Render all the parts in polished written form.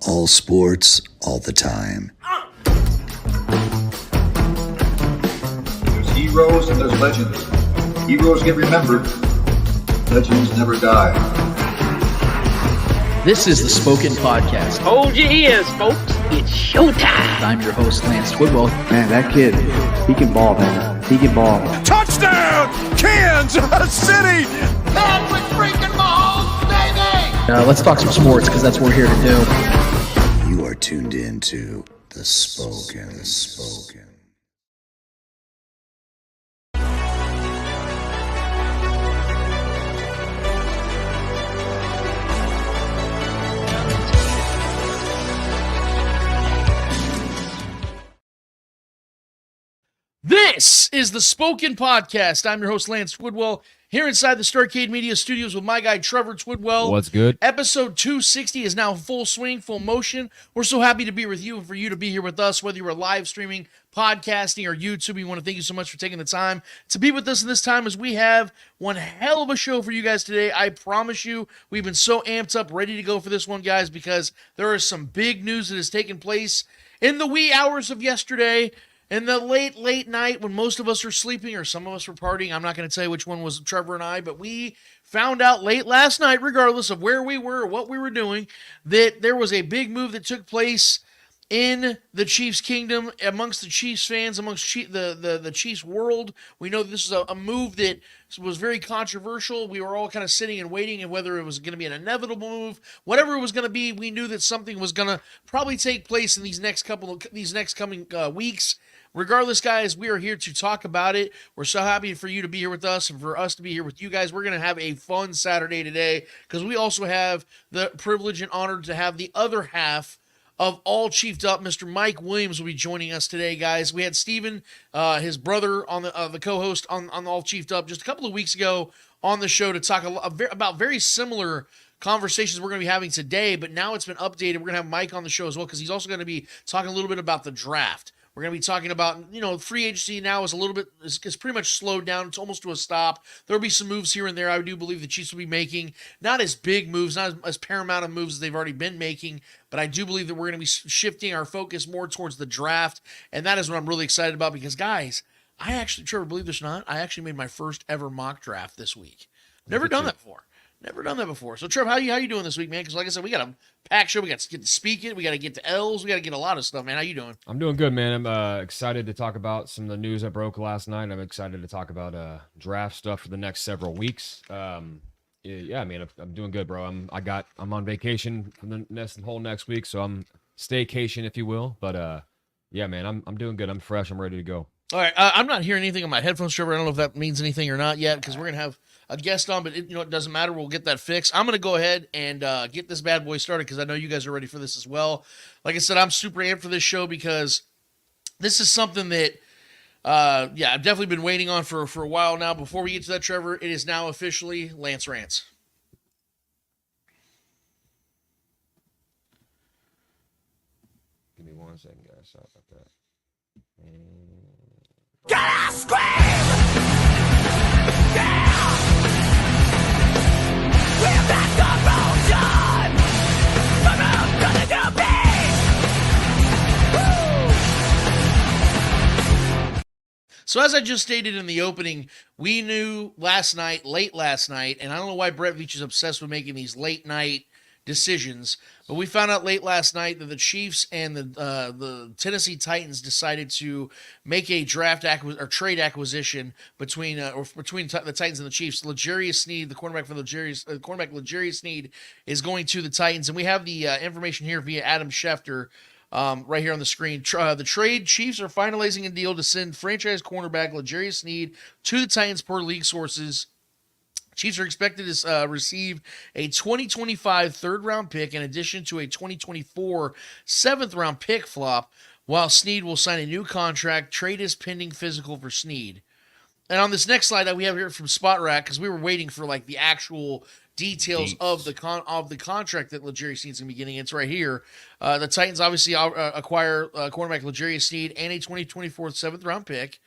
All sports, all the time. There's heroes and there's legends. Heroes get remembered. Legends never die. This is the Spoken Podcast. Hold your ears, folks. It's showtime. I'm your host, Lance Twidwell. Man, that kid, he can ball, man. He can ball. Touchdown, Kansas City! Patrick freaking Mahomes, baby! Let's talk some sports because that's what we're here to do. You are tuned in to the Spoken. This is the Spoken Podcast. I'm your host, Lance Twidwell, here inside the Starcade Media Studios with my guy, Trevor Twidwell. What's good? Episode 260 is now full swing, full motion. We're so happy to be with you and for you to be here with us, whether you are live streaming, podcasting, or YouTube. We want to thank you so much for taking the time to be with us in this time as we have one hell of a show for you guys today. I promise you, we've been so amped up, ready to go for this one, guys, because there is some big news that has taken place in the wee hours of yesterday. In the late night when most of us are sleeping or some of us were partying, I'm not going to tell you which one was Trevor and I, but we found out late last night, regardless of where we were or what we were doing, that there was a big move that took place in the Chiefs kingdom, amongst the Chiefs fans, amongst the Chiefs world. We know this is a move that was very controversial. We were all kind of sitting and waiting, and whether it was going to be an inevitable move, whatever it was going to be, we knew that something was going to probably take place in these next coming weeks. Regardless, guys, we are here to talk about it. We're so happy for you to be here with us and for us to be here with you guys. We're going to have a fun Saturday today because we also have the privilege and honor to have the other half of All Chiefed Up. Mr. Mike Williams will be joining us today, guys. We had Steven, his brother, on the co-host on All Chiefed Up just a couple of weeks ago on the show to talk about very similar conversations we're going to be having today, but now it's been updated. We're going to have Mike on the show as well because he's also going to be talking a little bit about the draft. We're going to be talking about, free agency now is is pretty much slowed down. It's almost to a stop. There'll be some moves here and there. I do believe the Chiefs will be making, not as big moves, not as paramount of moves as they've already been making, but I do believe that we're going to be shifting our focus more towards the draft, and that is what I'm really excited about because, guys, Trevor, believe this or not, I actually made my first ever mock draft this week. Never done that before. So, Trev, how you doing this week, man? Because, like I said, we got a packed show. We got to get to speak it. We got to get to L's. We got to get a lot of stuff, man. How you doing? I'm doing good, man. I'm excited to talk about some of the news that broke last night. I'm excited to talk about draft stuff for the next several weeks. Yeah, man, I'm doing good, bro. I'm on vacation for the whole next week, so I'm staycation, if you will. But yeah, man, I'm doing good. I'm fresh. I'm ready to go. All right, I'm not hearing anything on my headphones, Trevor. I don't know if that means anything or not yet because we're gonna have a guest on, but it doesn't matter. We'll get that fixed. I'm going to go ahead and get this bad boy started because I know you guys are ready for this as well. Like I said, I'm super amped for this show because this is something that, I've definitely been waiting on for a while now. Before we get to that, Trevor, it is now officially Lance Rants. Give me 1 second, guys. Sorry about that. Gotta scream! Yeah! We're back on motion! But I'm gonna do big! Woo! So as I just stated in the opening, we knew late last night, and I don't know why Brett Veach is obsessed with making these late night decisions, but we found out late last night that the Chiefs and the Tennessee Titans decided to make a trade acquisition between the Titans and the Chiefs. L'Jarius Sneed, the cornerback L'Jarius Sneed, is going to the Titans, and we have the information here via Adam Schefter right here on the screen. The trade: Chiefs are finalizing a deal to send franchise cornerback L'Jarius Sneed to the Titans per league sources. Chiefs are expected to receive a 2025 third-round pick in addition to a 2024 seventh-round pick flop, while Sneed will sign a new contract. Trade is pending physical for Sneed. And on this next slide that we have here from Spot Rack, because we were waiting for like the actual details of the contract that L'Jarius Sneed's going to be getting. It's right here. The Titans obviously acquire cornerback L'Jarius Sneed and a 2024 seventh-round pick.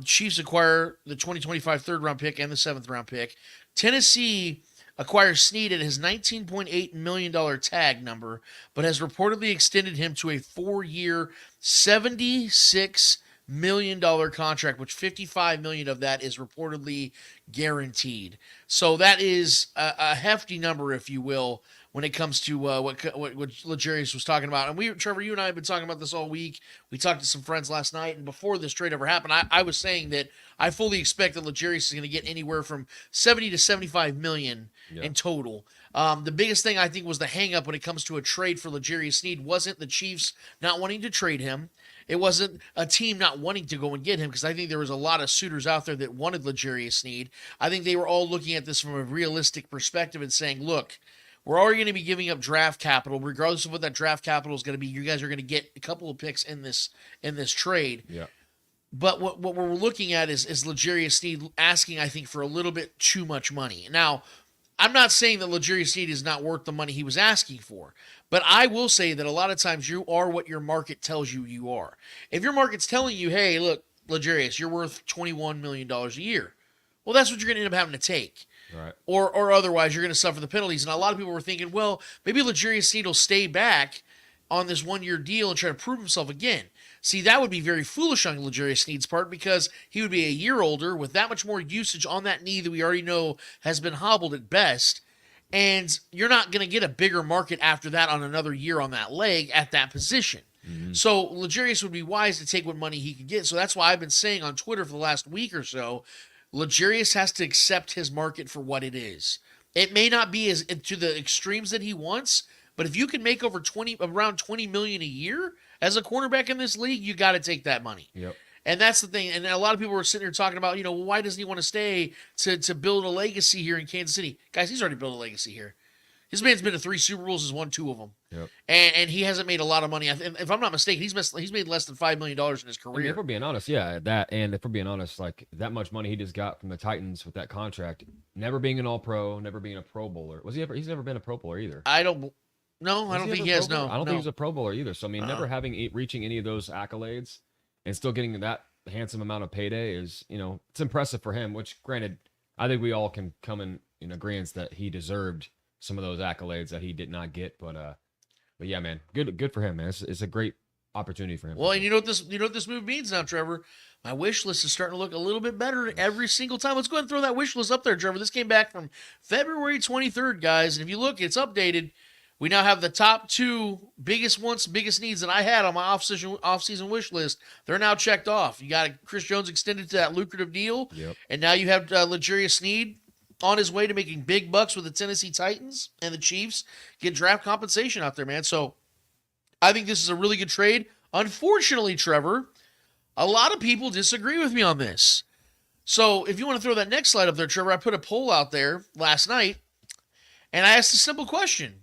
Chiefs acquire the 2025 third-round pick and the seventh-round pick. Tennessee acquires Snead at his $19.8 million tag number, but has reportedly extended him to a 4-year, $76 million contract, which $55 million of that is reportedly guaranteed. So that is a hefty number, if you will, when it comes to what Legarius was talking about. And Trevor, you and I have been talking about this all week. We talked to some friends last night, and before this trade ever happened, I was saying that I fully expect that Legarius is going to get anywhere from 70 to 75 million in total. The biggest thing I think was the hang-up when it comes to a trade for Legarius Snead wasn't the Chiefs not wanting to trade him. It wasn't a team not wanting to go and get him, because I think there was a lot of suitors out there that wanted Legarius Snead. I think they were all looking at this from a realistic perspective and saying, look, we're already going to be giving up draft capital, regardless of what that draft capital is going to be. You guys are going to get a couple of picks in this trade. Yeah. But what we're looking at is Legarius Snead asking, I think, for a little bit too much money. Now, I'm not saying that Legarius Snead is not worth the money he was asking for, but I will say that a lot of times you are what your market tells you you are. If your market's telling you, hey, look, Legarius, you're worth $21 million a year, well, that's what you're going to end up having to take. Right. Or otherwise, you're going to suffer the penalties. And a lot of people were thinking, well, maybe Legarius Snead will stay back on this 1-year deal and try to prove himself again. See, that would be very foolish on Legarius Snead's part, because he would be a year older with that much more usage on that knee that we already know has been hobbled at best. And you're not going to get a bigger market after that on another year on that leg at that position. Mm-hmm. So Legarius would be wise to take what money he could get. So that's why I've been saying on Twitter for the last week or so, Legarius has to accept his market for what it is. It may not be as to the extremes that he wants, but if you can make around $20 million a year as a cornerback in this league, you got to take that money. Yep. And that's the thing. And a lot of people were sitting here talking about, well, why doesn't he want to stay to build a legacy here in Kansas City? Guys, he's already built a legacy here. His man's been to 3 Super Bowls, has won 2 of them. Yep. And he hasn't made a lot of money. If I'm not mistaken, he's made less than $5 million in his career. I mean, if we're being honest, yeah, that. And if we're being honest, like that much money he just got from the Titans with that contract, never being an All-Pro, never being a Pro Bowler. Was he ever? He's never been a Pro Bowler either. I don't think he has. No, I don't think he was a Pro Bowler either. So I mean, never reaching any of those accolades and still getting that handsome amount of payday is, it's impressive for him. Which, granted, I think we all can come in agreement that he deserved some of those accolades that he did not get. But yeah, man, good for him, man. It's a great opportunity for him. Well, and you know what this move means now, Trevor? My wish list is starting to look a little bit better every single time. Let's go ahead and throw that wish list up there, Trevor. This came back from February 23rd, guys. And if you look, it's updated. We now have the top 2 biggest needs that I had on my off-season wish list. They're now checked off. You got Chris Jones extended to that lucrative deal. Yep. And now you have Legarius Snead on his way to making big bucks with the Tennessee Titans, and the Chiefs get draft compensation out there, man. So I think this is a really good trade. Unfortunately, Trevor, a lot of people disagree with me on this. So if you want to throw that next slide up there, Trevor, I put a poll out there last night, and I asked a simple question.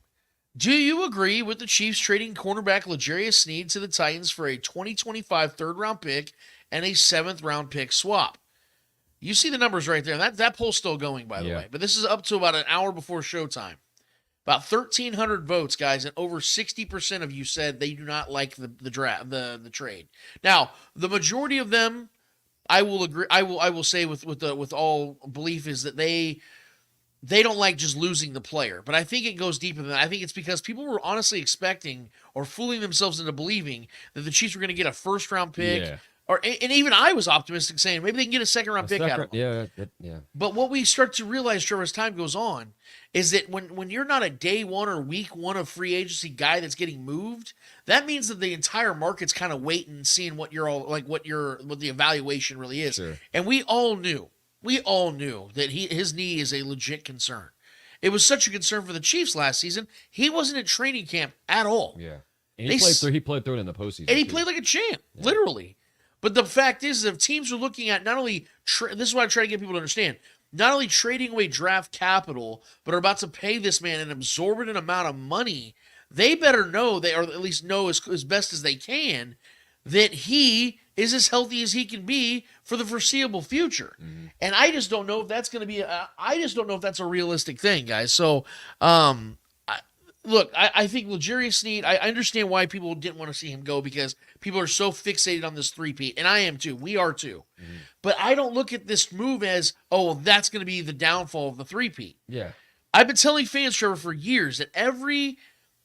Do you agree with the Chiefs trading cornerback Legarius Snead to the Titans for a 2025 third-round pick and a 7th-round pick swap? You see the numbers right there. And that poll's still going, by the way. But this is up to about an hour before showtime. About 1,300 votes, guys, and over 60% of you said they do not like the draft, the trade. Now, the majority of them, I will agree. I will say with all belief is that they don't like just losing the player. But I think it goes deeper than that. I think it's because people were honestly expecting or fooling themselves into believing that the Chiefs were going to get a 1st-round pick. Yeah. And even I was optimistic, saying maybe they can get a 2nd-round pick out of them. Yeah. But what we start to realize, Trevor, as time goes on, is that when you're not a day 1 or week 1 of free agency guy that's getting moved, that means that the entire market's kind of waiting and seeing what you're all like, what the evaluation really is. Sure. And we all knew that his knee is a legit concern. It was such a concern for the Chiefs last season. He wasn't at training camp at all. Yeah, and he played through it in the postseason, and he played like a champ, literally. But the fact is, if teams are looking at not only this is what I try to get people to understand, not only trading away draft capital, but are about to pay this man an exorbitant amount of money, they better know, or at least know as best as they can, that he is as healthy as he can be for the foreseeable future. Mm-hmm. And I just don't know if that's going to be I just don't know if that's a realistic thing, guys. So, I think Legarius Snead, I understand why people didn't want to see him go, because people are so fixated on this 3-peat, and I am too. We are too. Mm-hmm. But I don't look at this move as, that's going to be the downfall of the 3-peat. Yeah. I've been telling fans, Trevor, for years that every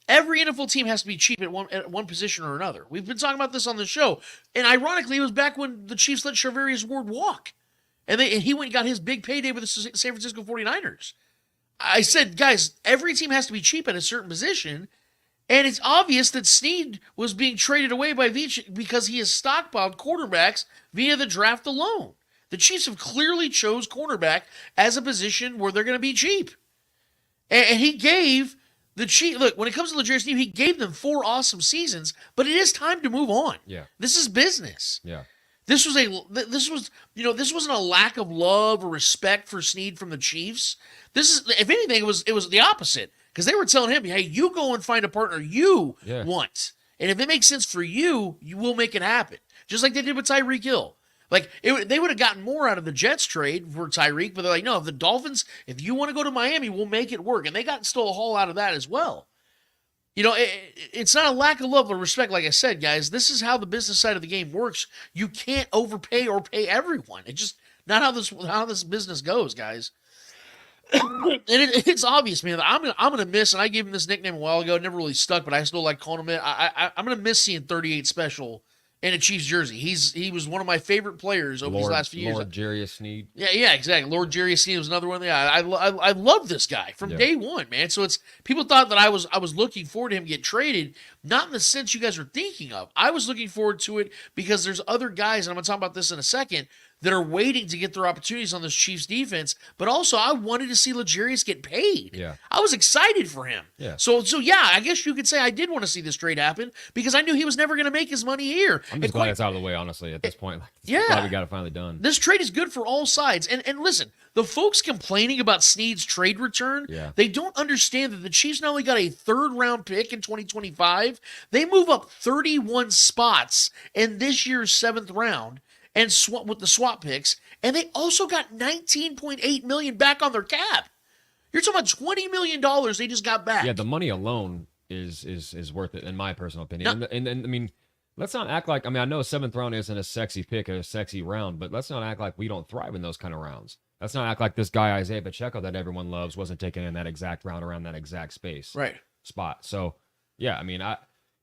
NFL team has to be cheap at one position or another. We've been talking about this on the show. And ironically, it was back when the Chiefs let Charvarius Ward walk. And he went and got his big payday with the San Francisco 49ers. I said, guys, every team has to be cheap at a certain position. And it's obvious that Snead was being traded away by Veach because he has stockpiled quarterbacks via the draft alone. The Chiefs have clearly chose cornerback as a position where they're going to be cheap. And he gave the Chiefs, look, when it comes to L'Jarius Sneed, he gave them 4 awesome seasons, but it is time to move on. Yeah. This is business. Yeah. This wasn't a lack of love or respect for Snead from the Chiefs. This is, if anything, it was the opposite. Because they were telling him, hey, you go and find a partner you want. And if it makes sense for you, you will make it happen. Just like they did with Tyreek Hill. Like, they would have gotten more out of the Jets trade for Tyreek, but they're like, no, if the Dolphins, if you want to go to Miami, we'll make it work. And they got still a haul out of that as well. You know, it's not a lack of love or respect, like I said, guys. This is how the business side of the game works. You can't overpay or pay everyone. It's just not how this business goes, guys. And it's obvious, man. I'm gonna miss, and I gave him this nickname a while ago. It never really stuck, but I still like calling him it. I'm gonna miss seeing 38 special in a Chiefs jersey. He was one of my favorite players over these last few years. Lord L'Jarius Sneed. Yeah, exactly. Lord L'Jarius Sneed was another one. Yeah, I love this guy from day one, man. So it's people thought that I was looking forward to him get traded, not in the sense you guys are thinking of. I was looking forward to it because there's other guys, and I'm gonna talk about this in a second, that are waiting to get their opportunities on this Chiefs defense. But also, I wanted to see L'Jarius get paid. Yeah. I was excited for him. Yeah. So yeah, I guess you could say I did want to see this trade happen because I knew he was never going to make his money here. I'm just glad it's out of the way, honestly, at this point. Yeah. Glad we got it finally done. This trade is good for all sides. And listen, the folks complaining about Snead's trade return, they don't understand that the Chiefs not only got a 3rd-round pick in 2025, they move up 31 spots in this year's 7th round. And with the swap picks, and they also got $19.8 million back on their cap. You're talking about $20 million they just got back. Yeah, the money alone is worth it, in my personal opinion. And I mean, let's not act like, I mean, I know a 7th round isn't a sexy pick or a sexy round, but let's not act like we don't thrive in those kind of rounds. Let's not act like this guy Isaiah Pacheco that everyone loves wasn't taken in that exact round around that exact spot. So yeah, I mean,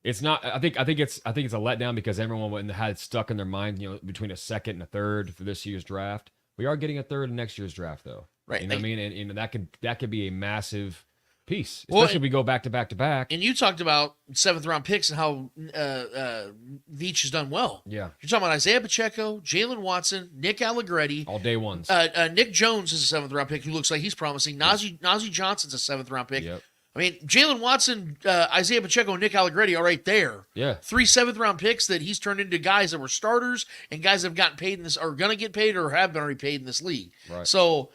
it's not. I think it's a letdown because everyone had stuck in their mind, you know, between a 2nd and a 3rd for this year's draft. We are getting a 3rd in next year's draft, though. Right. You know what I mean? And that could be a massive piece, especially if we go back to back to back. And you talked about 7th-round picks and how Veach has done well. Yeah. You're talking about Isaiah Pacheco, Jalen Watson, Nick Allegretti. All day ones. Nick Jones is a 7th-round pick who looks like he's promising. Najee Johnson's a 7th-round pick. Yep. I mean, Jalen Watson, Isaiah Pacheco, and Nick Allegretti are right there. Yeah. 3 7th-round picks that he's turned into guys that were starters and guys that have gotten paid in this, are going to get paid or have been already paid in this league. Right. So,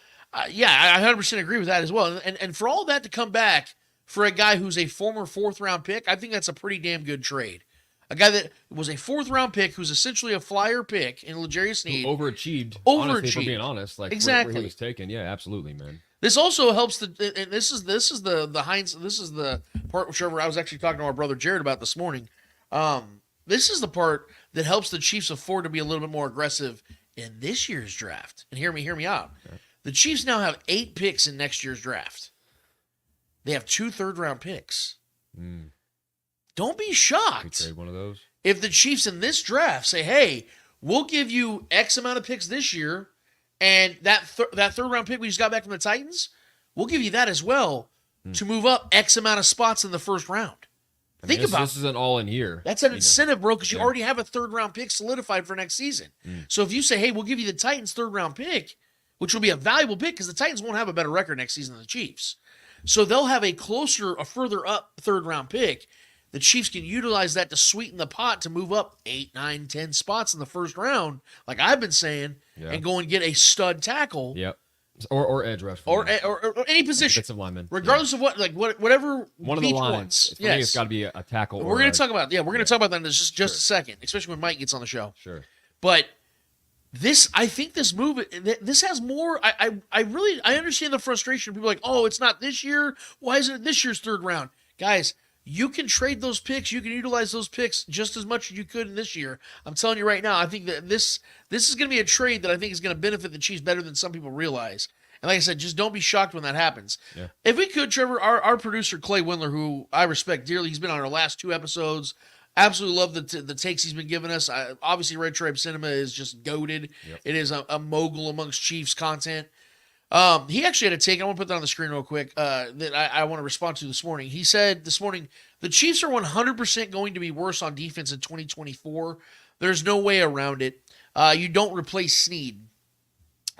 yeah, I 100% agree with that as well. And for all that to come back for a guy who's a former 4th-round pick, I think that's a pretty damn good trade. A guy that was a 4th-round pick who's essentially a flyer pick in L'Jarius Sneed. Overachieved. Honestly, if we're being honest. Like, exactly. Where he was taken. Yeah, absolutely, man. This also helps and this is the part, Trevor, I was actually talking to our brother Jared about this morning. This is the part that helps the Chiefs afford to be a little bit more aggressive in this year's draft. And hear me out. Okay. The Chiefs now have 8 picks in next year's draft. They have 2 3rd-round picks. Don't be shocked. We trade one of those. If the Chiefs in this draft say, hey, we'll give you X amount of picks this year, and that 3rd-round pick we just got back from the Titans, we'll give you that as well to move up X amount of spots in the 1st round. Think about this isn't all in here. That's an incentive, bro, because you already have a 3rd-round pick solidified for next season. So if you say, hey, we'll give you the Titans' 3rd-round pick, which will be a valuable pick because the Titans won't have a better record next season than the Chiefs. So they'll have a further up 3rd-round pick. The Chiefs can utilize that to sweeten the pot to move up 8, 9, 10 spots in the 1st round, like I've been saying, and go and get a stud tackle. Yep. Or edge rush. Or any position. Defensive lineman. Regardless of whatever one of the lines. For me, it's got to be a tackle. We're going to talk about talk about that in just a second, especially when Mike gets on the show. Sure. But I think this move, this has more. I understand the frustration. People are like, oh, it's not this year. Why isn't it this year's 3rd round? Guys, you can trade those picks. You can utilize those picks just as much as you could in this year. I'm telling you right now, I think that this is going to be a trade that I think is going to benefit the Chiefs better than some people realize. And like I said, just don't be shocked when that happens. Yeah. If we could, Trevor, our producer, Clay Windler, who I respect dearly, he's been on our last 2 episodes. Absolutely love the takes he's been giving us. Obviously, Red Tribe Cinema is just goated. Yep. It is a mogul amongst Chiefs content. He actually had a take. I want to put that on the screen real quick that I want to respond to this morning. He said this morning, the Chiefs are 100% going to be worse on defense in 2024. There's no way around it. You don't replace Snead.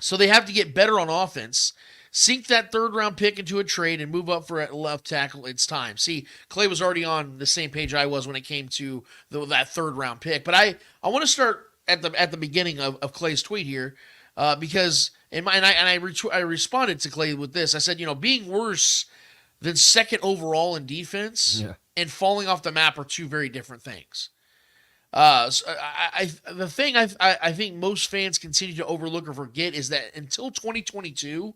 So they have to get better on offense, sink that 3rd-round pick into a trade, and move up for a left tackle. It's time. See, Clay was already on the same page I was when it came to that 3rd-round pick. But I want to start at the beginning of Clay's tweet here because I responded to Clay with this. I said, being worse than 2nd overall in defense and falling off the map are 2 very different things. So the thing I think most fans continue to overlook or forget is that until 2022,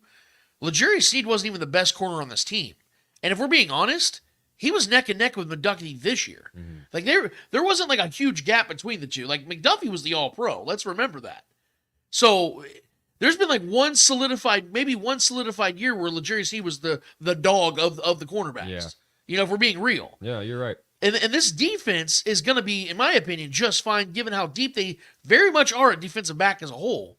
L'Jarius Sneed wasn't even the best corner on this team. And if we're being honest, he was neck and neck with McDuffie this year. Mm-hmm. Like there wasn't like a huge gap between the two. Like McDuffie was the all-pro. Let's remember that. So there's been like one solidified year where L'Jarius Sneed was the dog of the cornerbacks. Yeah. If we're being real. Yeah, you're right. And this defense is going to be, in my opinion, just fine, given how deep they very much are at defensive back as a whole.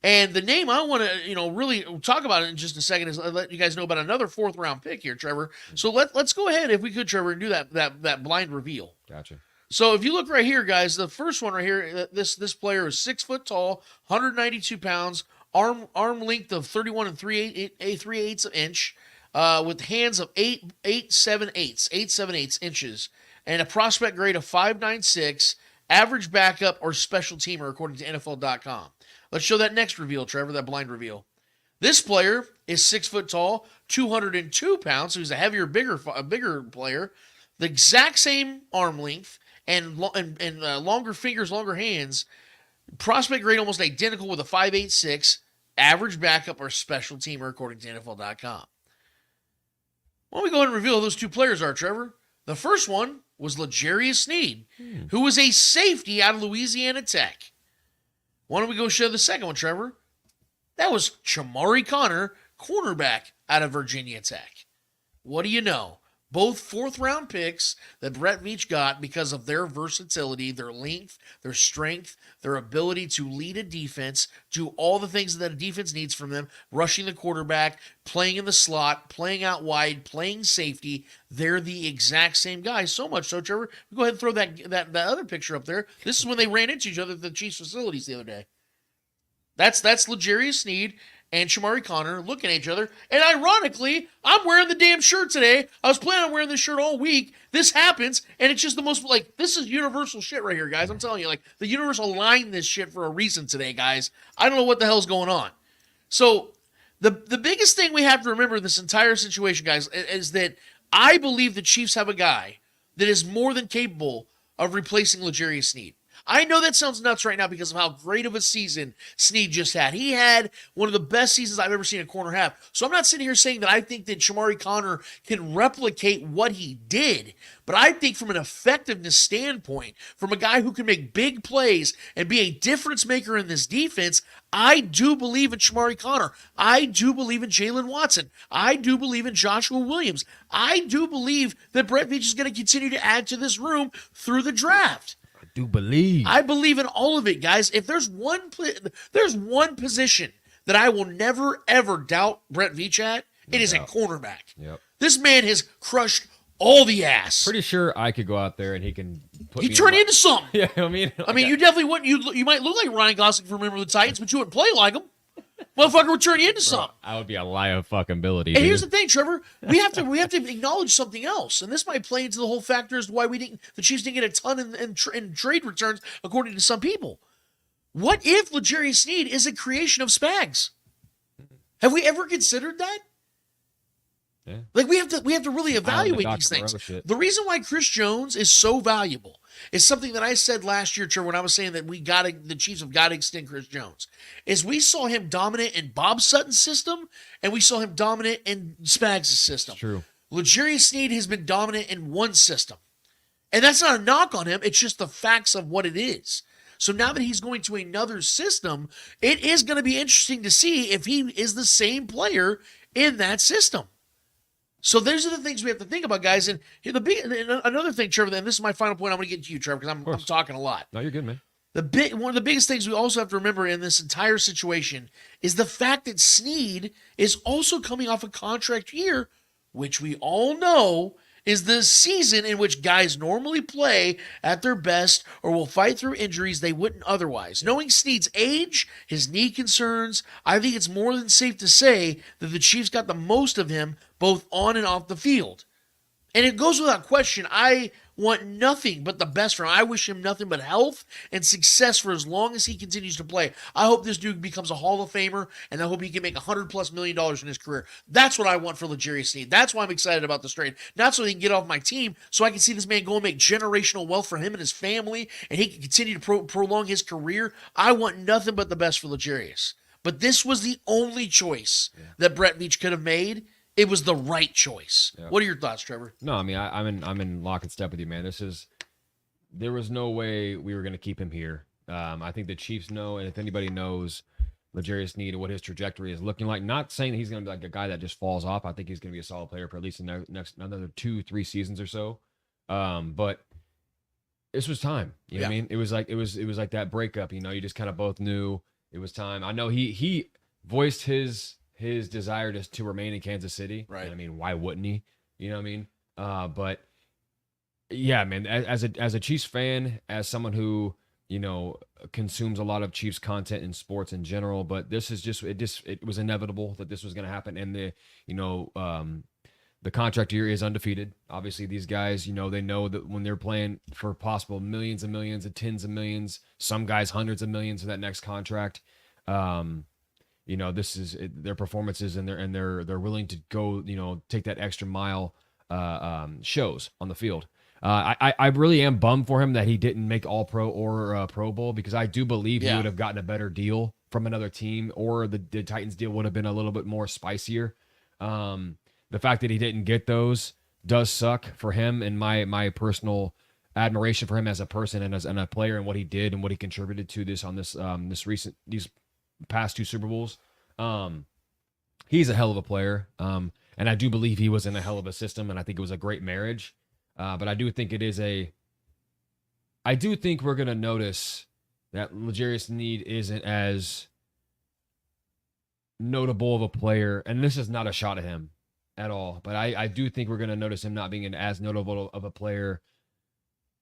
And the name I want to, really talk about it in just a second is let you guys know about another 4th-round pick here, Trevor. So let's go ahead, if we could, Trevor, and do that blind reveal. Gotcha. So if you look right here, guys, the first one right here, this player is 6 foot tall, 192 pounds, arm length of 31 3/8 inch, with hands of 8.78 inches. And a prospect grade of 5.96, average backup or special teamer, according to NFL.com. Let's show that next reveal, Trevor, that blind reveal. This player is 6 foot tall, 202 pounds, so he's a bigger player. The exact same arm length and longer fingers, longer hands. Prospect grade almost identical with a 5.86, average backup or special teamer, according to NFL.com. Why don't we go ahead and reveal who those 2 players are, Trevor? The first one was L'Jarius Sneed, who was a safety out of Louisiana Tech. Why don't we go show the second one, Trevor? That was Chamari Connor, cornerback out of Virginia Tech. What do you know? Both 4th-round picks that Brett Veach got because of their versatility, their length, their strength, their ability to lead a defense, do all the things that a defense needs from them, rushing the quarterback, playing in the slot, playing out wide, playing safety. They're the exact same guys. So much so, Trevor, go ahead and throw that other picture up there. This is when they ran into each other at the Chiefs facilities the other day. That's L'Jarius Sneed and Chamari Connor looking at each other. And ironically, I'm wearing the damn shirt today. I was planning on wearing this shirt all week. This happens, and it's just the most, this is universal shit right here, guys. I'm telling you, the universe aligned this shit for a reason today, guys. I don't know what the hell's going on. So, the biggest thing we have to remember in this entire situation, guys, is that I believe the Chiefs have a guy that is more than capable of replacing L'Jarius Sneed. I know that sounds nuts right now because of how great of a season Sneed just had. He had one of the best seasons I've ever seen a corner have. So I'm not sitting here saying that I think that Chamari Connor can replicate what he did. But I think from an effectiveness standpoint, from a guy who can make big plays and be a difference maker in this defense, I do believe in Chamari Connor. I do believe in Jalen Watson. I do believe in Joshua Williams. I do believe that Brett Veach is going to continue to add to this room through the draft. I believe in all of it, guys. If there's one position that I will never, ever doubt Brett Veach at, it is a cornerback. Yep. This man has crushed all the ass. Pretty sure I could go out there and he can put He turned into something. Yeah, I mean, you definitely wouldn't. You might look like Ryan Gosling from Remember the Titans, but you wouldn't play like him. Motherfucker would turn you into something. I would be a liability. And here's the thing, Trevor. We have to acknowledge something else, and this might play into the whole factor as to why the Chiefs didn't get a ton in trade returns, according to some people. What if L'Jarius Sneed is a creation of Spags? Have we ever considered that? Yeah. We have to really evaluate these things. The reason why Chris Jones is so valuable is something that I said last year, Trevor, when I was saying that the Chiefs have got to extend Chris Jones, is we saw him dominant in Bob Sutton's system, and we saw him dominant in Spags' system. It's true. L'Jarius Sneed has been dominant in one system. And that's not a knock on him. It's just the facts of what it is. So now that he's going to another system, it is going to be interesting to see if he is the same player in that system. So those are the things we have to think about, guys. And another thing, Trevor, and this is my final point. I'm going to get to you, Trevor, because I'm talking a lot. No, you're good, man. One of the biggest things we also have to remember in this entire situation is the fact that Snead is also coming off a contract year, which we all know is the season in which guys normally play at their best or will fight through injuries they wouldn't otherwise. Knowing Snead's age, his knee concerns, I think it's more than safe to say that the Chiefs got the most of him both on and off the field. And it goes without question, I want nothing but the best for him. I wish him nothing but health and success for as long as he continues to play. I hope this dude becomes a Hall of Famer, and I hope he can make $100+ million in his career. That's what I want for L'Jarius Sneed. That's why I'm excited about this trade. Not so he can get off my team, so I can see this man go and make generational wealth for him and his family, and he can continue to prolong his career. I want nothing but the best for L'Jarius. But this was the only choice that Brett Veach could have made. It was the right choice. Yeah. What are your thoughts, Trevor? No, I mean, I'm in lock and step with you, man. There was no way we were going to keep him here. I think the Chiefs know, and if anybody knows L'Jarius Sneed and what his trajectory is looking like, not saying that he's going to be like a guy that just falls off. I think he's going to be a solid player for at least the next another 2-3 seasons or so. But this was time. You know what I mean? It was like that breakup. You know, you just kind of both knew it was time. I know he voiced his desire to remain in Kansas City. Right. And I mean, why wouldn't he? You know what I mean? But yeah, man, as a Chiefs fan, as someone who, you know, consumes a lot of Chiefs content in sports in general, but this is it was inevitable that this was going to happen. And the contract year is undefeated. Obviously these guys, you know, they know that when they're playing for possible millions and millions and tens of millions, some guys hundreds of millions for that next contract. You know, this is their performances and they're willing to go, you know, take that extra mile shows on the field. I really am bummed for him that he didn't make All Pro or Pro Bowl, because I do believe he would have gotten a better deal from another team, or the Titans deal would have been a little bit more spicier. The fact that he didn't get those does suck for him, and my personal admiration for him as a person and as a player and what he did and what he contributed to these past 2 Super Bowls. He's a hell of a player. And I do believe he was in a hell of a system, and I think it was a great marriage. But I do think we're going to notice that L'Jarius Sneed isn't as notable of a player. And this is not a shot at him at all, but I do think we're going to notice him not being as notable of a player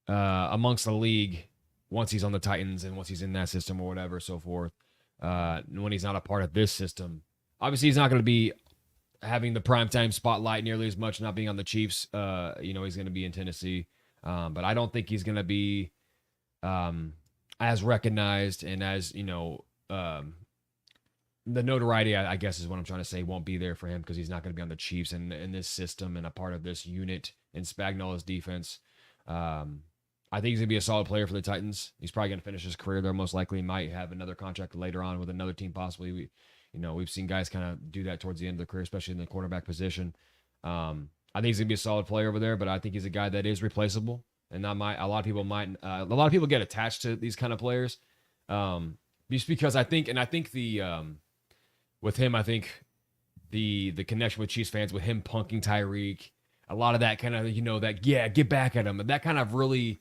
amongst the league once he's on the Titans and once he's in that system or whatever, so forth. When he's not a part of this system. Obviously, he's not going to be having the primetime spotlight nearly as much, not being on the Chiefs. You know, he's going to be in Tennessee. But I don't think he's going to be as recognized and as, you know, the notoriety, I guess is what I'm trying to say, won't be there for him because he's not going to be on the Chiefs and in this system and a part of this unit in Spagnuolo's defense. I think he's going to be a solid player for the Titans. He's probably going to finish his career there. Most likely might have another contract later on with another team possibly. We've seen guys kind of do that towards the end of their career, especially in the quarterback position. I think he's going to be a solid player over there, but I think he's a guy that is replaceable. And a lot of people get attached to these kind of players. Just because with him, I think the connection with Chiefs fans, with him punking Tyreek, a lot of that kind of, get back at him. And that kind of really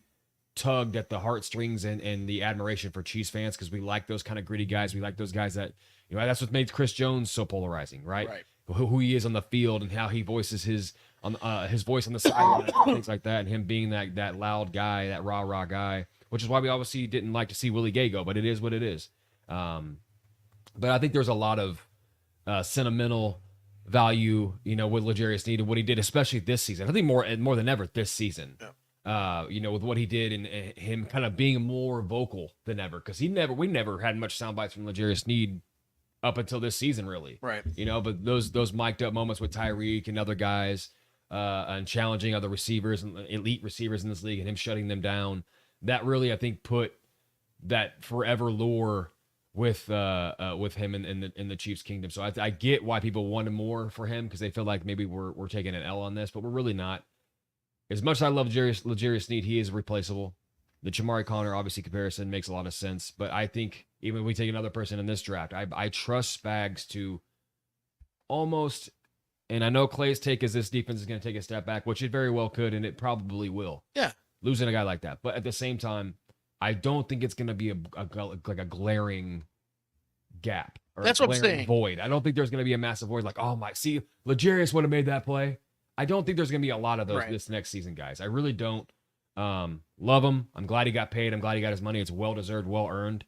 tugged at the heartstrings and the admiration for Chiefs fans, because we like those kind of gritty guys. We like those guys that, that's what made Chris Jones so polarizing, right? Who he is on the field and how he voices his voice on the sideline, things like that, and him being that loud guy, that rah guy, which is why we obviously didn't like to see Willie Gay go, but it is what it is. But I think there's a lot of sentimental value, with L'Jarius Sneed and what he did, especially this season. I think more than ever this season. Yeah. With what he did and him kind of being more vocal than ever, because we never had much sound bites from L'Jarius Sneed up until this season, really. Right. But those mic'd up moments with Tyreek and other guys, and challenging other receivers and elite receivers in this league and him shutting them down, that really, I think, put that forever lure with him in the Chiefs kingdom. So I get why people wanted more for him, because they feel like maybe we're taking an L on this, but we're really not. As much as I love L'Jarius Sneed, he is replaceable. the Chamari Connor obviously comparison makes a lot of sense, but I think even if we take another person in this draft, I trust Spags to almost, and I know Clay's take is this defense is going to take a step back, which it very well could, and it probably will. Yeah. Losing a guy like that. But at the same time, I don't think it's going to be like a glaring gap. Or That's a what I'm glaring saying. void. I don't think there's going to be a massive void like, oh my, see, Legarius would have made that play. I don't think there's going to be a lot of those this next season, guys. I really don't. Love him. I'm glad he got paid. I'm glad he got his money. It's well-deserved, well-earned.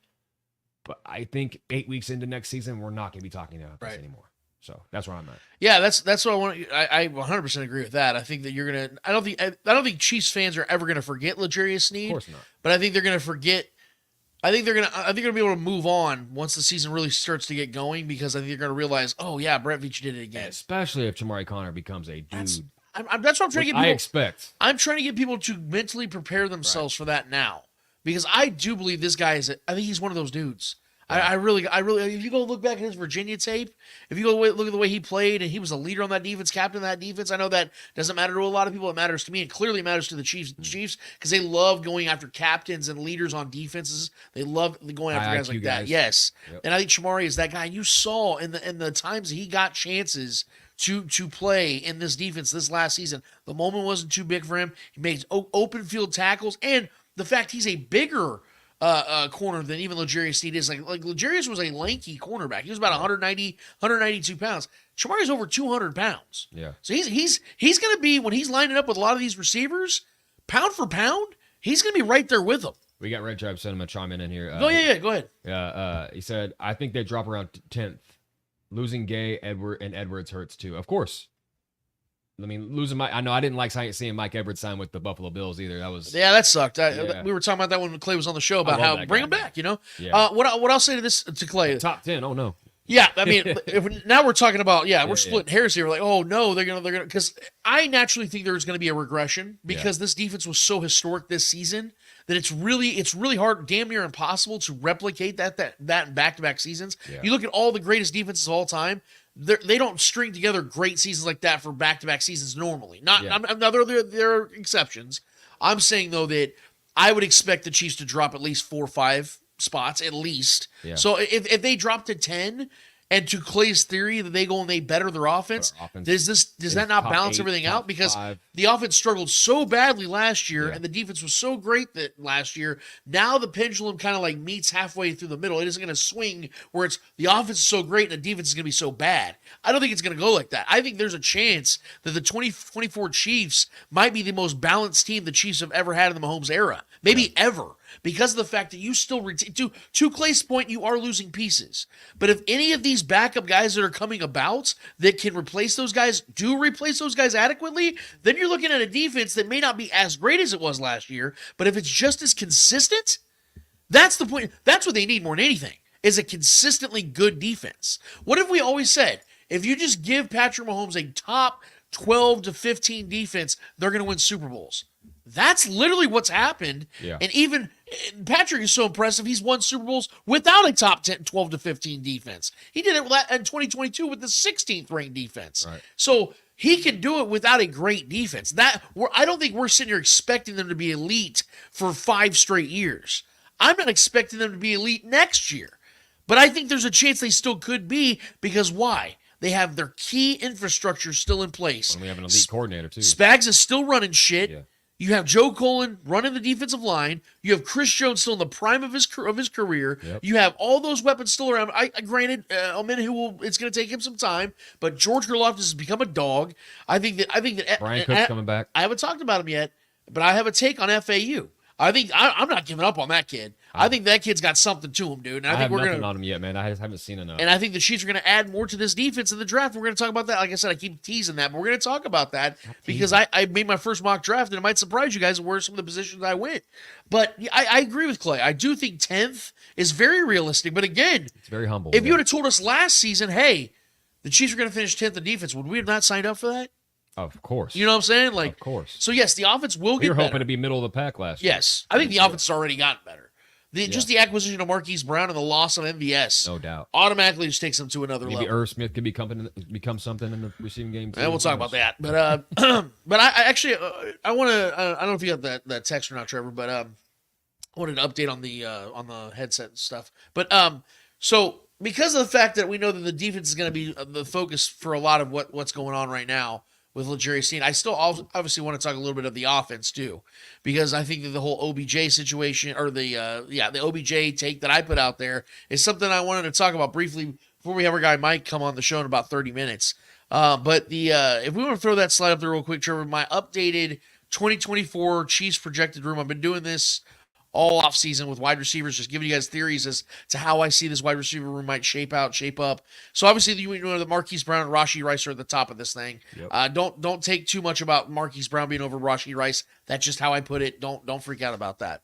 But I think 8 weeks into next season, we're not going to be talking about this anymore. So that's where I'm at. Yeah, that's what I want. I 100% agree with that. I think that you're gonna. I don't think Chiefs fans are ever gonna forget L'Jarius Sneed. Of course not. But I think they're gonna forget. I think they're gonna be able to move on once the season really starts to get going, because I think they're gonna realize, oh yeah, Brett Veach did it again. Especially if Chamari Connor becomes a dude. That's what I'm trying to get people. I expect. I'm trying to get people to mentally prepare themselves for that now, because I do believe this guy is. I think he's one of those dudes. I really, if you go look back at his Virginia tape, if you go look at the way he played, and he was a leader on that defense, captain of that defense. I know that doesn't matter to a lot of people. It matters to me, and clearly matters to the Chiefs because they love going after captains and leaders on defenses. They love going after guys like that. Yes, and I think Chamari is that guy. And you saw in the times he got chances to play in this defense this last season, the moment wasn't too big for him. He made open field tackles, and the fact he's a bigger corner than even L'Jarius Sneed is. Like L'Jarius was a lanky cornerback. He was about 192 pounds. Chamari's over 200 pounds. Yeah. So he's going to be, when he's lining up with a lot of these receivers, pound for pound, he's going to be right there with them. We got Red Tribe Cinema chiming in here. Go ahead. He said, I think they drop around 10th. Losing Gay, Edwards hurts too. Of course. I mean, losing I know I didn't like seeing Mike Edwards sign with the Buffalo Bills either. That sucked. We were talking about that when Clay was on the show about how bring him back. You know, Yeah. What I'll say to Clay, top 10. Oh no. Yeah, I mean, now we're talking about we're splitting hairs here. We're like, oh no, they're gonna because I naturally think there's gonna be a regression because this defense was so historic this season that it's really hard, damn near impossible to replicate that in back-to-back seasons. Yeah. You look at all the greatest defenses of all time. They don't string together great seasons like that for back-to-back seasons normally. Now there are exceptions. I'm saying though that I would expect the Chiefs to drop at least 4 or 5 spots at least. Yeah. So if they drop to 10, and to Clay's theory that they go and they better their offense, does that not balance everything out? Because the offense struggled so badly last year, and the defense was so great that last year. Now the pendulum kind of like meets halfway through the middle. It isn't going to swing where it's the offense is so great and the defense is going to be so bad. I don't think it's going to go like that. I think there's a chance that the 2024 Chiefs might be the most balanced team the Chiefs have ever had in the Mahomes era, maybe ever. Because of the fact that you still to Clay's point, you are losing pieces. But if any of these backup guys that are coming about that can replace those guys adequately, then you're looking at a defense that may not be as great as it was last year. But if it's just as consistent, that's the point. That's what they need more than anything, is a consistently good defense. What have we always said? If you just give Patrick Mahomes a top 12 to 15 defense, they're going to win Super Bowls. That's literally what's happened. Yeah. And even Patrick is so impressive. He's won Super Bowls without a top 10, 12 to 15 defense. He did it in 2022 with the 16th ranked defense. Right. So he can do it without a great defense. I don't think we're sitting here expecting them to be elite for 5 straight years. I'm not expecting them to be elite next year. But I think there's a chance they still could be, because why? They have their key infrastructure still in place. And we have an elite coordinator too. Spags is still running shit. Yeah. You have Joe Colin running the defensive line. You have Chris Jones still in the prime of his career. Yep. You have all those weapons still around. Granted, it's going to take him some time, but George Gerloftis has become a dog. I think that Brian Cook's coming back. I haven't talked about him yet, but I have a take on FAU. I think I'm not giving up on that kid. I think that kid's got something to him, dude. And I think have nothing on him yet, man. I just haven't seen enough. And I think the Chiefs are going to add more to this defense in the draft. We're going to talk about that. Like I said, I keep teasing that, but we're going to talk about that because I made my first mock draft, and it might surprise you guys where some of the positions I went. But I agree with Clay. I do think 10th is very realistic. But again, it's very humble. If you would have told us last season, hey, the Chiefs are going to finish 10th in defense, would we have not signed up for that? Of course. You know what I'm saying? Of course. So, yes, the offense will get better. You're hoping to be middle of the pack last year. Yes. I think the offense has already gotten better. Just the acquisition of Marquise Brown and the loss of MVS. No doubt. Automatically just takes them to another level. Maybe Irv Smith could become something in the receiving game too. And we'll talk about that. But I actually, I want to, I don't know if you got that text or not, Trevor, but I wanted to update on the headset and stuff. But so because of the fact that we know that the defense is going to be the focus for a lot of what's going on right now with L'Jarius Sneed, I still obviously want to talk a little bit of the offense too, because I think that the whole OBJ situation, or the OBJ take that I put out there, is something I wanted to talk about briefly before we have our guy Mike come on the show in about 30 minutes. But if we want to throw that slide up there real quick, Trevor, my updated 2024 Chiefs projected room. I've been doing this all off season with wide receivers, just giving you guys theories as to how I see this wide receiver room might shape up. So obviously, you know that Marquise Brown and Rashee Rice are at the top of this thing. Yep. Don't take too much about Marquise Brown being over Rashee Rice. That's just how I put it. Don't freak out about that.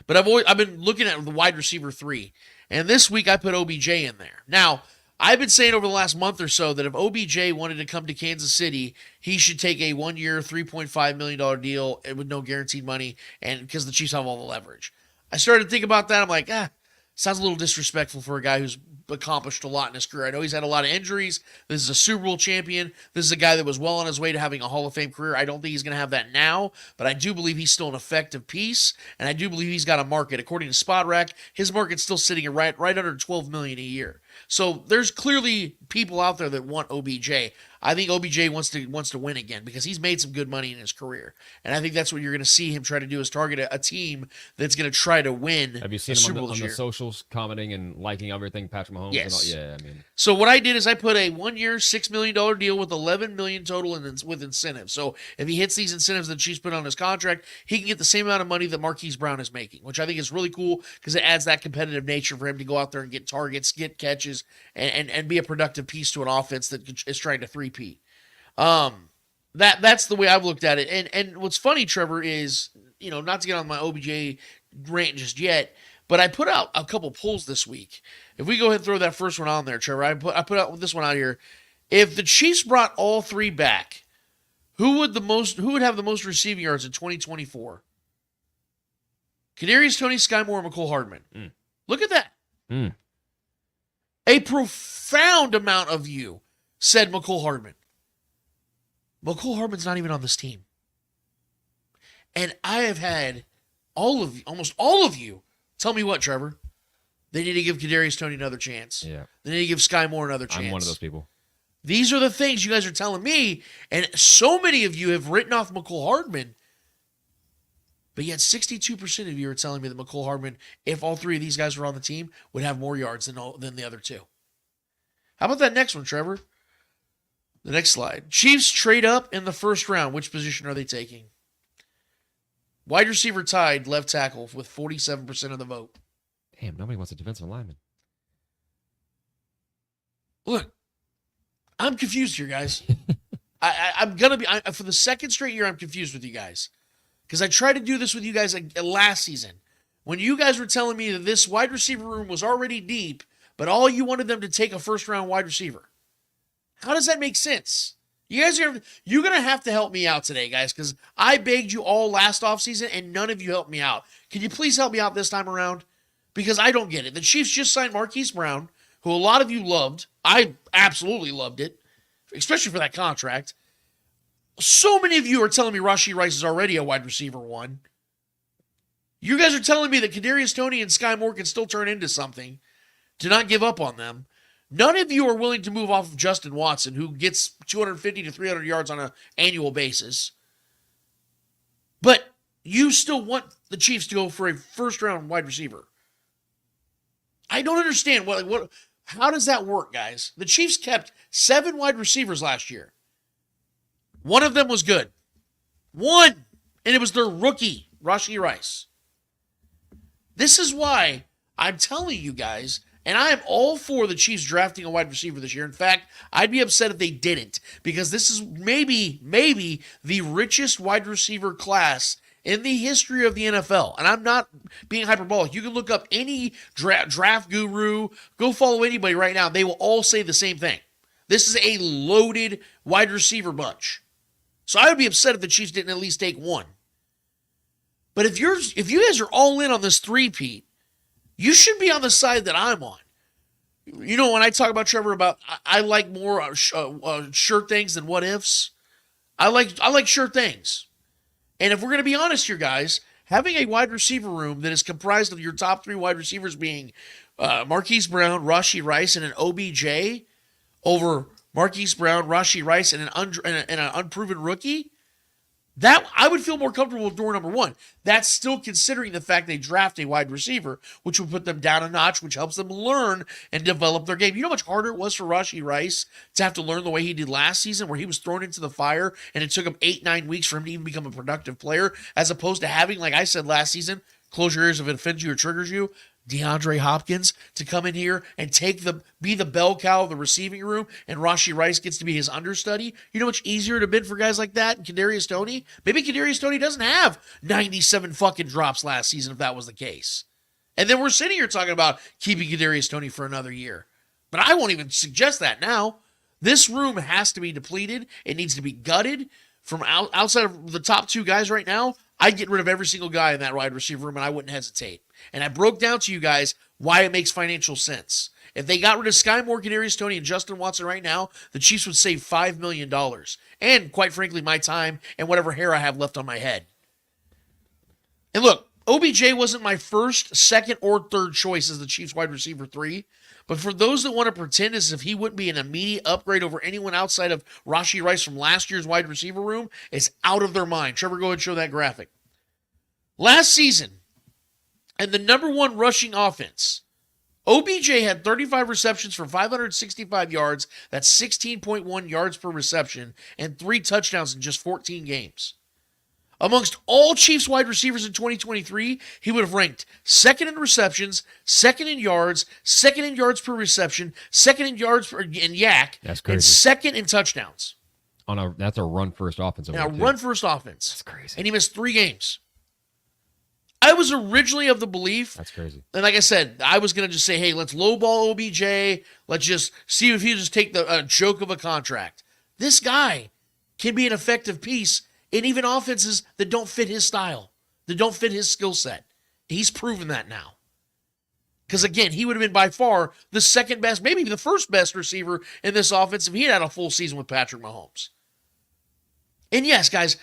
But I've been looking at the wide receiver 3, and this week I put OBJ in there. Now, I've been saying over the last month or so that if OBJ wanted to come to Kansas City, he should take a 1-year, $3.5 million deal with no guaranteed money, and because the Chiefs have all the leverage. I started to think about that. I'm like, sounds a little disrespectful for a guy who's accomplished a lot in his career. I know he's had a lot of injuries. This is a Super Bowl champion. This is a guy that was well on his way to having a Hall of Fame career. I don't think he's going to have that now, but I do believe he's still an effective piece, and I do believe he's got a market. According to Spot Rack, his market's still sitting at right under $12 million a year. So there's clearly people out there that want OBJ. I think OBJ wants to win again because he's made some good money in his career, and I think that's what you're going to see him try to do, is target a team that's going to try to win. Have you seen him on the socials commenting and liking everything Patrick Mahomes? Yes. Yeah, I mean. So what I did is I put a 1-year, $6 million deal with $11 million total with incentives. So if he hits these incentives that Chiefs put on his contract, he can get the same amount of money that Marquise Brown is making, which I think is really cool because it adds that competitive nature for him to go out there and get targets, get catches, and be a productive piece to an offense that is trying to three-peat. That's the way I've looked at it. And what's funny, Trevor, is, not to get on my OBJ rant just yet, but I put out a couple polls this week. If we go ahead and throw that first one on there, Trevor, I put out this one out here. If the Chiefs brought all 3 back, who would have the most receiving yards in 2024? Kadarius Toney, Sky Moore, and McCole Hardman. Look at that. A profound amount of you said McCole Hardman. McCole Hardman's not even on this team. And I have had almost all of you tell me what, Trevor? They need to give Kadarius Toney another chance. Yeah. They need to give Sky Moore another chance. I'm one of those people. These are the things you guys are telling me, and so many of you have written off McCole Hardman, but yet 62% of you are telling me that McCole Hardman, if all 3 of these guys were on the team, would have more yards than the other 2. How about that next one, Trevor? The next slide. Chiefs trade up in the first round. Which position are they taking? Wide receiver tied left tackle with 47% of the vote. Damn, nobody wants a defensive lineman. Look, I'm confused here, guys. I'm going to be, for the second straight year, I'm confused with you guys. Because I tried to do this with you guys last season. When you guys were telling me that this wide receiver room was already deep, but all you wanted them to take a first-round wide receiver. How does that make sense? You're going to have to help me out today, guys, because I begged you all last offseason, and none of you helped me out. Can you please help me out this time around? Because I don't get it. The Chiefs just signed Marquise Brown, who a lot of you loved. I absolutely loved it, especially for that contract. So many of you are telling me Rashee Rice is already a wide receiver 1. You guys are telling me that Kadarius Toney and Sky Moore can still turn into something. Do not give up on them. None of you are willing to move off of Justin Watson, who gets 250 to 300 yards on an annual basis. But you still want the Chiefs to go for a first-round wide receiver. I don't understand. How does that work, guys? The Chiefs kept 7 wide receivers last year. One of them was good. One. And it was their rookie, Rashee Rice. This is why I'm telling you guys, and I am all for the Chiefs drafting a wide receiver this year. In fact, I'd be upset if they didn't, because this is maybe the richest wide receiver class in the history of the NFL. And I'm not being hyperbolic. You can look up any draft guru, go follow anybody right now. They will all say the same thing. This is a loaded wide receiver bunch. So I would be upset if the Chiefs didn't at least take one. But if you guys are all in on this three-peat, you should be on the side that I'm on. You know, when I talk about Trevor, I like more sure things than what ifs. I like sure things. And if we're going to be honest here, guys, having a wide receiver room that is comprised of your top 3 wide receivers being Marquise Brown, Rashee Rice, and an OBJ over Marquise Brown, Rashee Rice, and an unproven rookie, that I would feel more comfortable with door number 1. That's still considering the fact they draft a wide receiver, which would put them down a notch, which helps them learn and develop their game. You know how much harder it was for Rashee Rice to have to learn the way he did last season, where he was thrown into the fire and it took him 8-9 weeks for him to even become a productive player, as opposed to having, like I said last season, close your ears if it offends you or triggers you, DeAndre Hopkins to come in here and be the bell cow of the receiving room, and Rashee Rice gets to be his understudy. You know how much easier it would have been for guys like that and Kadarius Toney? Maybe Kadarius Toney doesn't have 97 fucking drops last season if that was the case. And then we're sitting here talking about keeping Kadarius Toney for another year. But I won't even suggest that now. This room has to be depleted. It needs to be gutted. From outside of the top 2 guys right now, I'd get rid of every single guy in that wide receiver room, and I wouldn't hesitate. And I broke down to you guys why it makes financial sense. If they got rid of Sky Moore, Kadarius Toney, and Justin Watson right now, the Chiefs would save $5 million. And, quite frankly, my time and whatever hair I have left on my head. And look, OBJ wasn't my first, second, or third choice as the Chiefs wide receiver 3. But for those that want to pretend as if he wouldn't be an immediate upgrade over anyone outside of Rashee Rice from last year's wide receiver room, is out of their mind. Trevor, go ahead and show that graphic. Last season, and the number 1 rushing offense, OBJ had 35 receptions for 565 yards. That's 16.1 yards per reception, and 3 touchdowns in just 14 games. Amongst all Chiefs wide receivers in 2023, he would have ranked second in receptions, second in yards per reception, second in yards in yak, That's crazy. and second in touchdowns. That's a run-first offensive. Now, run-first offense. That's crazy. And he missed 3 games. I was originally of the belief. That's crazy. And like I said, I was going to just say, hey, let's lowball OBJ. Let's just see if he just take the joke of a contract. This guy can be an effective piece in even offenses that don't fit his style, that don't fit his skill set. He's proven that now. Because, again, he would have been by far the second best, maybe the first best receiver in this offense if he had a full season with Patrick Mahomes. And yes, guys,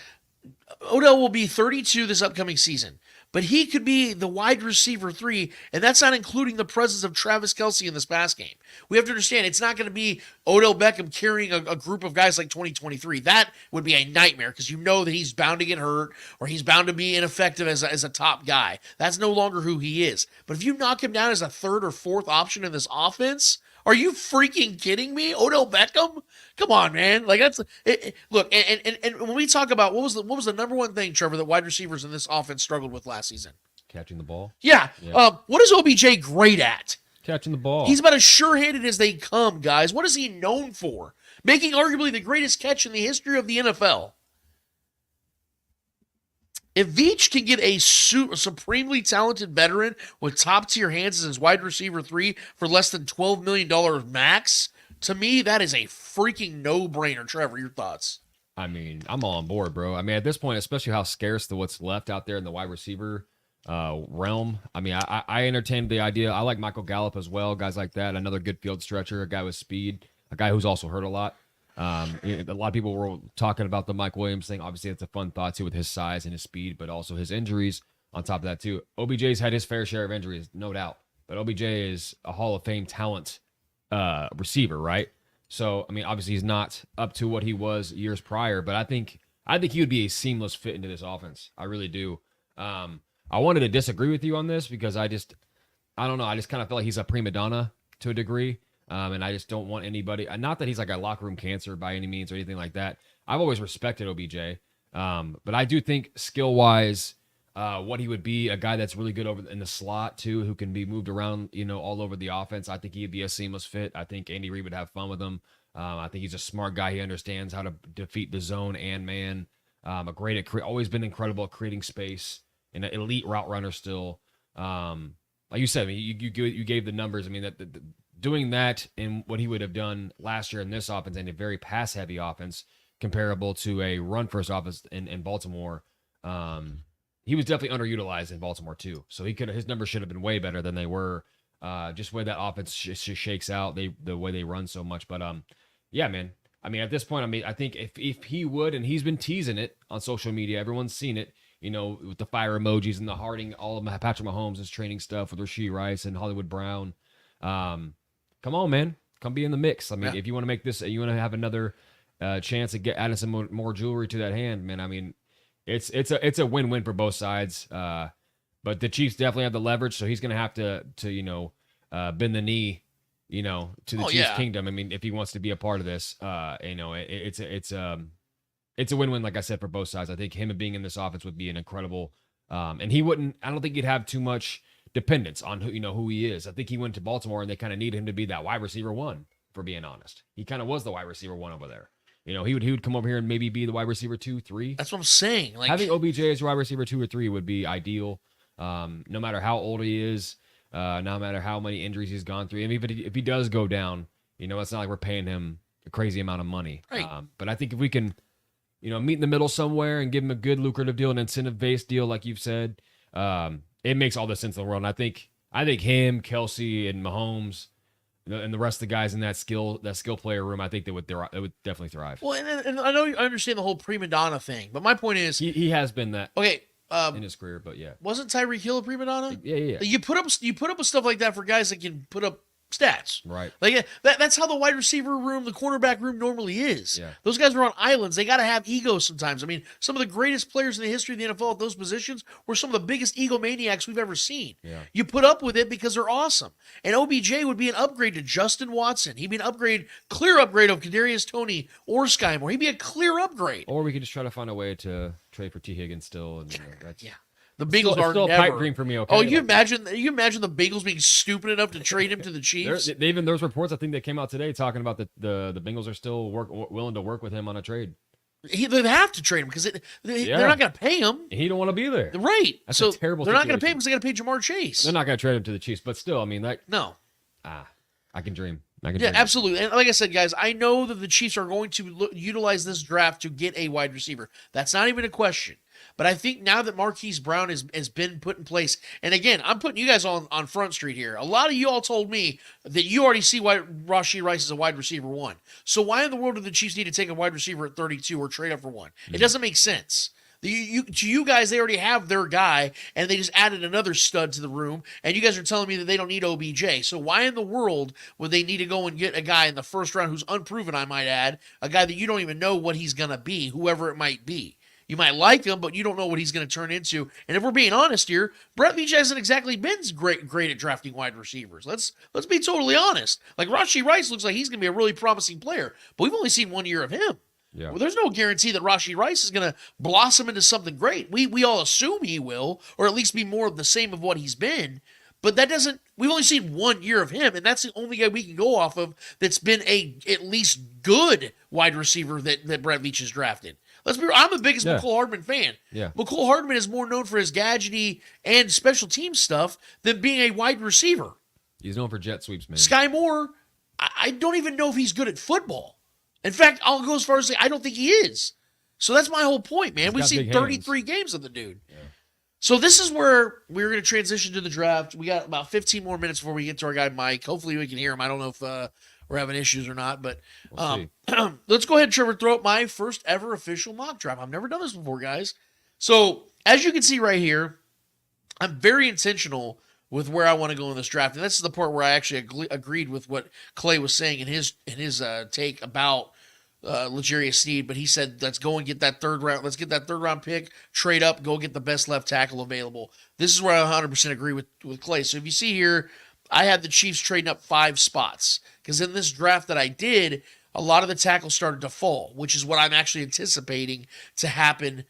Odell will be 32 this upcoming season. But he could be the wide receiver 3, and that's not including the presence of Travis Kelce in this pass game. We have to understand, it's not going to be Odell Beckham carrying a group of guys like 2023. That would be a nightmare because you know that he's bound to get hurt or he's bound to be ineffective as a top guy. That's no longer who he is. But if you knock him down as a 3rd or 4th option in this offense, are you freaking kidding me? Odell Beckham? Come on, man. Like that's it, look, and when we talk about what was the number 1 thing, Trevor, that wide receivers in this offense struggled with last season? Catching the ball. Yeah. What is OBJ great at? Catching the ball. He's about as sure-handed as they come, guys. What is he known for? Making arguably the greatest catch in the history of the NFL. If Veach can get a supremely talented veteran with top-tier hands as his wide receiver 3 for less than $12 million max, to me, that is a freaking no-brainer. Trevor, your thoughts? I mean, I'm all on board, bro. I mean, at this point, especially how scarce what's left out there in the wide receiver realm. I mean, I entertained the idea. I like Michael Gallup as well, guys like that. Another good field stretcher, a guy with speed, a guy who's also hurt a lot. A lot of people were talking about the Mike Williams thing. Obviously, it's a fun thought too with his size and his speed, but also his injuries on top of that too. OBJ's had his fair share of injuries, no doubt. But OBJ is a Hall of Fame talent receiver, right? So, I mean, obviously he's not up to what he was years prior, but I think he would be a seamless fit into this offense. I really do. I wanted to disagree with you on this because I don't know. I just kind of feel like he's a prima donna to a degree. And I just don't want anybody, not that he's like a locker room cancer by any means or anything like that. I've always respected OBJ. But I do think skill wise, what he would be, a guy that's really good over in the slot too, who can be moved around, all over the offense. I think he'd be a seamless fit. I think Andy Reid would have fun with him. I think he's a smart guy. He understands how to defeat the zone and man. Always been incredible at creating space, and an elite route runner still. Like you said, I mean, you gave the numbers. I mean, doing that in what he would have done last year in this offense, and a very pass-heavy offense comparable to a run-first offense in Baltimore, he was definitely underutilized in Baltimore too. So his numbers should have been way better than they were. Just the way that offense shakes out, the way they run so much. But yeah, man. I mean, at this point, I think if he would, and he's been teasing it on social media, everyone's seen it. with the fire emojis and the hearting, all of Patrick Mahomes is training stuff with Rashee Rice and Hollywood Brown. Come on, man. Come be in the mix. I mean, if you want to make this, you want to have another chance to adding some more jewelry to that hand, man. I mean, it's a win-win for both sides. But the Chiefs definitely have the leverage, so he's going to have to bend the knee, to the Chiefs kingdom. I mean, if he wants to be a part of this, it's a win-win, like I said, for both sides. I think him being in this offense would be an incredible, and he wouldn't. I don't think he'd have too much dependence on who he is. I think he went to Baltimore and they kind of needed him to be that wide receiver one. For being honest, he kind of was the wide receiver one over there. He would come over here and maybe be the wide receiver 2, 3. That's what I'm saying. Like, having OBJ as your wide receiver 2 or 3 would be ideal. No matter how old he is, no matter how many injuries he's gone through, and even if he does go down, it's not like we're paying him a crazy amount of money. Right. But I think if we can, meet in the middle somewhere and give him a good lucrative deal, an incentive-based deal, like you've said, it makes all the sense in the world. And I think him, Kelsey, and Mahomes, and the rest of the guys in that skill player room, I think they would definitely thrive. Well, and I know I understand the whole prima donna thing, but my point is, he has been that. Okay. In his career, but yeah. Wasn't Tyreek Hill a prima donna? Yeah. You put up with stuff like that for guys that can put up stats. Right. Like that's how the wide receiver room, the cornerback room normally is. Yeah. Those guys are on islands. They got to have egos sometimes. I mean, some of the greatest players in the history of the NFL at those positions were some of the biggest egomaniacs we've ever seen. Yeah. You put up with it because they're awesome. And OBJ would be an upgrade to Justin Watson. He'd be an clear upgrade of Kadarius Toney or Sky Moore. He'd be a clear upgrade. Or we could just try to find a way to trade for T. Higgins still. And that's, yeah. The Bengals are still never. a pipe dream for me. Okay. Oh, you imagine the Bengals being stupid enough to trade him to the Chiefs? There's reports I think that came out today talking about the Bengals are still willing to work with him on a trade. They have to trade him because they're not going to pay him. He don't want to be there. Right. That's a terrible. They're not going to pay him because they got to pay Jamar Chase. They're not going to trade him to the Chiefs, but still, I mean, no. I can dream. Yeah, absolutely. And like I said, guys, I know that the Chiefs are going to utilize this draft to get a wide receiver. That's not even a question. But I think now that Marquise Brown has been put in place, and again, I'm putting you guys on Front Street here. A lot of you all told me that you already see why Rashee Rice is a wide receiver 1. So why in the world do the Chiefs need to take a wide receiver at 32 or trade up for one? It doesn't make sense. To you guys, they already have their guy, and they just added another stud to the room, and you guys are telling me that they don't need OBJ. So why in the world would they need to go and get a guy in the first round who's unproven, I might add, a guy that you don't even know what he's going to be, whoever it might be? You might like him, but you don't know what he's going to turn into. And if we're being honest here, Brett Veach hasn't exactly been great at drafting wide receivers. Let's be totally honest. Like Rashee Rice looks like he's going to be a really promising player, but we've only seen 1 year of him. Yeah. Well, there's no guarantee that Rashee Rice is going to blossom into something great. We all assume he will, or at least be more of the same of what he's been. But that doesn't. We've only seen 1 year of him, and that's the only guy we can go off of that's been at least good wide receiver that Brett Veach has drafted. I'm the biggest McCole Hardman fan. Yeah. McCole Hardman is more known for his gadgety and special team stuff than being a wide receiver. He's known for jet sweeps, man. Sky Moore, I don't even know if he's good at football. In fact, I'll go as far as to say I don't think he is. So that's my whole point, man. We've seen 33 games of the dude. Yeah. So this is where we're going to transition to the draft. We got about 15 more minutes before we get to our guy Mike. Hopefully we can hear him. I don't know if we're having issues or not, but let's go ahead, Trevor, throw up my first ever official mock draft. I've never done this before, guys. So as you can see right here, I'm very intentional with where I want to go in this draft, and this is the part where I actually agreed with what Clay was saying in his take about L'Jarius Sneed. But he said, "Let's go and get that third round. Let's get that third round pick. Trade up, go get the best left tackle available." This is where I 100% agree with Clay. So if you see here, I had the Chiefs trading up 5 spots because in this draft that I did, a lot of the tackles started to fall, which is what I'm actually anticipating to happen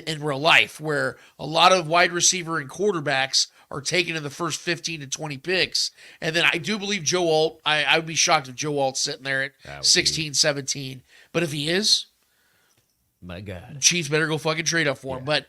in real life, where a lot of wide receiver and quarterbacks are taken in the first 15 to 20 picks. And then I do believe Joe Alt, I would be shocked if Joe Alt's sitting there at 16, 17. But if he is, my God, Chiefs better go fucking trade up for him. But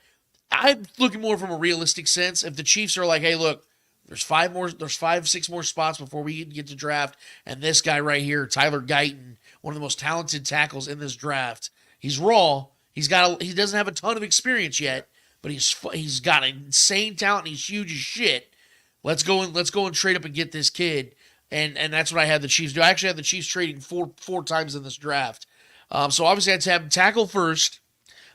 I'm looking more from a realistic sense. If the Chiefs are like, hey, look, there's 5, 6 more spots before we get to draft. And this guy right here, Tyler Guyton, one of the most talented tackles in this draft. He's raw. He doesn't have a ton of experience yet, but he's got insane talent and he's huge as shit. Let's go and trade up and get this kid. And that's what I had the Chiefs do. I actually had the Chiefs trading four times in this draft. So obviously I had to have him tackle first.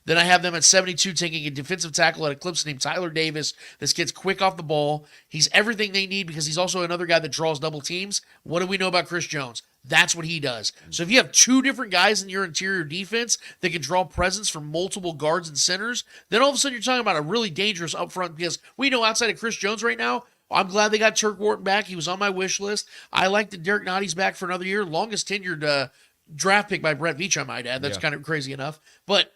Then I have them at 72 taking a defensive tackle at a Clemson named Tyler Davis. This kid's quick off the ball. He's everything they need because he's also another guy that draws double teams. What do we know about Chris Jones? That's what he does. So if you have two different guys in your interior defense that can draw presence from multiple guards and centers, then all of a sudden you're talking about a really dangerous up front because we know outside of Chris Jones right now, I'm glad they got Turk Wharton back. He was on my wish list. I like that Derek Notty's back for another year. Longest tenured draft pick by Brett Veach, I might add. That's kind of crazy enough. But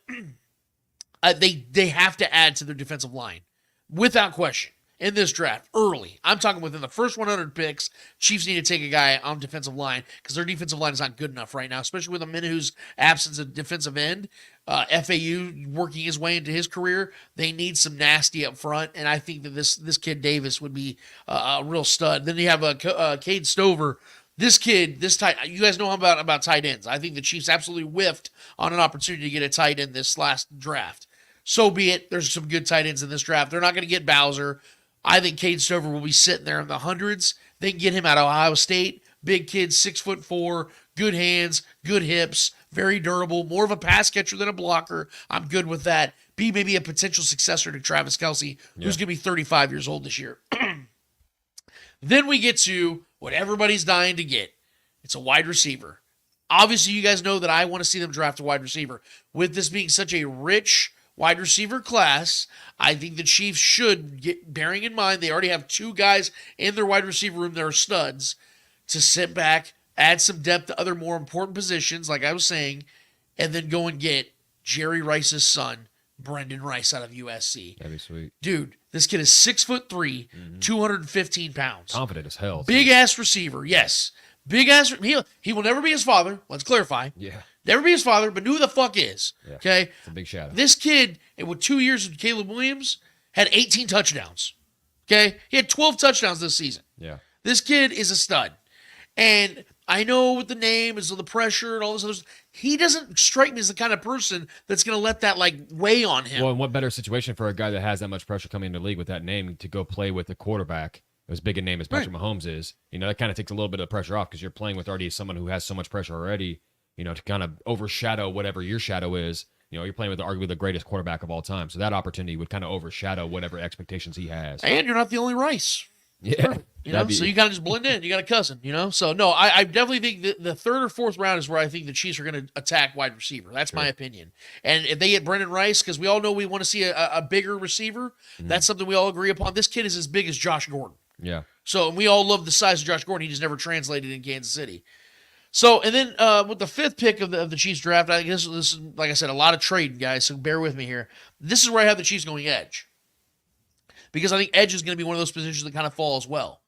they have to add to their defensive line without question in this draft early. I'm talking within the first 100 picks. Chiefs need to take a guy on defensive line because their defensive line is not good enough right now, especially with Aminu's absence of defensive end. FAU working his way into his career, they need some nasty up front, and I think that this kid Davis would be a real stud. Then you have Cade Stover. This kid, you guys know about tight ends. I think the Chiefs absolutely whiffed on an opportunity to get a tight end this last draft. So be it. There's some good tight ends in this draft. They're not going to get Bowser. I think Cade Stover will be sitting there in the hundreds. They can get him out of Ohio State. Big kid, 6'4", good hands, good hips, very durable, more of a pass catcher than a blocker. I'm good with that. Be maybe a potential successor to Travis Kelce, who's going to be 35 years old this year. Then we get to what everybody's dying to get. It's a wide receiver. Obviously, you guys know that I want to see them draft a wide receiver. With this being such a rich wide receiver class, I think the Chiefs should get, bearing in mind they already have two guys in their wide receiver room that are studs, to sit back, add some depth to other more important positions, like I was saying, and then go and get Jerry Rice's son, Brendan Rice, out of USC. That'd be sweet. Dude, this kid is 6'3", 215 pounds. Confident as hell. Big ass receiver, yes. Big ass. He will never be his father. Let's clarify. Yeah. Never be his father, but who the fuck is? Yeah. Okay. It's a big shadow. This kid, with 2 years with Caleb Williams, had 18 touchdowns. Okay. He had 12 touchdowns this season. Yeah. This kid is a stud. And I know with the name is the pressure and all this other stuff, he doesn't strike me as the kind of person that's going to let that weigh on him. Well, and what better situation for a guy that has that much pressure coming into the league with that name to go play with a quarterback as big a name as Patrick Mahomes is? That kind of takes a little bit of pressure off because you're playing with already someone who has so much pressure already, to kind of overshadow whatever your shadow is. You're playing with arguably the greatest quarterback of all time. So that opportunity would kind of overshadow whatever expectations he has. And you're not the only Rice. Yeah. So you kind of just blend in. You got a cousin, So, no, I definitely think the third or fourth round is where I think the Chiefs are going to attack wide receiver. That's my opinion. And if they get Brendan Rice, because we all know we want to see a bigger receiver, that's something we all agree upon. This kid is as big as Josh Gordon. Yeah. So, and we all love the size of Josh Gordon. He just never translated in Kansas City. So, and then with the fifth pick of the Chiefs draft, I guess this is, like I said, a lot of trading, guys, so bear with me here. This is where I have the Chiefs going edge. Because I think edge is going to be one of those positions that kind of fall as well.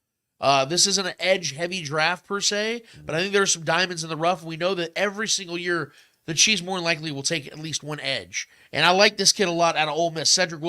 This isn't an edge-heavy draft per se, but I think there are some diamonds in the rough. We know that every single year the Chiefs more than likely will take at least one edge. And I like this kid a lot out of Ole Miss, Cedric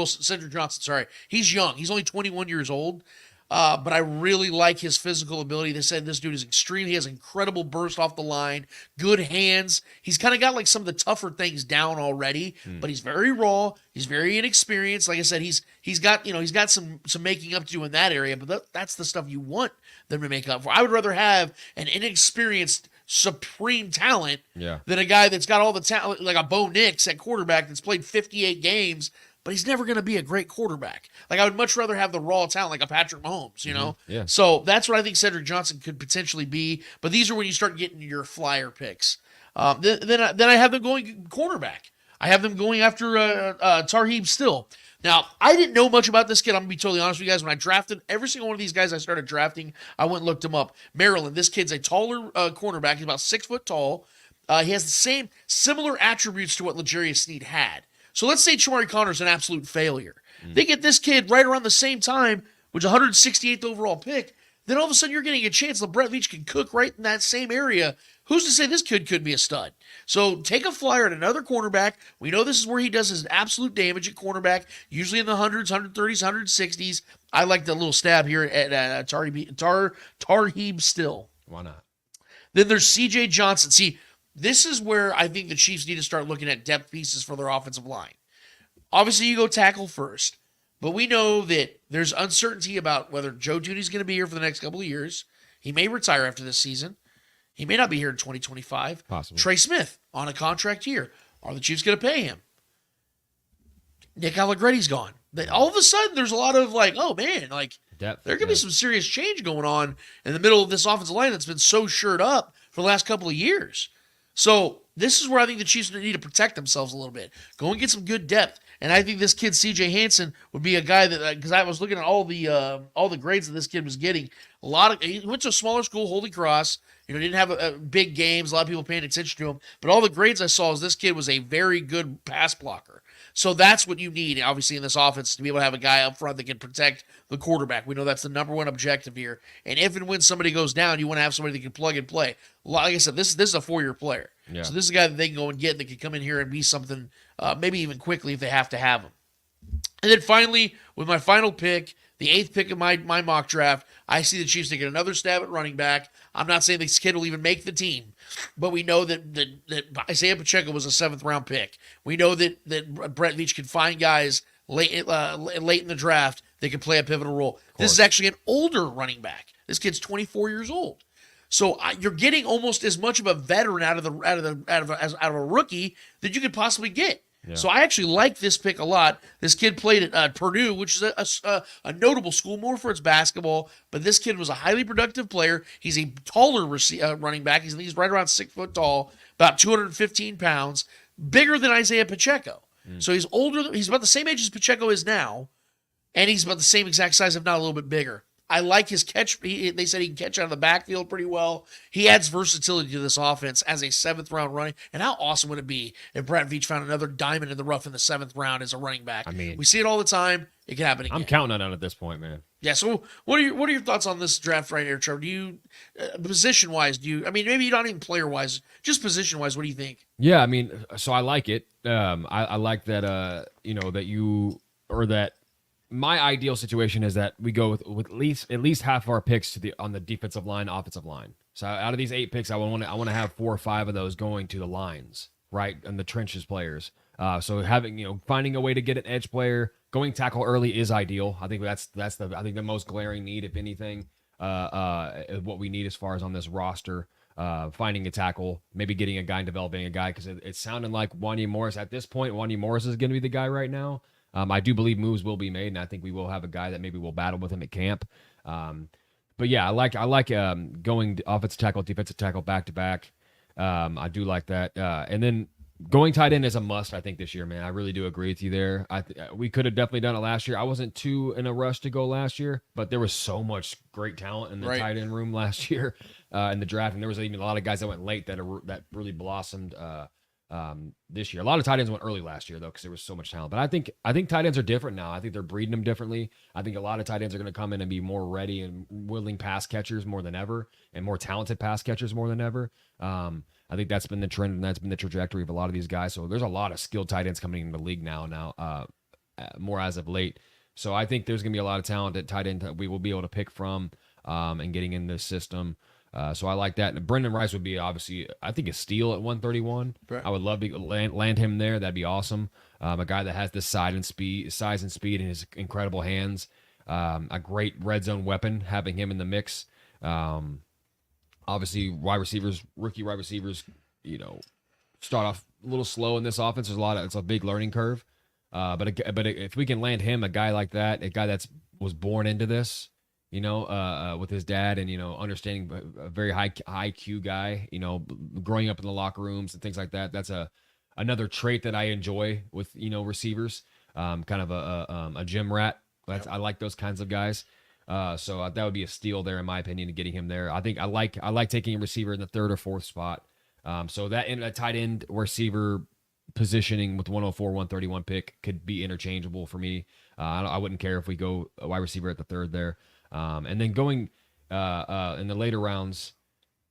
Johnson. He's young. He's only 21 years old. But I really like his physical ability. They said this dude is extreme. He has incredible burst off the line, good hands. He's kind of got some of the tougher things down already, but he's very raw. He's very inexperienced. Like I said, he's got some making up to do in that area, but that's the stuff you want them to make up for. I would rather have an inexperienced supreme talent than a guy that's got all the talent, like a Bo Nix at quarterback that's played 58 games, but he's never going to be a great quarterback. I would much rather have the raw talent like a Patrick Mahomes, Yeah. So that's what I think Cedric Johnson could potentially be. But these are when you start getting your flyer picks. Then I have them going cornerback. I have them going after Tarheeb Still. Now, I didn't know much about this kid. I'm going to be totally honest with you guys. When I drafted every single one of these guys I started drafting, I went and looked him up. Maryland, this kid's a taller cornerback. He's about 6 foot tall. He has the similar attributes to what L'Jarius Sneed had. So let's say Chamari Connor's an absolute failure. They get this kid right around the same time, which is 168th overall pick. Then all of a sudden you're getting a chance that Brett Veach can cook right in that same area. Who's to say this kid could be a stud? So take a flyer at another cornerback. We know this is where he does his absolute damage at cornerback, usually in the 100s, 130s, 160s. I like the little stab here at Tarheeb Still. Why not? Then there's C.J. Johnson. See, this is where I think the Chiefs need to start looking at depth pieces for their offensive line. Obviously, you go tackle first, but we know that there's uncertainty about whether Joe Judy's going to be here for the next couple of years. He may retire after this season. He may not be here in 2025. Possibly. Trey Smith on a contract year. Are the Chiefs going to pay him? Nick Allegretti's gone. All of a sudden, there's a lot of like, oh man, like Depth, there could be some serious change going on in the middle of this offensive line that's been so shored up for the last couple of years. So this is where I think the Chiefs need to protect themselves a little bit. Go and get some good depth. And I think this kid, C.J. Hansen, would be a guy that, because I was looking at all the grades that this kid was getting. He went to a smaller school, Holy Cross. Didn't have big games. A lot of people paying attention to him. But all the grades I saw is this kid was a very good pass blocker. So that's what you need, obviously, in this offense, to be able to have a guy up front that can protect the quarterback. We know that's the number one objective here. And if and when somebody goes down, you want to have somebody that can plug and play. Like I said, this is a 4-year player. Yeah. So this is a guy that they can go and get that can come in here and be something, maybe even quickly if they have to have him. And then finally, with my final pick, the 8th pick of my mock draft, I see the Chiefs taking another stab at running back. I'm not saying this kid will even make the team, but we know that Isaiah Pacheco was a 7th-round pick. We know that Brett Veach can find guys late in the draft that can play a pivotal role. This is actually an older running back. This kid's 24 years old. So you're getting almost as much of a veteran out of a rookie that you could possibly get. Yeah. So I actually like this pick a lot. This kid played at Purdue, which is a notable school, more for its basketball. But this kid was a highly productive player. He's a taller running back. He's right around 6 foot tall, about 215 pounds, bigger than Isaiah Pacheco. So he's older. He's about the same age as Pacheco is now, and he's about the same exact size, if not a little bit bigger. I like his catch. They said he can catch out of the backfield pretty well. He adds versatility to this offense as a 7th-round running. And how awesome would it be if Brett Veach found another diamond in the rough in the 7th round as a running back? I mean, we see it all the time. It can happen again. I'm counting on it at this point, man. Yeah. So what are your thoughts on this draft right here, Trevor? Do you, position wise, maybe you don't even player wise, just position wise, what do you think? Yeah, I mean, so I like it. I like that. That my ideal situation is that we go with at least half of our picks on the defensive line, offensive line. So out of these 8 picks, I want to have 4 or 5 of those going to the lines, right, and the trenches players. So having finding a way to get an edge player, going tackle early is ideal. I think that's the most glaring need, if anything, what we need as far as on this roster. Finding a tackle, maybe getting a guy and developing a guy, because it sounded like Wanya Morris at this point. Wanya Morris is going to be the guy right now. I do believe moves will be made, and I think we will have a guy that maybe will battle with him at camp. But yeah, I like going offensive tackle, defensive tackle back to back. I do like that. And then going tight end is a must, I think, this year, man. I really do agree with you there. We could have definitely done it last year. I wasn't too in a rush to go last year, but there was so much great talent in the tight end room last year in the draft, and there was even a lot of guys that went late that really blossomed. This year, a lot of tight ends went early last year though, because there was so much talent. But I think tight ends are different now. I think they're breeding them differently. I think a lot of tight ends are going to come in and be more ready and willing pass catchers more than ever, and more talented pass catchers more than ever. I think that's been the trend, and that's been the trajectory of a lot of these guys. So there's a lot of skilled tight ends coming into the league now, more as of late. So I think there's going to be a lot of talent at tight end that we will be able to pick from, and getting in this system. So I like that. And Brendan Rice would be obviously, I think, a steal at 131. Right. I would love to land him there. That'd be awesome. A guy that has the size and speed in his incredible hands. A great red zone weapon, having him in the mix. Obviously, rookie wide receivers, start off a little slow in this offense. It's a big learning curve. But if we can land him, a guy like that, a guy was born into this, with his dad, and, understanding a very high IQ guy, growing up in the locker rooms and things like that. That's another trait that I enjoy with, receivers, kind of a gym rat. I like those kinds of guys. So that would be a steal there, in my opinion, getting him there. I think I like taking a receiver in the 3rd or 4th spot. So that in a tight end receiver positioning with 104, 131 pick could be interchangeable for me. I wouldn't care if we go a wide receiver at the 3rd there. And then going in the later rounds,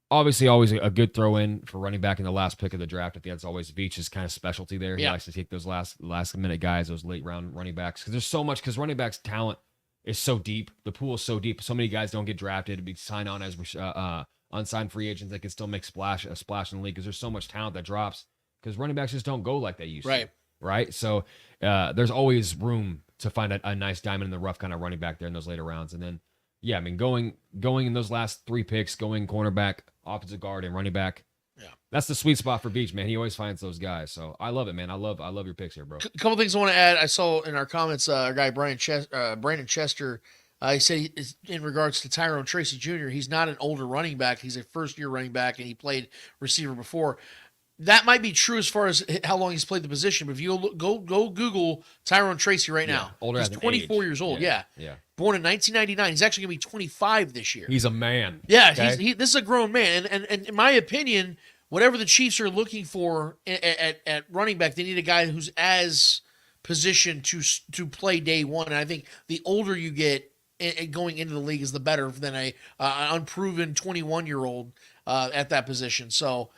obviously always a good throw in for running back in the last pick of the draft. I think that's always Veach's kind of specialty there. He likes to take those last minute guys, those late round running backs, because there's so much, because running backs talent is so deep. The pool is so deep. So many guys don't get drafted to be signed on as unsigned free agents that can still make a splash in the league, because there's so much talent that drops, because running backs just don't go like they used to. Right. So there's always room to find a nice diamond in the rough kind of running back there in those later rounds. And then, yeah, I mean, going in those last 3 picks, going cornerback, offensive guard, and running back, That's the sweet spot for Beach, man. He always finds those guys. So I love it, man. I love your picks here, bro. A couple things I want to add. I saw in our comments, our guy Brandon Chester, he said in regards to Tyrone Tracy Jr., he's not an older running back. He's a first-year running back, and he played receiver before. That might be true as far as how long he's played the position. But if you go Google Tyrone Tracy right now, older, he's 24 years old. Yeah. Born in 1999. He's actually going to be 25 this year. He's a man. Yeah, okay? This is a grown man. And in my opinion, whatever the Chiefs are looking for at running back, they need a guy who's as positioned to play day one. And I think the older you get going into the league is the better than an unproven 21-year-old at that position. So,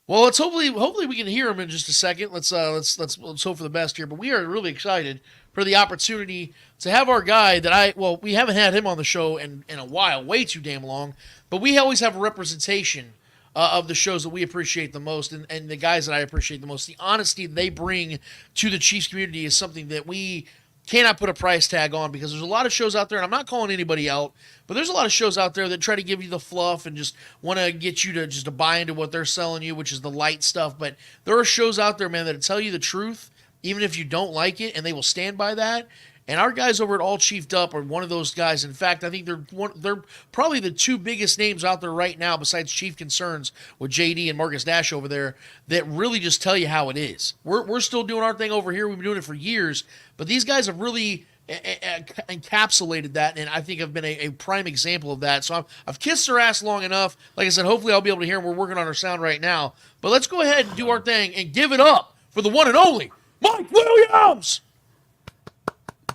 well, let's hopefully we can hear him in just a second. Let's hope for the best here. But we are really excited for the opportunity to have our guy that we haven't had him on the show in a while, way too damn long. But we always have a representation of the shows that we appreciate the most and the guys that I appreciate the most. The honesty they bring to the Chiefs community is something that we cannot put a price tag on, because there's a lot of shows out there, and I'm not calling anybody out, but there's a lot of shows out there that try to give you the fluff and just want to get you to buy into what they're selling you, which is the light stuff. But there are shows out there, man, that tell you the truth, even if you don't like it, and they will stand by that. And our guys over at All Chiefed Up are one of those guys. In fact, I think they're probably the two biggest names out there right now, besides Chief Concerns with JD and Marcus Dash over there, that really just tell you how it is. We're still doing our thing over here. We've been doing it for years, but these guys have really encapsulated that, and I think I've been a prime example of that. So I've kissed their ass long enough. Like I said, hopefully I'll be able to hear them. We're working on our sound right now. But let's go ahead and do our thing and give it up for the one and only Mike Williams.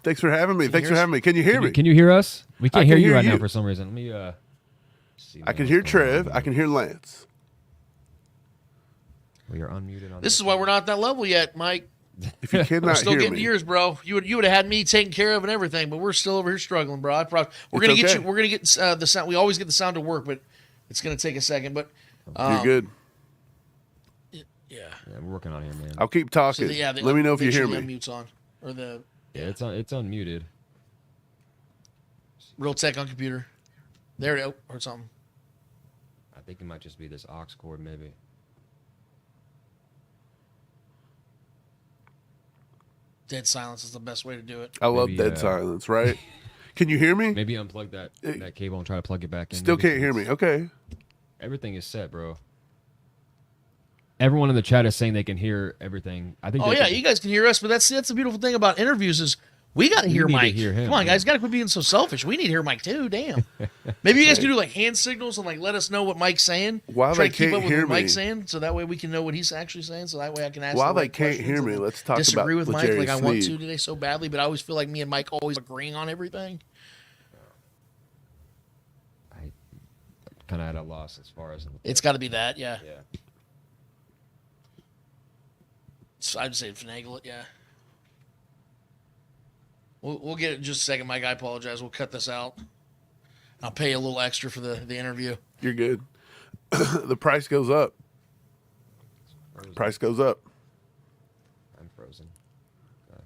Thanks for having me. Can you hear me? Can you hear us? We can't hear you right now for some reason. Let me see. I can hear Trev. I can hear Lance. We are unmuted on this. Is why we're not at that level yet, Mike. If you cannot we're still hear getting me, yours, bro. You would have had me taken care of and everything, but we're still over here struggling, bro. We're gonna get you. We're gonna get the sound. We always get the sound to work, but it's gonna take a second. But you're good. Yeah, we're working on it, man. I'll keep talking. So let me know if you hear me. Unmute's on, or the it's unmuted. Real tech on computer. There it is. Or something. I think it might just be this aux cord, maybe. Dead silence is the best way to do it. I love dead silence, right? Can you hear me? Maybe unplug that cable and try to plug it back in. Still can't hear me. Okay. Everything is set, bro. Everyone in the chat is saying they can hear everything. I think. Oh yeah, you guys can hear us, but that's the beautiful thing about interviews is we got to hear Mike. Come on, guys, got to quit being so selfish. We need to hear Mike too. Damn. Maybe you guys can do like hand signals and like let us know what Mike's saying. While Try they to keep can't up with hear what Mike's me, saying, so that way we can know what he's actually saying. So that way I can ask. While they can't hear me, let's talk about disagree with Mike like I want Sneed. to today so badly, but I always feel like me and Mike always agreeing on everything. I kind of at a loss as far as it's got to be that, yeah. Yeah. So I'd say finagle it, yeah. We'll get it in just a second, Mike. I apologize. We'll cut this out. I'll pay you a little extra for the interview. You're good. The price goes up. Price goes up. I'm frozen. Okay.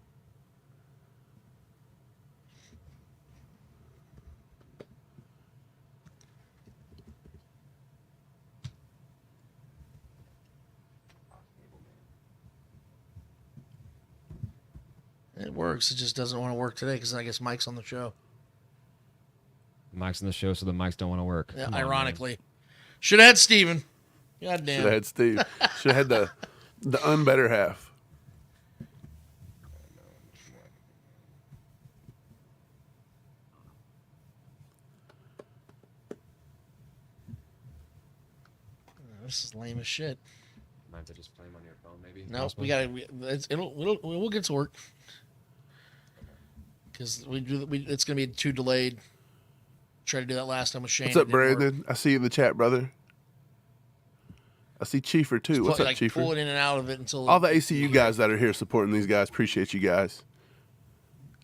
It works. It just doesn't want to work today because I guess Mike's on the show. Mike's on the show, so the mics don't want to work. Yeah, ironically. Should have had Steven. God damn. Should have had Steve. Should have had the unbetter half. This is lame as shit. Mine's just playing on your phone, maybe. No, we'll get to work because it's gonna be too delayed. Tried to do that last time with Shane. What's up, Brandon? I see you in the chat, brother. I see Chiefer too. What's up, Chiefer? Pull it in and out of it until all the ACU guys that are here supporting these guys. Appreciate you guys.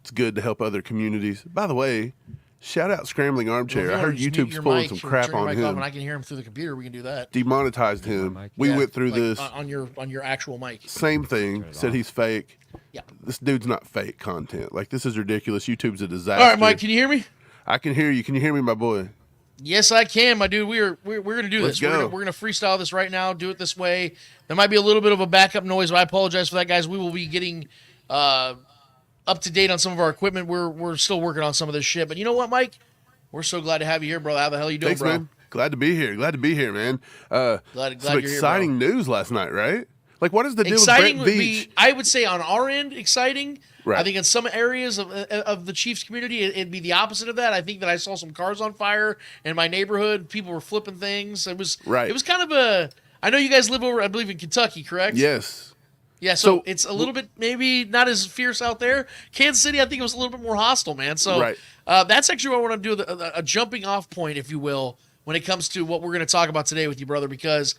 It's good to help other communities. By the way, shout out Scrambling Armchair. I heard YouTube's pulling some crap on him. And I can hear him through the computer. We can do that. Demonetized him. We went through this on your actual mic. Same thing. Said he's fake. Yeah. This dude's not fake content. Like, this is ridiculous. YouTube's a disaster. All right, Mike, can you hear me? I can hear you. Can you hear me, my boy? Yes, I can, my dude. We're going to do Let's this. go. We're going to freestyle this right now. Do it this way. There might be a little bit of a backup noise, but I apologize for that, guys. We will be getting up to date on some of our equipment. We're still working on some of this shit. But you know what, Mike? We're so glad to have you here, bro. How the hell are you doing, Thanks, bro? man. Glad to be here. Glad to be here, man. Glad some you're here, exciting news last night, right? Like, what is the deal Exciting with would Brett Veach? be, I would say, on our end, exciting. Right. I think in some areas of the Chiefs community, it'd be the opposite of that. I think that I saw some cars on fire in my neighborhood. People were flipping things. It was Right. It was kind of a. I know you guys live over, I believe, in Kentucky, correct? Yes. Yeah, so it's a little bit maybe not as fierce out there. Kansas City, I think it was a little bit more hostile, man. So Right. That's actually what I want to do, a jumping off point, if you will, when it comes to what we're going to talk about today with you, brother, because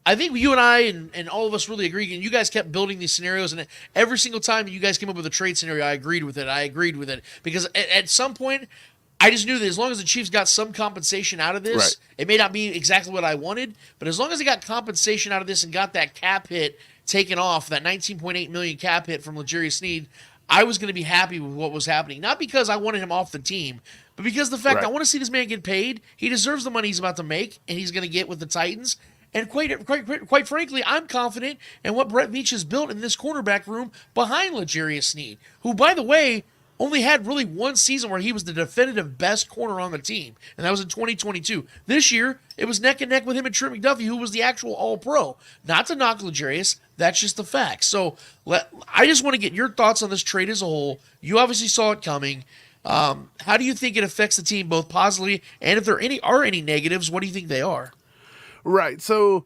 I think you and I and all of us really agree, and you guys kept building these scenarios, and every single time you guys came up with a trade scenario, I agreed with it. Because at some point, I just knew that as long as the Chiefs got some compensation out of this, Right. it may not be exactly what I wanted, but as long as they got compensation out of this and got that cap hit taken off, that $19.8 million cap hit from L'Jarius Sneed, I was going to be happy with what was happening. Not because I wanted him off the team, but because the fact Right. I want to see this man get paid. He deserves the money he's about to make, and he's going to get with the Titans. And quite frankly, I'm confident in what Brett Veach has built in this cornerback room behind L'Jarius Sneed, who, by the way, only had really one season where he was the definitive best corner on the team, and that was in 2022. This year, it was neck and neck with him and Trent McDuffie, who was the actual All-Pro. Not to knock L'Jarius, that's just the facts. So I just want to get your thoughts on this trade as a whole. You obviously saw it coming. How do you think it affects the team both positively, and if there are any negatives, what do you think they are? Right. So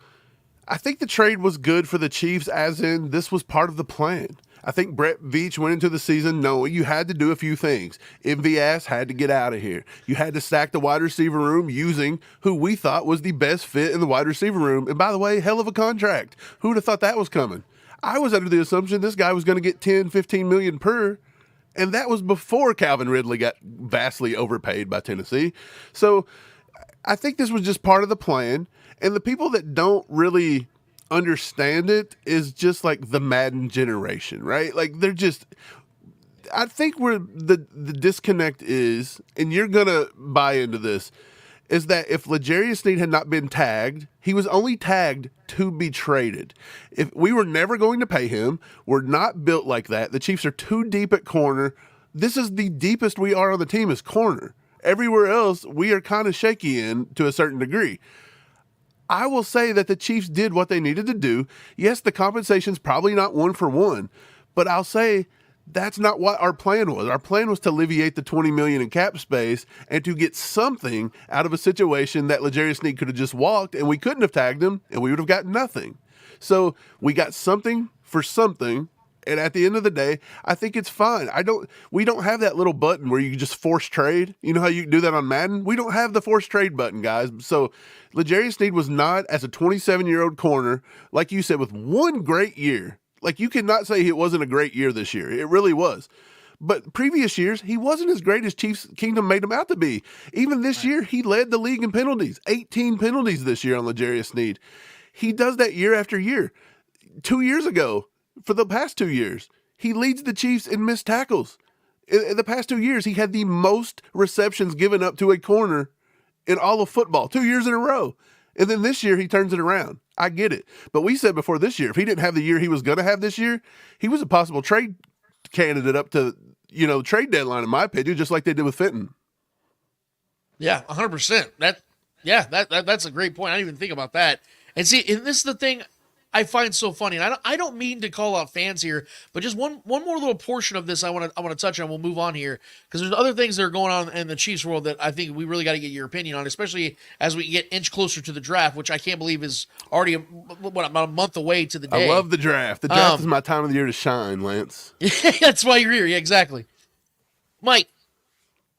I think the trade was good for the Chiefs, as in this was part of the plan. I think Brett Veach went into the season knowing you had to do a few things. MVS had to get out of here. You had to stack the wide receiver room using who we thought was the best fit in the wide receiver room. And by the way, hell of a contract. Who would have thought that was coming? I was under the assumption this guy was going to get 10, 15 million per. And that was before Calvin Ridley got vastly overpaid by Tennessee. So I think this was just part of the plan. And the people that don't really understand it is just like the Madden generation, right? Like they're just, I think where the disconnect is, and you're going to buy into this, is that if L'Jarius Sneed had not been tagged, he was only tagged to be traded. If we were never going to pay him, we're not built like that. The Chiefs are too deep at corner. This is the deepest we are on the team is corner. Everywhere else, we are kind of shaky in to a certain degree. I will say that the Chiefs did what they needed to do. Yes, the compensation's probably not one for one, but I'll say that's not what our plan was. Our plan was to alleviate the $20 million in cap space and to get something out of a situation that L'Jarius Sneed could have just walked, and we couldn't have tagged him, and we would have got nothing. So we got something for something. And at the end of the day, I think it's fine. We don't have that little button where you can just force trade. You know how you can do that on Madden? We don't have the force trade button, guys. So L'Jarius Sneed was not, as a 27-year-old corner, like you said, with one great year. Like you cannot say it wasn't a great year this year. It really was. But previous years, he wasn't as great as Chiefs Kingdom made him out to be. Even this year, he led the league in penalties. 18 penalties this year on L'Jarius Sneed. He does that year after year. 2 years ago, for the past 2 years, he leads the Chiefs in missed tackles. In the past 2 years, he had the most receptions given up to a corner in all of football, 2 years in a row. And then this year, he turns it around. I get it. But we said before this year, if he didn't have the year he was going to have this year, he was a possible trade candidate up to, trade deadline, in my opinion, just like they did with Fenton. Yeah, 100%. That's a great point. I didn't even think about that. And see, and this is the thing I find so funny. And I don't mean to call out fans here, but just one more little portion of this I want to touch on. We'll move on here because there's other things that are going on in the Chiefs world that I think we really got to get your opinion on, especially as we get inch closer to the draft, which I can't believe is already about a month away to the day. I love the draft. The draft is my time of the year to shine, Lance. That's why you're here. Yeah, exactly. Mike,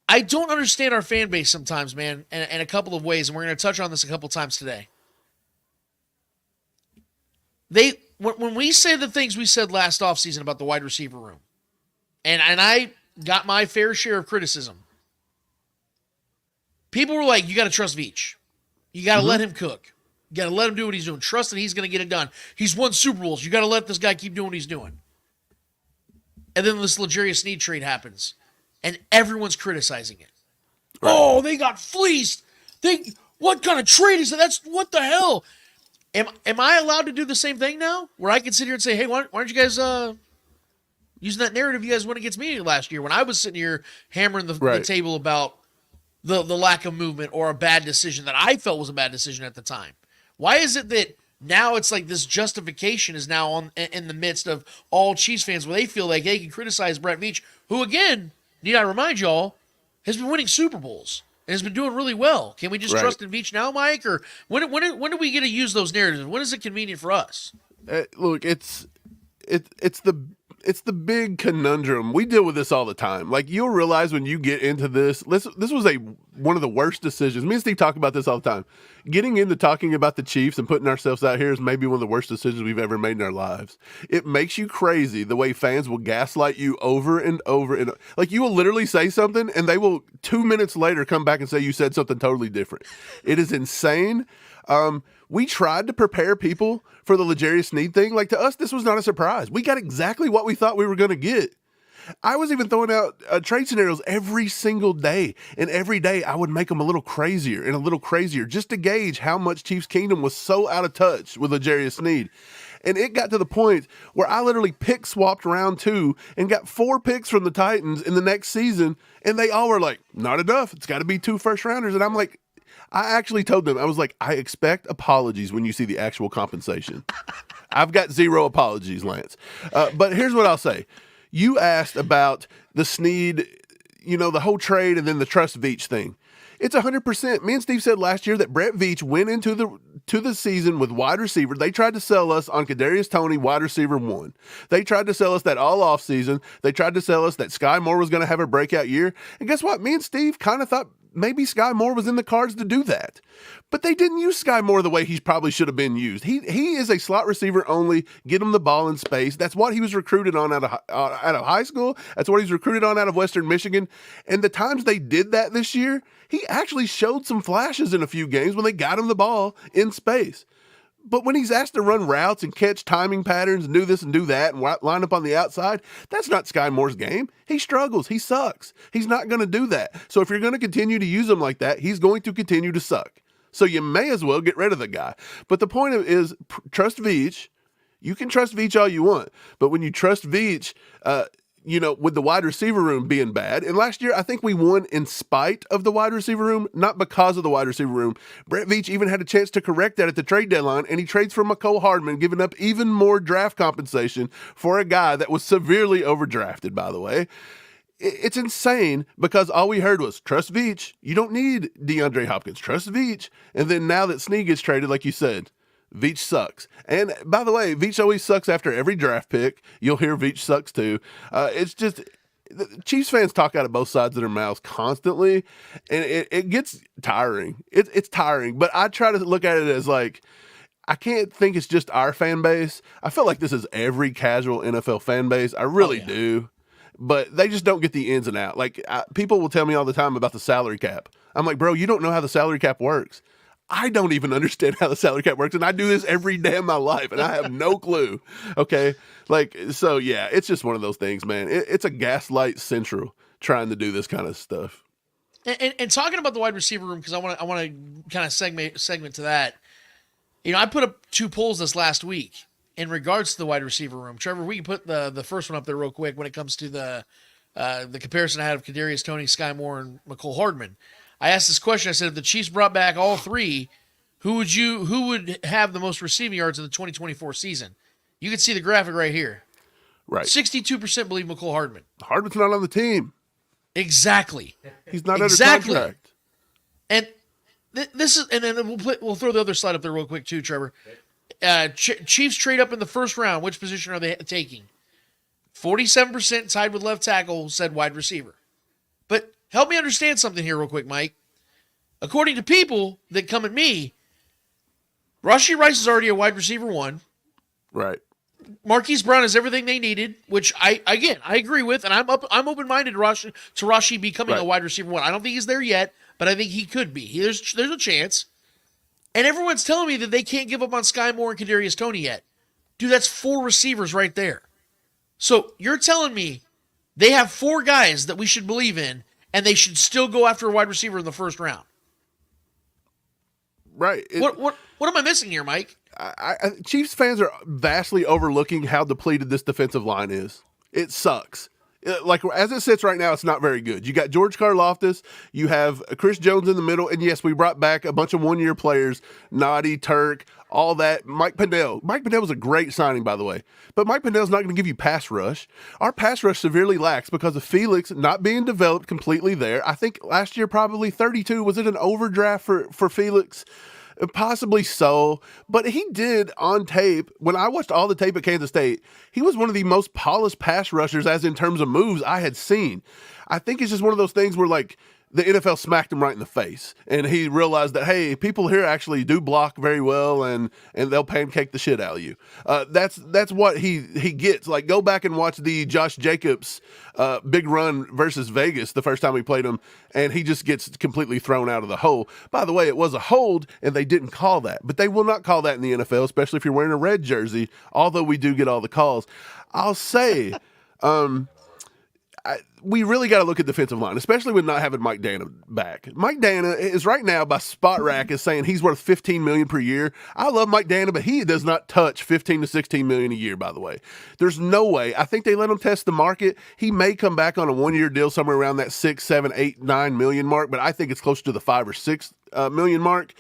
I don't understand our fan base sometimes, man, in a couple of ways, and we're going to touch on this a couple times today. When we say the things we said last offseason about the wide receiver room, and I got my fair share of criticism, people were like, you got to trust Veach. You got to let him cook. You got to let him do what he's doing. Trust that he's going to get it done. He's won Super Bowls. You got to let this guy keep doing what he's doing. And then this L'Jarius Sneed trade happens, and everyone's criticizing it. Right. Oh, they got fleeced. What kind of trade is that? That's what the hell? Am I allowed to do the same thing now? Where I can sit here and say, hey, why aren't you guys using that narrative you guys went against me last year when I was sitting here hammering the table about the lack of movement or a bad decision that I felt was a bad decision at the time? Why is it that now it's like this justification is now in the midst of all Chiefs fans where they feel like they can criticize Brett Veach, who, again, need I remind y'all, has been winning Super Bowls and has been doing really well. Can we just trust in Veach now, Mike? Or when do we get to use those narratives? When is it convenient for us? Look, it's the big conundrum. We deal with this all the time. Like, you'll realize when you get into this was one of the worst decisions. Me and Steve talk about this all the time. Getting into talking about the Chiefs and putting ourselves out here is maybe one of the worst decisions we've ever made in our lives. It makes you crazy the way fans will gaslight you over and over. And like, you will literally say something and they will 2 minutes later come back and say you said something totally different. It is insane. We tried to prepare people for the L'Jarius Sneed thing. Like, to us, this was not a surprise. We got exactly what we thought we were going to get. I was even throwing out trade scenarios every single day. And every day I would make them a little crazier and a little crazier just to gauge how much Chiefs Kingdom was so out of touch with L'Jarius Sneed. And it got to the point where I literally pick swapped round 2 and got 4 picks from the Titans in the next season. And they all were like, not enough. It's got to be 2 first rounders. And I'm like, I actually told them, I was like, I expect apologies when you see the actual compensation. I've got 0 apologies, Lance. But here's what I'll say. You asked about the Sneed, the whole trade and then the Trust Veach thing. It's 100%. Me and Steve said last year that Brett Veach went into the season with wide receiver. They tried to sell us on Kadarius Toney, wide receiver 1. They tried to sell us that all off season. They tried to sell us that Sky Moore was going to have a breakout year. And guess what? Me and Steve kind of thought maybe Sky Moore was in the cards to do that. But they didn't use Sky Moore the way he probably should have been used. He is a slot receiver only, get him the ball in space. That's what he was recruited on out of high school. That's what he was recruited on out of Western Michigan. And the times they did that this year, he actually showed some flashes in a few games when they got him the ball in space. But when he's asked to run routes and catch timing patterns and do this and do that and line up on the outside, that's not Sky Moore's game. He struggles. He sucks. He's not going to do that. So if you're going to continue to use him like that, he's going to continue to suck. So you may as well get rid of the guy. But the point is, trust Veach. You can trust Veach all you want. But when you trust Veach, with the wide receiver room being bad. And last year, I think we won in spite of the wide receiver room, not because of the wide receiver room. Brett Veach even had a chance to correct that at the trade deadline, and he trades for McCole Hardman, giving up even more draft compensation for a guy that was severely overdrafted, by the way. It's insane because all we heard was, trust Veach. You don't need DeAndre Hopkins. Trust Veach. And then now that Snead gets traded, like you said, Veach sucks. And by the way, Veach always sucks after every draft pick. You'll hear Veach sucks too. It's just, Chiefs fans talk out of both sides of their mouths constantly, and it gets tiring. It's tiring, but I try to look at it as like, I can't think it's just our fan base. I feel like this is every casual NFL fan base. I really do. But they just don't get the ins and outs. Like, people will tell me all the time about the salary cap. I'm like, bro, you don't know how the salary cap works. I don't even understand how the salary cap works, and I do this every day of my life, and I have no clue. Okay? Like, so, yeah, it's just one of those things, man. It's a gaslight central trying to do this kind of stuff. And talking about the wide receiver room, because I want to kind of segment to that. I put up 2 polls this last week in regards to the wide receiver room. Trevor, we can put the first one up there real quick when it comes to the comparison I had of Kadarius Toney, Sky Moore, and McCole Hardman. I asked this question. I said, if the Chiefs brought back all 3, who would have the most receiving yards in the 2024 season? You can see the graphic right here. Right. 62% believe McCole Hardman. Hardman's not on the team. Exactly. He's not under contract. And this is, and then we'll throw the other slide up there real quick too, Trevor. Chiefs trade up in the first round. Which position are they taking? 47% tied with left tackle said wide receiver. But help me understand something here real quick, Mike. According to people that come at me, Rashee Rice is already a wide receiver 1. Right. Marquise Brown is everything they needed, which I agree with, and I'm open-minded to Rashee becoming a wide receiver 1. I don't think he's there yet, but I think he could be. There's a chance. And everyone's telling me that they can't give up on Sky Moore and Kadarius Toney yet. Dude, that's 4 receivers right there. So you're telling me they have 4 guys that we should believe in, and they should still go after a wide receiver in the first round. Right. What am I missing here, Mike? Chiefs fans are vastly overlooking how depleted this defensive line is. It sucks. Like, as it sits right now, it's not very good. You got George Karlaftis, you have Chris Jones in the middle, and yes, we brought back a bunch of one-year players, Noddy, Turk, all that. Mike Pennell. Mike Pennell was a great signing, by the way. But Mike Pennell's not going to give you pass rush. Our pass rush severely lacks because of Felix not being developed completely there. I think last year probably 32. Was it an overdraft for Felix? Possibly so, but he did on tape. When I watched all the tape at Kansas State, he was one of the most polished pass rushers as in terms of moves I had seen. I think it's just one of those things where like the NFL smacked him right in the face, and he realized that, hey, people here actually do block very well, and they'll pancake the shit out of you. That's what he gets. Like, go back and watch the Josh Jacobs big run versus Vegas the first time we played him, and he just gets completely thrown out of the hole. By the way, it was a hold, and they didn't call that, but they will not call that in the NFL, especially if you're wearing a red jersey, although we do get all the calls. I'll say, we really got to look at defensive line, especially with not having Mike Dana back. Mike Dana is right now by Spot Rack is saying he's worth $15 million per year. I love Mike Dana, but he does not touch $15 to $16 million a year, by the way. There's no way. I think they let him test the market. He may come back on a one-year deal somewhere around that 6, 7, 8, 9 million mark, but I think it's closer to the 5 or 6 million mark.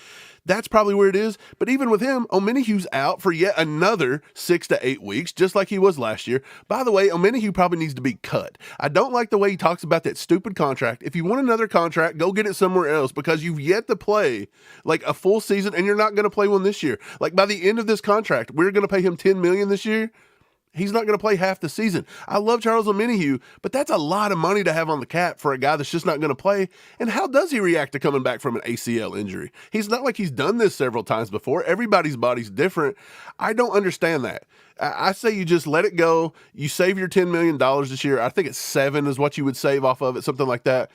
That's probably where it is. But even with him, Omenihu's out for yet another 6 to 8 weeks, just like he was last year. By the way, Omenihu probably needs to be cut. I don't like the way he talks about that stupid contract. If you want another contract, go get it somewhere else, because you've yet to play like a full season, and you're not going to play one this year. Like, by the end of this contract, we're going to pay him $10 million this year. He's not going to play half the season. I love Charles Omenihu, but that's a lot of money to have on the cap for a guy that's just not going to play. And how does he react to coming back from an ACL injury? He's not like he's done this several times before. Everybody's body's different. I don't understand that. I say you just let it go. You save your $10 million this year. I think it's 7 is what you would save off of it, something like that.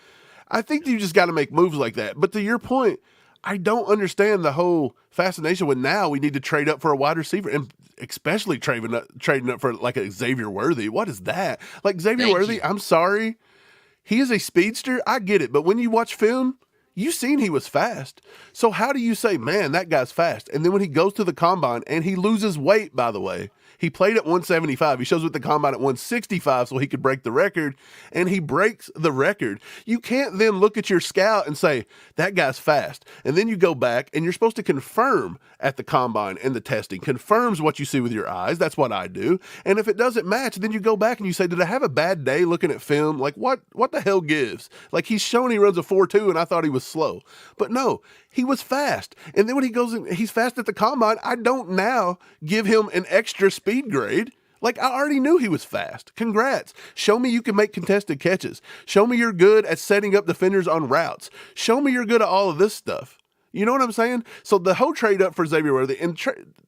I think you just got to make moves like that. But to your point, I don't understand the whole fascination with now we need to trade up for a wide receiver, and especially trading up for like a Xavier Worthy. What is that? Like, Xavier Worthy, I'm sorry. He is a speedster. I get it. But when you watch film, you've seen he was fast. So how do you say, man, that guy's fast? And then when he goes to the combine and he loses weight, by the way, he played at 175. He shows with the combine at 165 so he could break the record, and he breaks the record. You can't then look at your scout and say, that guy's fast. And then you go back, and you're supposed to confirm at the combine and the testing. Confirms what you see with your eyes. That's what I do. And if it doesn't match, then you go back and you say, did I have a bad day looking at film? Like, what the hell gives? Like, he's shown he runs a 4.2, and I thought he was slow. But no, he was fast. And then when he goes in, he's fast at the combine, I don't now give him an extra speed grade. Like, I already knew he was fast. Congrats. Show me you can make contested catches. Show me you're good at setting up defenders on routes. Show me you're good at all of this stuff. You know what I'm saying? So the whole trade up for Xavier Worthy and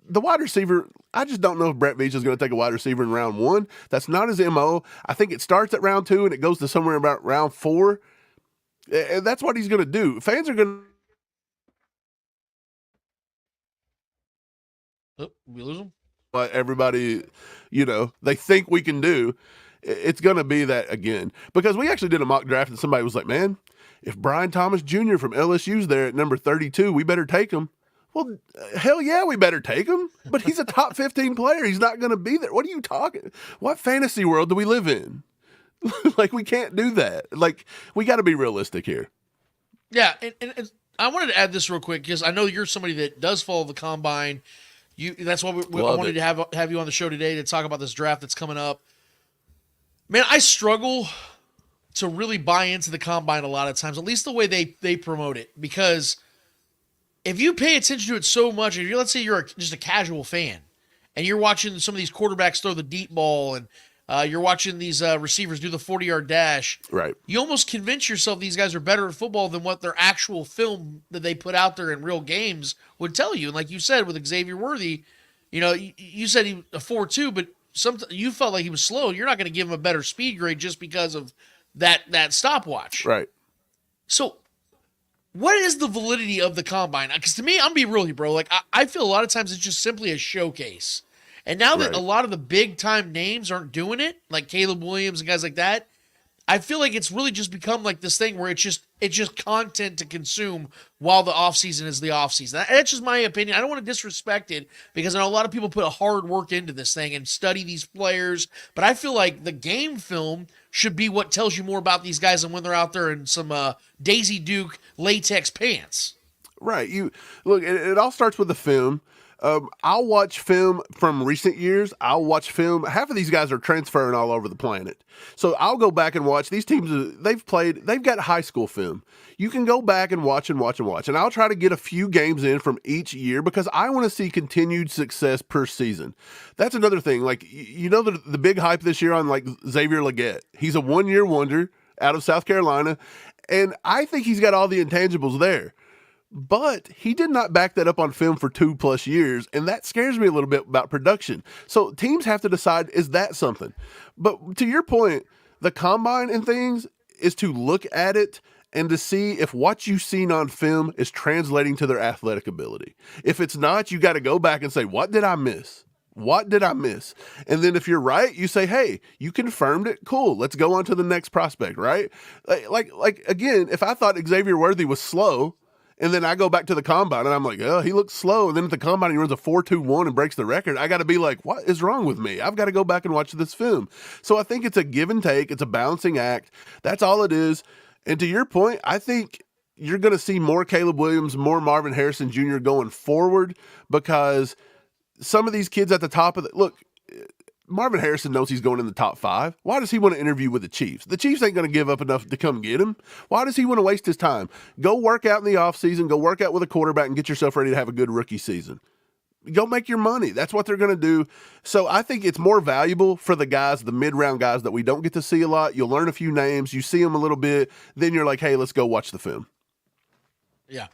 the wide receiver, I just don't know if Brett Veach is going to take a wide receiver in round 1. That's not his MO. I think it starts at round 2 and it goes to somewhere about round 4. And that's what he's going to do. Fans are going to... Oh, we lose him? What everybody, they think we can do. It's going to be that again. Because we actually did a mock draft and somebody was like, man, if Brian Thomas Jr. from LSU's there at number 32, we better take him. Well, hell yeah, we better take him. But he's a top 15 player. He's not going to be there. What are you talking? What fantasy world do we live in? Like, we can't do that. Like, we got to be realistic here. Yeah, and I wanted to add this real quick because I know you're somebody that does follow the combine. That's why I wanted to have you on the show today to talk about this draft that's coming up. Man, I struggle to really buy into the combine a lot of times, at least the way they promote it. Because if you pay attention to it so much, let's say you're just a casual fan, and you're watching some of these quarterbacks throw the deep ball, and you're watching these receivers do the 40-yard dash, right? You almost convince yourself these guys are better at football than what their actual film that they put out there in real games would tell you. And like you said with Xavier Worthy, you said he a 4.2, but you felt like he was slow. You're not going to give him a better speed grade just because of that stopwatch. Right. So what is the validity of the combine? Because to me, I'm being really, bro. Like, I feel a lot of times it's just simply a showcase. And now that a lot of the big-time names aren't doing it, like Caleb Williams and guys like that, I feel like it's really just become like this thing where it's just content to consume while the offseason is the offseason. That's just my opinion. I don't want to disrespect it because I know a lot of people put a hard work into this thing and study these players, but I feel like the game film should be what tells you more about these guys than when they're out there in some Daisy Duke latex pants. Right. You look. It all starts with the film. I'll watch film from recent years. I'll watch film. Half of these guys are transferring all over the planet. So I'll go back and watch these teams. They've got high school film. You can go back and watch and watch and watch. And I'll try to get a few games in from each year because I want to see continued success per season. That's another thing. Like, the big hype this year on like Xavier Legette. He's a 1-year wonder out of South Carolina. And I think he's got all the intangibles there. But he did not back that up on film for 2+ years, and that scares me a little bit about production. So teams have to decide, is that something? But to your point, the combine and things is to look at it and to see if what you've seen on film is translating to their athletic ability. If it's not, you got to go back and say, what did I miss? What did I miss? And then if you're right, you say, hey, you confirmed it. Cool. Let's go on to the next prospect, right? Like again, if I thought Xavier Worthy was slow, and then I go back to the combine and I'm like, oh, he looks slow. And then at the combine, he runs a 4.21 and breaks the record. I got to be like, what is wrong with me? I've got to go back and watch this film. So I think it's a give and take. It's a balancing act. That's all it is. And to your point, I think you're going to see more Caleb Williams, more Marvin Harrison Jr. going forward because some of these kids at the top of the look, Marvin Harrison knows he's going in the top 5. Why does he want to interview with the Chiefs? The Chiefs ain't going to give up enough to come get him. Why does he want to waste his time? Go work out in the offseason. Go work out with a quarterback and get yourself ready to have a good rookie season. Go make your money. That's what they're going to do. So I think it's more valuable for the guys, the mid-round guys that we don't get to see a lot. You'll learn a few names. You see them a little bit. Then you're like, hey, let's go watch the film. Yeah.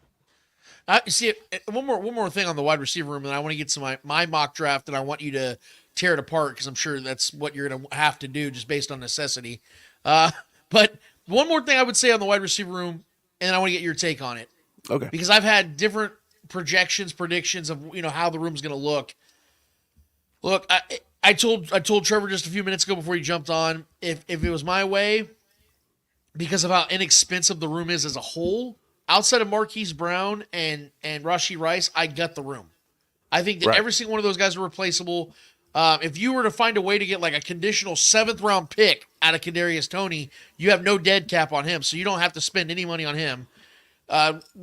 See, one more thing on the wide receiver room, and I want to get to my mock draft, and I want you to tear it apart because I'm sure that's what you're going to have to do just based on necessity. But one more thing I would say on the wide receiver room, and I want to get your take on it. Okay. Because I've had different predictions of how the room's going to look. Look, I told Trevor just a few minutes ago before he jumped on, if it was my way, because of how inexpensive the room is as a whole, outside of Marquise Brown and Rashee Rice, I'd gut the room. I think that every single one of those guys are replaceable. If you were to find a way to get like a conditional 7th round pick out of Kadarius Toney, you have no dead cap on him, so you don't have to spend any money on him.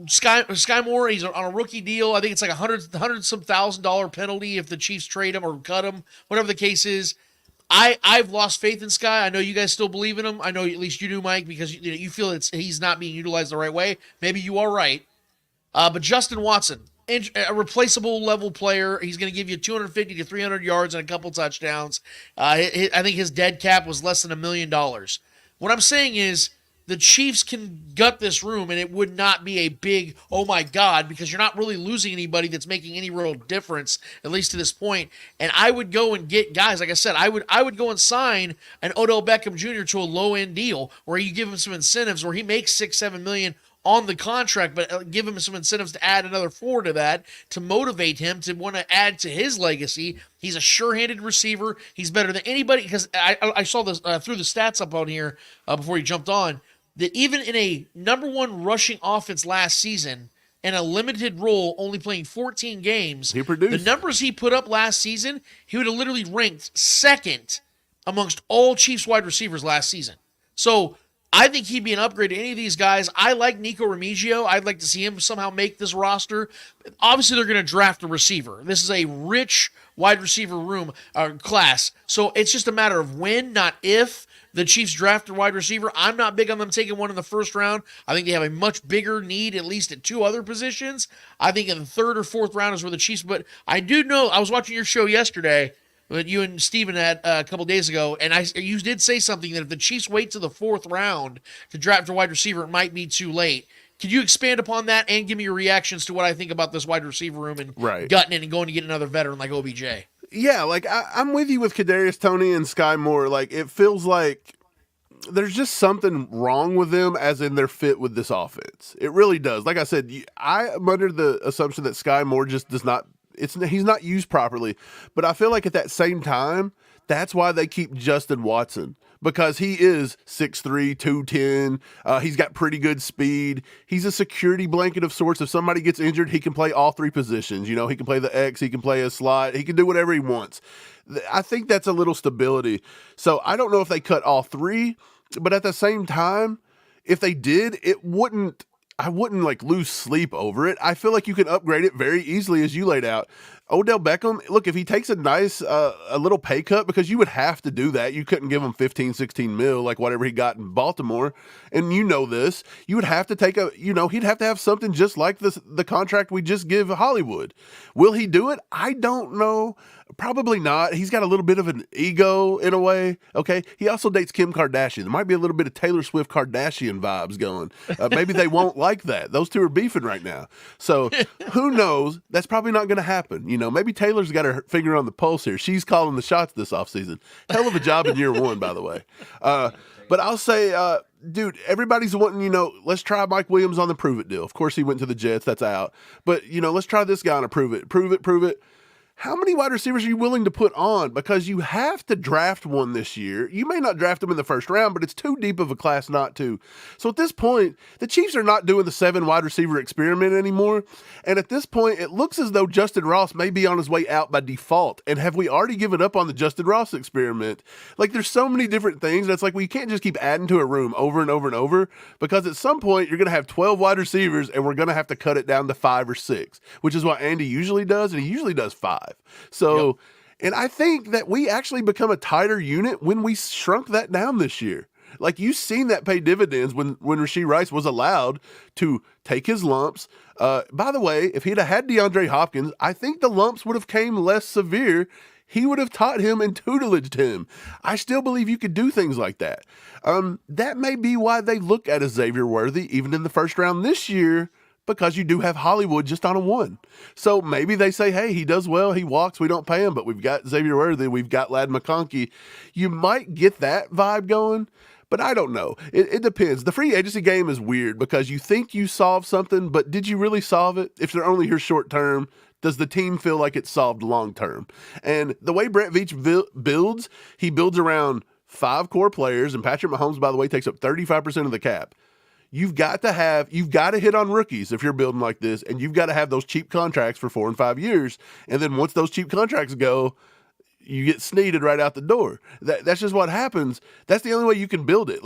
Sky Moore, he's on a rookie deal. I think it's like $100 some $1,000 penalty if the Chiefs trade him or cut him, whatever the case is. I've lost faith in Sky. I know you guys still believe in him. I know at least you do, Mike, because you feel he's not being utilized the right way. Maybe you are right. But Justin Watson, a replaceable level player. He's going to give you 250 to 300 yards and a couple touchdowns. I think his dead cap was less than $1 million. What I'm saying is the Chiefs can gut this room, and it would not be a big, oh my God, because you're not really losing anybody that's making any real difference, at least to this point. And I would go and get guys, like I said, I would go and sign an Odell Beckham Jr. to a low-end deal where you give him some incentives where he makes $6-7 million on the contract, but give him some incentives to add another 4 to that to motivate him to want to add to his legacy. He's a sure-handed receiver. He's better than anybody, because I saw this threw the stats up on here before he jumped on, that even in a number 1 rushing offense last season in a limited role, only playing 14 games, he produced. The numbers he put up last season, he would have literally ranked 2nd amongst all Chiefs wide receivers last season. So I think he'd be an upgrade to any of these guys. I like Nico Remigio. I'd like to see him somehow make this roster. Obviously, they're going to draft a receiver. This is a rich wide receiver room class. So it's just a matter of when, not if, the Chiefs draft a wide receiver. I'm not big on them taking one in the 1st round. I think they have a much bigger need, at least at 2 other positions. I think in the 3rd or 4th round is where the Chiefs, but I do know, I was watching your show yesterday that you and Steven had a couple days ago, and you did say something that if the Chiefs wait to the 4th round to draft a wide receiver, it might be too late. Could you expand upon that and give me your reactions to what I think about this wide receiver room and gutting it and going to get another veteran like OBJ? Yeah, like I'm with you with Kadarius Toney and Sky Moore. Like, it feels like there's just something wrong with them, as in their fit with this offense. It really does. Like I said, I'm under the assumption that Sky Moore just does not. He's not used properly, but I feel like at that same time, that's why they keep Justin Watson, because he is 6'3", 210. He's got pretty good speed. He's a security blanket of sorts. If somebody gets injured, he can play all three positions. You know, he can play the X, he can play a slot, he can do whatever he wants. I think that's a little stability. So I don't know if they cut all three, but at the same time, if they did, I wouldn't like lose sleep over it. I feel like you can upgrade it very easily as you laid out. Odell Beckham, look, if he takes a nice, a little pay cut, because you would have to do that. You couldn't give him 15, 16 mil, like whatever he got in Baltimore. And you know this, you would have to take he'd have to have something just like the contract we just give Hollywood. Will he do it? I don't know. Probably not. He's got a little bit of an ego in a way. Okay. He also dates Kim Kardashian. There might be a little bit of Taylor Swift Kardashian vibes going. Maybe they won't like that. Those two are beefing right now. So who knows? That's probably not going to happen. You know, maybe Taylor's got her finger on the pulse here. She's calling the shots this offseason. Hell of a job in year one, by the way. But I'll say, dude, everybody's wanting, let's try Mike Williams on the prove it deal. Of course, he went to the Jets. That's out. But, let's try this guy on a prove it. Prove it. How many wide receivers are you willing to put on? Because you have to draft one this year. You may not draft him in the first round, but it's too deep of a class not to. So at this point, the Chiefs are not doing the 7 wide receiver experiment anymore. And at this point, it looks as though Justin Ross may be on his way out by default. And have we already given up on the Justin Ross experiment? Like, there's so many different things. That's like, we can't just keep adding to a room over and over and over, because at some point you're going to have 12 wide receivers and we're going to have to cut it down to 5 or 6, which is what Andy usually does. And he usually does 5. So, And I think that we actually become a tighter unit when we shrunk that down this year. Like, you've seen that pay dividends when Rashee Rice was allowed to take his lumps. By the way, if he'd have had DeAndre Hopkins, I think the lumps would have came less severe. He would have taught him and tutelaged him. I still believe you could do things like that. That may be why they look at a Xavier Worthy even in the first round this year, because you do have Hollywood just on a 1. So maybe they say, hey, he does well, he walks, we don't pay him, but we've got Xavier Worthy, we've got Ladd McConkey. You might get that vibe going, but I don't know. It depends. The free agency game is weird because you think you solved something, but did you really solve it? If they're only here short term, does the team feel like it's solved long term? And the way Brett Veach builds, he builds around 5 core players, and Patrick Mahomes, by the way, takes up 35% of the cap. You've got to hit on rookies if you're building like this, and you've got to have those cheap contracts for 4 and 5 years. And then once those cheap contracts go, you get sneeded right out the door. That's just what happens. That's the only way you can build it.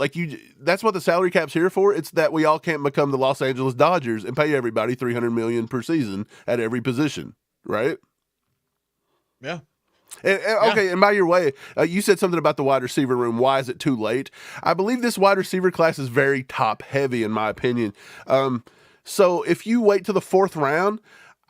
That's what the salary cap's here for. It's that we all can't become the Los Angeles Dodgers and pay everybody $300 million per season at every position, right? Yeah. And by your way, you said something about the wide receiver room. Why is it too late? I believe this wide receiver class is very top heavy, in my opinion. So if you wait to the 4th round,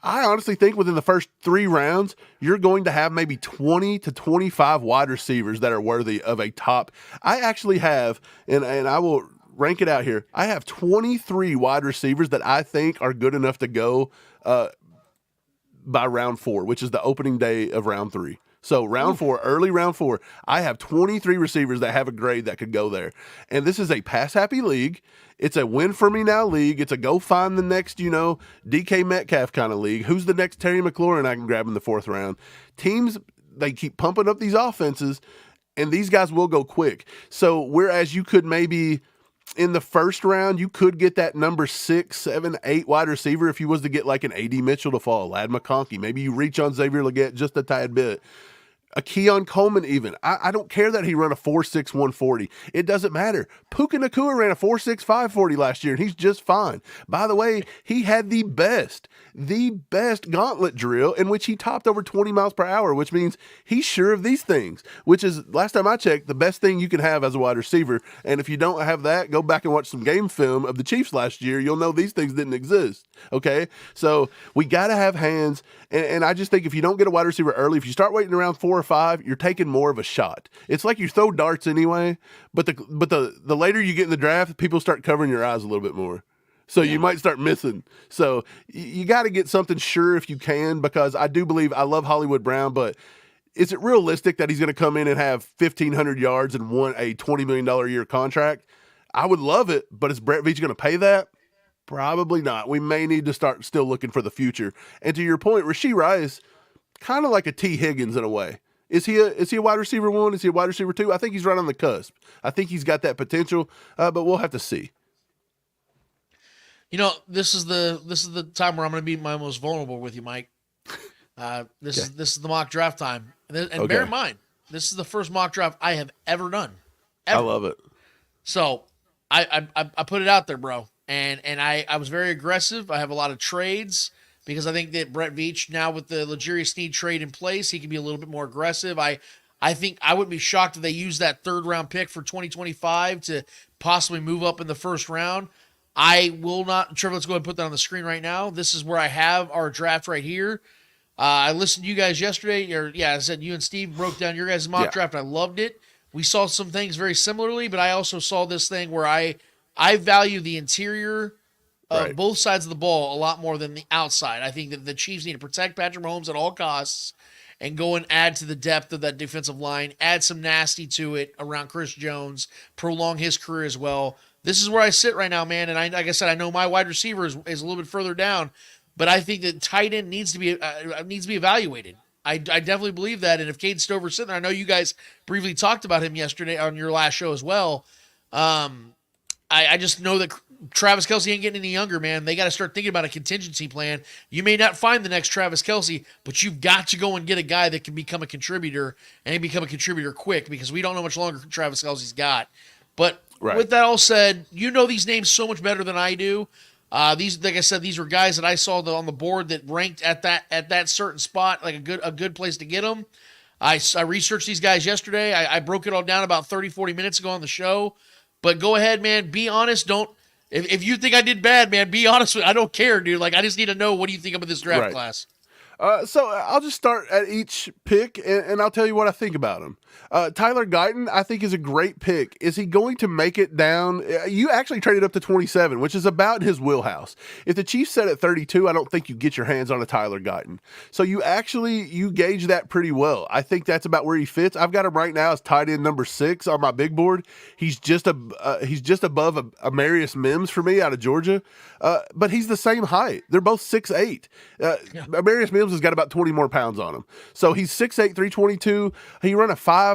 I honestly think within the first 3 rounds, you're going to have maybe 20 to 25 wide receivers that are worthy of a top. I actually have, and I will rank it out here, I have 23 wide receivers that I think are good enough to go by round 4, which is the opening day of round 3. So round 4, early round 4, I have 23 receivers that have a grade that could go there. And this is a pass-happy league. It's a win-for-me-now league. It's a go-find the next, DK Metcalf kind of league. Who's the next Terry McLaurin I can grab in the 4th round? Teams, they keep pumping up these offenses, and these guys will go quick. So whereas you could maybe in the first round, you could get that number 6, 7, 8 wide receiver if you was to get like an A.D. Mitchell to fall, Ladd McConkey. Maybe you reach on Xavier Legette just a tad bit. A Keon Coleman even. I don't care that he run a 4.6 140. It doesn't matter. Puka Nacua ran a 4.6 540 last year, and he's just fine. By the way, he had the best gauntlet drill in which he topped over 20 miles per hour, which means he's sure of these things, which is, last time I checked, the best thing you can have as a wide receiver. And if you don't have that, go back and watch some game film of the Chiefs last year. You'll know these things didn't exist. Okay? So we got to have hands. And I just think if you don't get a wide receiver early, if you start waiting around 4 or 5, you're taking more of a shot. It's like you throw darts anyway, but the later you get in the draft, people start covering your eyes a little bit more. So you might start missing. So you got to get something sure if you can, because I do believe, I love Hollywood Brown, but is it realistic that he's going to come in and have 1,500 yards and want a $20 million a year contract? I would love it, but is Brett Veach going to pay that? Probably not. We may need to start still looking for the future. And to your point, Rashee Rice, kind of like a T. Higgins in a way. Is he a wide receiver 1? Is he a wide receiver 2? I think he's right on the cusp. I think he's got that potential, but we'll have to see. You know, this is the time where I'm going to be my most vulnerable with you, Mike. This is the mock draft time, and bear in mind, this is the first mock draft I have ever done. Ever. I love it. So I put it out there, bro, and I was very aggressive. I have a lot of trades because I think that Brett Veach, now with the L'Jarius Sneed trade in place, he can be a little bit more aggressive. I think I wouldn't be shocked if they use that 3rd round pick for 2025 to possibly move up in the 1st round. I will not. Trevor, let's go ahead and put that on the screen right now. This is where I have our draft right here. I listened to you guys yesterday, I said you and Steve broke down your guys' mock draft. I loved it. We saw some things very similarly, but I also saw this thing where I value the interior of both sides of the ball a lot more than the outside. I think that the Chiefs need to protect Patrick Mahomes at all costs and go and add to the depth of that defensive line, add some nasty to it around Chris Jones, prolong his career as well. This is where I sit right now, man. And like I said, I know my wide receiver is a little bit further down, but I think that tight end needs to be evaluated. I definitely believe that. And if Cade Stover's sitting there, I know you guys briefly talked about him yesterday on your last show as well. I just know that Travis Kelce ain't getting any younger, man. They got to start thinking about a contingency plan. You may not find the next Travis Kelce, but you've got to go and get a guy that can become a contributor and become a contributor quick, because we don't know how much longer Travis Kelce's got. But with that all said, you know these names so much better than I do. These, like I said, these were guys that I saw on the board that ranked at that certain spot, like a good place to get them. I researched these guys yesterday. I broke it all down about 30, 40 minutes ago on the show. But go ahead, man. Be honest. If you think I did bad, man, be honest with me. I don't care, dude. Like, I just need to know, what do you think about this draft class? So I'll just start at each pick, and I'll tell you what I think about him. Tyler Guyton, I think, is a great pick. Is he going to make it down? You actually traded up to 27, which is about his wheelhouse. If the Chiefs set at 32, I don't think you get your hands on a Tyler Guyton. So you gauge that pretty well. I think that's about where he fits. I've got him right now as tight end number 6 on my big board. He's just above Amarius Mims for me out of Georgia, but he's the same height. They're both 6'8". Amarius Mims has got about 20 more pounds on him. So he's 6'8", 322. He run a 5.19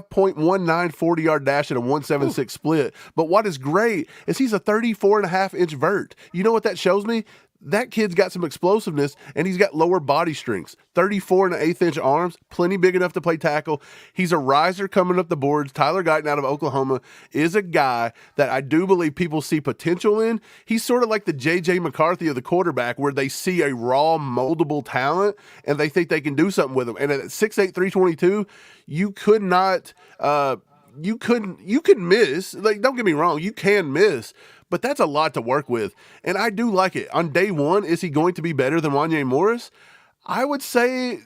40-yard dash at a 1.76 split. But what is great is he's a 34.5-inch vert. You know what that shows me? That kid's got some explosiveness, and he's got lower body strengths. 34.1/8-inch arms, plenty big enough to play tackle. He's a riser coming up the boards. Tyler Guyton out of Oklahoma is a guy that I do believe people see potential in. He's sort of like the J.J. McCarthy of the quarterback, where they see a raw, moldable talent, and they think they can do something with him. And at 6'8", 322, you could not you could miss. Like, don't get me wrong, you can miss, but that's a lot to work with, and I do like it. On day one, is he going to be better than Wanya Morris? I would say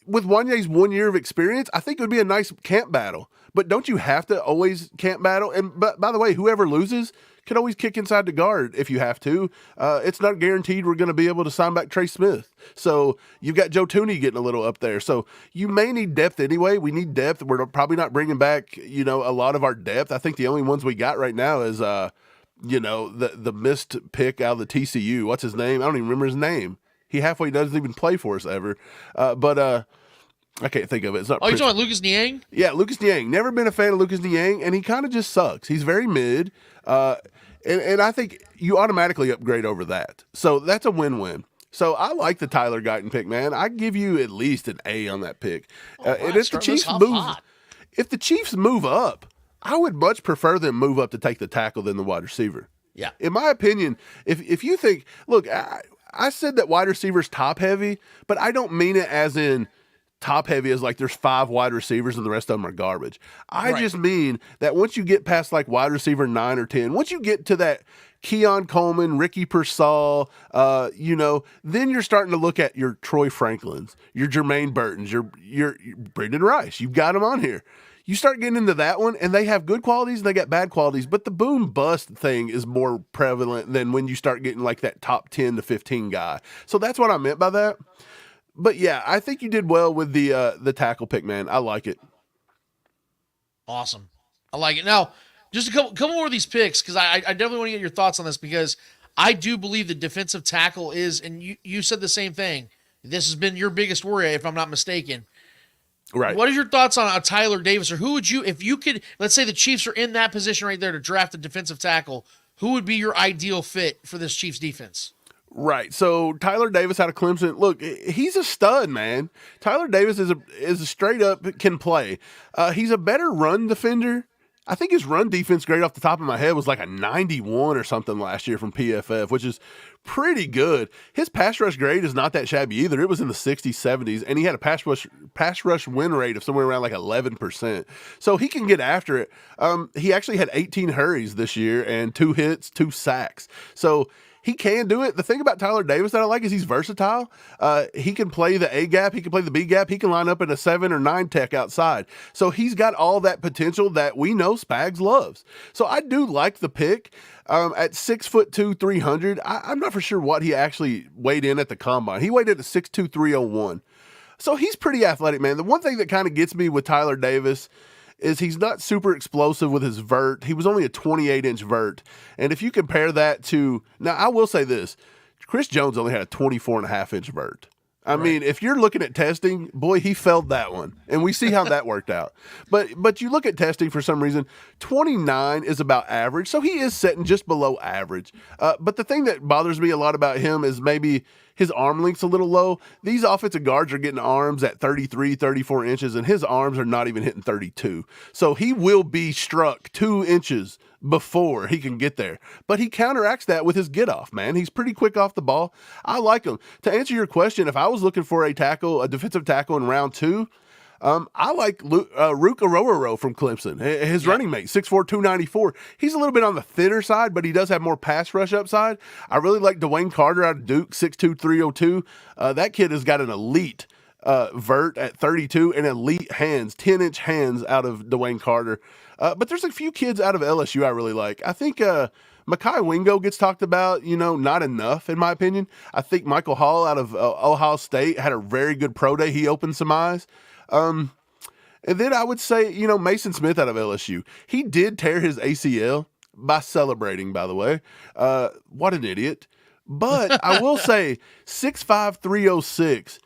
with Wanya's 1 year of experience, I think it would be a nice camp battle. But don't you have to always camp battle? And by the way, whoever loses can always kick inside the guard if you have to. It's not guaranteed we're going to be able to sign back Trey Smith. So you've got Joe Tooney getting a little up there. So you may need depth anyway. We need depth. We're probably not bringing back, a lot of our depth. I think the only ones we got right now is the missed pick out of the TCU. What's his name? I don't even remember his name. He halfway doesn't even play for us ever. But I can't think of it. It's not. Oh, you're talking about Lucas Niang? Yeah, Lucas Niang. Never been a fan of Lucas Niang, and he kind of just sucks. He's very mid, and I think you automatically upgrade over that. So that's a win-win. So I like the Tyler Guyton pick, man. I give you at least an A on that pick. And if the Chiefs move up, I would much prefer them move up to take the tackle than the wide receiver. Yeah. In my opinion, if you think, look, I said that wide receiver's top heavy, but I don't mean it as in top heavy as like there's 5 wide receivers and the rest of them are garbage. I just mean that once you get past like wide receiver 9 or 10, once you get to that Keon Coleman, Ricky Pearsall, then you're starting to look at your Troy Franklins, your Jermaine Burtons, your Brendan Rice. You've got them on here. You start getting into that one, and they have good qualities and they got bad qualities, but the boom bust thing is more prevalent than when you start getting like that top 10 to 15 guy. So that's what I meant by that. But yeah, I think you did well with the tackle pick, man. I like it. Awesome. I like it. Now, just a couple more of these picks, because I definitely want to get your thoughts on this, because I do believe the defensive tackle is, and you said the same thing, this has been your biggest worry, if I'm not mistaken. Right. What are your thoughts on a Tyler Davis, or who would you, if you could, let's say the Chiefs are in that position right there to draft a defensive tackle, who would be your ideal fit for this Chiefs defense? Right. So Tyler Davis out of Clemson. Look, he's a stud, man. Tyler Davis is a straight up can play. He's a better run defender. I think his run defense grade off the top of my head was like a 91 or something last year from PFF, which is pretty good. His pass rush grade is not that shabby either. It was in the 60s, 70s, and he had a pass rush win rate of somewhere around like 11%. So he can get after it. He actually had 18 hurries this year and 2 hits, 2 sacks. So he can do it. The thing about Tyler Davis that I like is he's versatile. He can play the A gap. He can play the B gap. He can line up in a 7 or 9 tech outside. So he's got all that potential that we know Spags loves. So I do like the pick. At 6'2", 300, I'm not for sure what he actually weighed in at the combine. He weighed in at 6'2", 301. So he's pretty athletic, man. The one thing that kind of gets me with Tyler Davis is he's not super explosive with his vert. He was only a 28-inch vert. And if you compare that to, now I will say this, Chris Jones only had a 24.5-inch vert. I mean, if you're looking at testing, boy, he failed that one. And we see how that worked out. But you look at testing for some reason, 29 is about average. So he is sitting just below average. But the thing that bothers me a lot about him is maybe his arm length's a little low. These offensive guards are getting arms at 33, 34 inches, and his arms are not even hitting 32. So he will be struck 2 inches before he can get there. But he counteracts that with his get off, man. He's pretty quick off the ball. I like him. To answer your question, if I was looking for a defensive tackle in round 2, I like Rook Arororo from Clemson, his running mate, 6'4", 294. He's a little bit on the thinner side, but he does have more pass rush upside. I really like Dwayne Carter out of Duke, 6'2", 302. That kid has got an elite vert at 32 and elite hands, 10-inch hands out of Dwayne Carter. But there's a few kids out of LSU I really like. I think Mekhi Wingo gets talked about, not enough in my opinion. I think Michael Hall out of Ohio State had a very good pro day. He opened some eyes. And then I would say, Mason Smith out of LSU. He did tear his ACL by celebrating, by the way. What an idiot. But I will say 6'5", 306,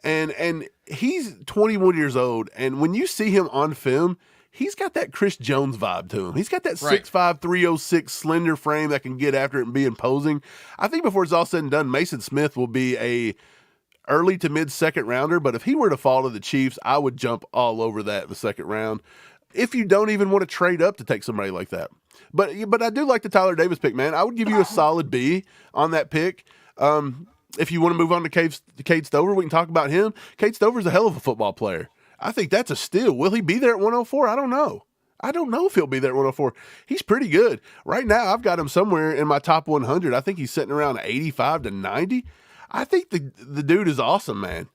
and he's 21 years old. And when you see him on film, he's got that Chris Jones vibe to him. He's got that 6'5", 306 slender frame that can get after it and be imposing. I think before it's all said and done, Mason Smith will be a early to mid second rounder, but if he were to fall to the Chiefs, I would jump all over that in the second round. If you don't even want to trade up to take somebody like that. But I do like the Tyler Davis pick, man. I would give you a solid B on that pick. If you want to move on to Cade Stover, we can talk about him. Cade Stover's a hell of a football player. I think that's a steal. Will he be there at 104? I don't know. I don't know if he'll be there at 104. He's pretty good. Right now, I've got him somewhere in my top 100. I think he's sitting around 85 to 90. I think the dude is awesome, man.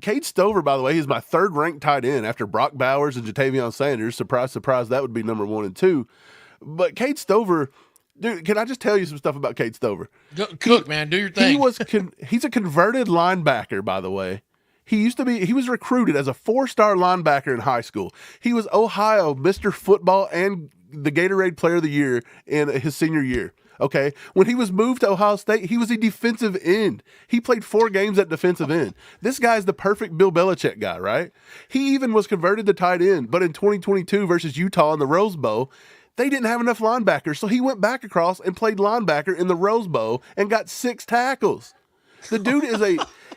Cade Stover, by the way, is my third ranked tight end after Brock Bowers and Jatavion Sanders. Surprise, surprise, that would be number 1 and 2. But Cade Stover, dude, can I just tell you some stuff about Cade Stover? Cook, man, do your thing. He's a converted linebacker, by the way. He was recruited as a 4-star linebacker in high school. He was Ohio Mr. Football and the Gatorade Player of the Year in his senior year. Okay. When he was moved to Ohio State, he was a defensive end. He played 4 games at defensive end. This guy's the perfect Bill Belichick guy, right? He even was converted to tight end, but in 2022 versus Utah in the Rose Bowl, they didn't have enough linebackers, so he went back across and played linebacker in the Rose Bowl and got 6 tackles. The dude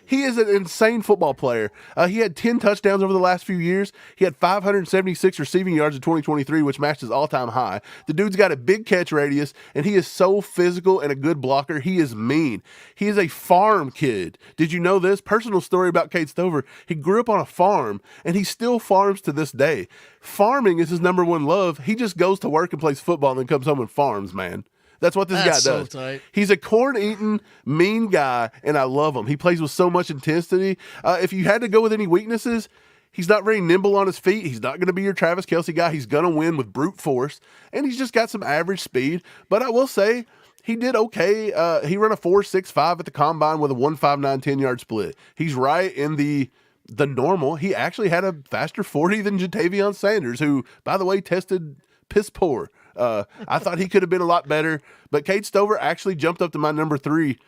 he is an insane football player. He had 10 touchdowns over the last few years. He had 576 receiving yards in 2023, which matched his all-time high. The dude's got a big catch radius, and he is so physical and a good blocker. He is mean. He is a farm kid. Did you know this? Personal story about Cade Stover. He grew up on a farm, and he still farms to this day. Farming is his number 1 love. He just goes to work and plays football and then comes home and farms, man. That's what this guy does. So tight. He's a corn-eating, mean guy, and I love him. He plays with so much intensity. If you had to go with any weaknesses, he's not very nimble on his feet. He's not going to be your Travis Kelce guy. He's going to win with brute force, and he's just got some average speed. But I will say he did okay. He ran a 4.65 at the combine with a 1.59 10-yard split. He's right in the normal. He actually had a faster 40 than Jatavion Sanders, who, by the way, tested piss poor. I thought he could have been a lot better, but Cade Stover actually jumped up to my number 3,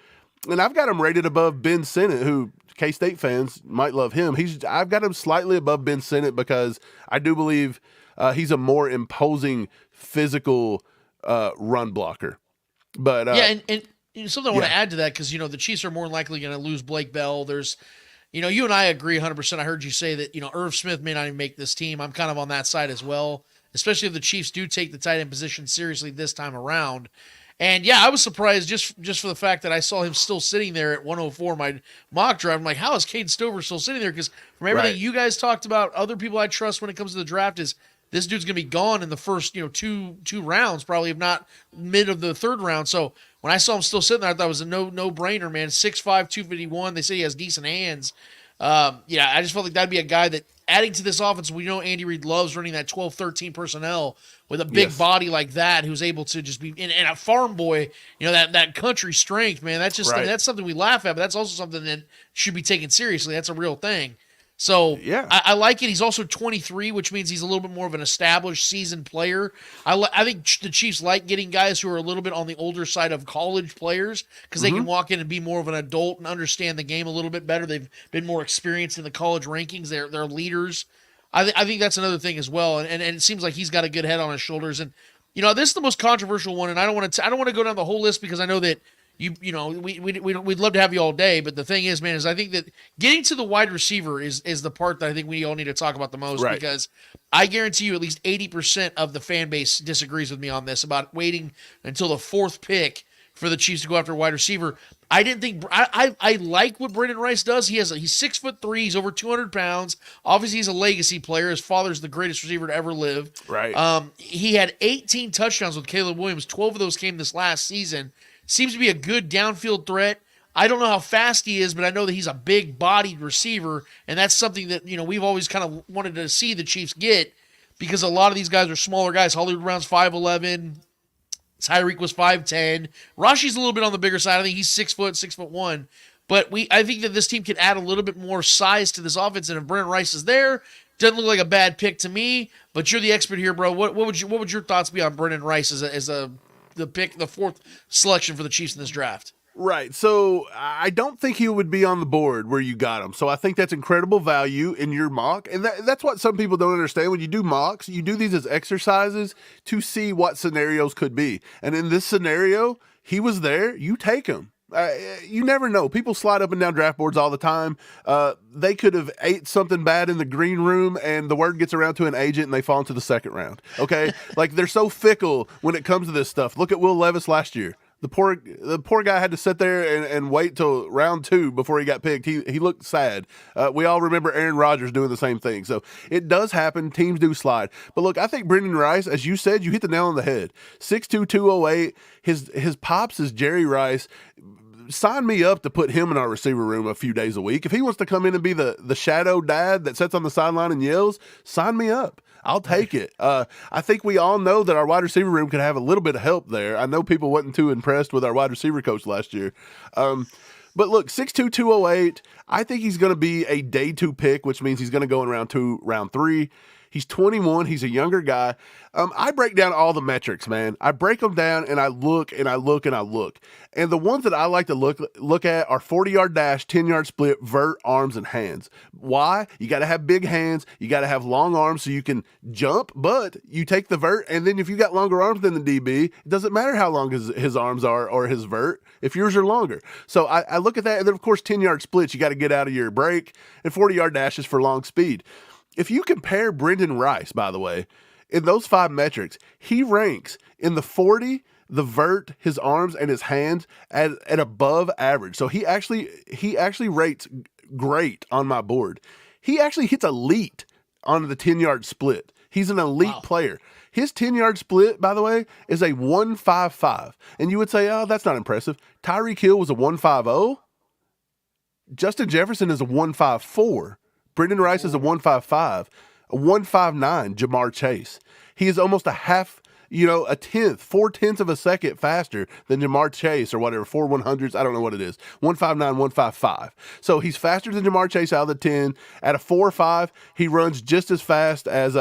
and I've got him rated above Ben Sinnott, who K-State fans might love him. I've got him slightly above Ben Sinnott because I do believe he's a more imposing physical run blocker. But and something I want to add to that, because the Chiefs are more than likely going to lose Blake Bell. There's, you and I agree 100%. I heard you say that Irv Smith may not even make this team. I'm kind of on that side as well, especially if the Chiefs do take the tight end position seriously this time around. And yeah, I was surprised just for the fact that I saw him still sitting there at 104 my mock draft. I'm like, how is Caden Stover still sitting there? Because from everything you guys talked about, other people I trust when it comes to the draft, is this dude's going to be gone in the first two rounds, probably, if not mid of the third round. So when I saw him still sitting there, I thought it was a no brainer, man. 6'5", 251. They say he has decent hands. I just felt like that'd be a guy that, adding to this offense, we know Andy Reid loves running that 12-13 personnel with a big body like that, who's able to just be and a farm boy, that country strength, man. That's just that's something we laugh at, but that's also something that should be taken seriously. That's a real thing. So I like it. He's also 23, which means he's a little bit more of an established, seasoned player. I think the Chiefs like getting guys who are a little bit on the older side of college players, because they can walk in and be more of an adult and understand the game a little bit better. They've been more experienced in the college rankings. They're leaders. I think that's another thing as well. And it seems like he's got a good head on his shoulders. And this is the most controversial one. And I don't want to go down the whole list, because I know that we'd love to have you all day, but the thing is, man, I think that getting to the wide receiver is the part that I think we all need to talk about the most, because I guarantee you at least 80% of the fan base disagrees with me on this, about waiting until the fourth pick for the Chiefs to go after a wide receiver. I didn't think I like what Brendan Rice does. He's 6'3", he's over 200 pounds. Obviously, he's a legacy player. His father's the greatest receiver to ever live. Right. He had 18 touchdowns with Caleb Williams. 12 of those came this last season. Seems to be a good downfield threat. I don't know how fast he is, but I know that he's a big-bodied receiver, and that's something that we've always kind of wanted to see the Chiefs get, because a lot of these guys are smaller guys. Hollywood Brown's 5'11", Tyreek was 5'10". Rashi's a little bit on the bigger side. I think he's 6 foot, 6'1". But I think that this team could add a little bit more size to this offense, and if Brendan Rice is there, doesn't look like a bad pick to me. But you're the expert here, bro. What would your thoughts be on Brendan Rice as the fourth selection for the Chiefs in this draft? Right. So I don't think he would be on the board where you got him. So I think that's incredible value in your mock. And that's what some people don't understand. When you do mocks, you do these as exercises to see what scenarios could be. And in this scenario, he was there. You take him. You never know. People slide up and down draft boards all the time. They could have ate something bad in the green room, and the word gets around to an agent, and they fall into the second round. Okay? Like, they're so fickle when it comes to this stuff. Look at Will Levis last year. The poor guy had to sit there and wait till round 2 before he got picked. He looked sad. We all remember Aaron Rodgers doing the same thing. So it does happen. Teams do slide. But look, I think Brendan Rice, as you said, you hit the nail on the head. 6'2", 208. His pops is Jerry Rice. Sign me up to put him in our receiver room a few days a week. If he wants to come in and be the shadow dad that sits on the sideline and yells, sign me up. I'll take it. I think we all know that our wide receiver room could have a little bit of help there. I know people wasn't too impressed with our wide receiver coach last year. But look, 6'2", 208, I think he's going to be a day 2 pick, which means he's going to go in round 2, round 3. He's 21. He's a younger guy. I break down all the metrics, man. I break them down, and I look, and I look, and I look. And the ones that I like to look at are 40-yard dash, 10-yard split, vert, arms, and hands. Why? You got to have big hands. You got to have long arms so you can jump, but you take the vert, and then if you got longer arms than the DB, it doesn't matter how long his arms are or his vert if yours are longer. So I look at that, and then, of course, 10-yard splits, you got to get out of your break, and 40-yard dashes for long speed. If you compare Brendan Rice, by the way, in those 5 metrics, he ranks in the 40, the vert, his arms, and his hands at above average. So he actually rates great on my board. He actually hits elite on the 10-yard split. He's an elite player. His 10-yard split, by the way, is a 1.55. And you would say, oh, that's not impressive. Tyreek Hill was a 1.50. Justin Jefferson is a 1.54. Brendan Rice is a 1.55, a 1.59, Jamar Chase. He is almost a 4/10 of a second faster than Jamar Chase or whatever, 4 100s, I don't know what it is, 1.59, 1.55. So he's faster than Jamar Chase out of the 10. At a 4.5, he runs just as fast as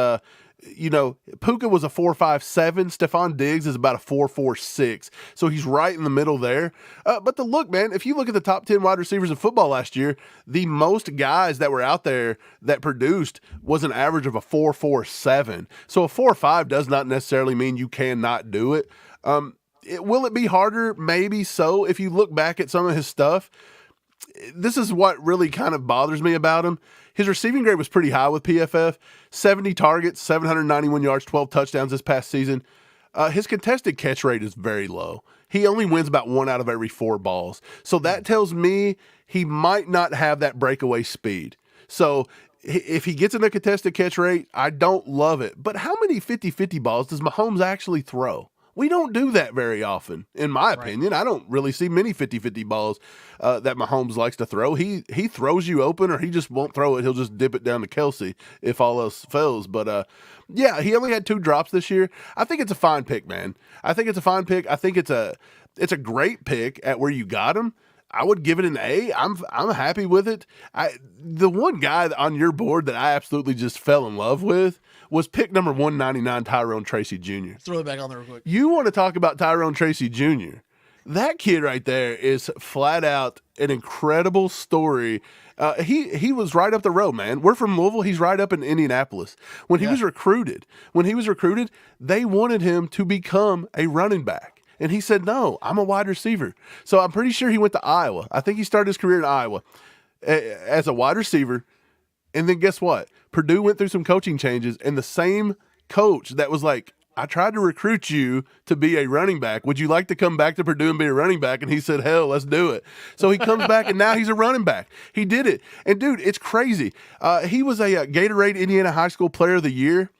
Puka was a 4.57. Stephon Diggs is about a 4.46. So he's right in the middle there. But look, man, if you look at the top 10 wide receivers in football last year, the most guys that were out there that produced was an average of a 4.47. So a 4.5 does not necessarily mean you cannot do it. Will it be harder? Maybe so. If you look back at some of his stuff, this is what really kind of bothers me about him. His receiving grade was pretty high with PFF. 70 targets, 791 yards, 12 touchdowns this past season. His contested catch rate is very low. He only wins about 1 out of every 4 balls. So that tells me he might not have that breakaway speed. So if he gets in a contested catch rate, I don't love it. But how many 50-50 balls does Mahomes actually throw? We don't do that very often, in my opinion. I don't really see many 50-50 balls that Mahomes likes to throw. He throws you open, or he just won't throw it. He'll just dip it down to Kelsey if all else fails. But, yeah, he only had 2 drops this year. I think it's a fine pick, man. I think it's a fine pick. I think it's a great pick at where you got him. I would give it an A. I'm happy with it. The one guy on your board that I absolutely just fell in love with was pick number 199, Tyrone Tracy Jr. Throw it back on there real quick. You want to talk about Tyrone Tracy Jr. That kid right there is flat out an incredible story. He was right up the road, man. We're from Louisville. He's right up in Indianapolis. When he was recruited, they wanted him to become a running back. And he said, no, I'm a wide receiver. So I'm pretty sure he went to Iowa. I think he started his career in Iowa as a wide receiver. And then guess what? Purdue went through some coaching changes, and the same coach that was like, I tried to recruit you to be a running back. Would you like to come back to Purdue and be a running back? And he said, hell, let's do it. So he comes back, and now he's a running back. He did it. And, dude, it's crazy. He was a Gatorade Indiana High School Player of the Year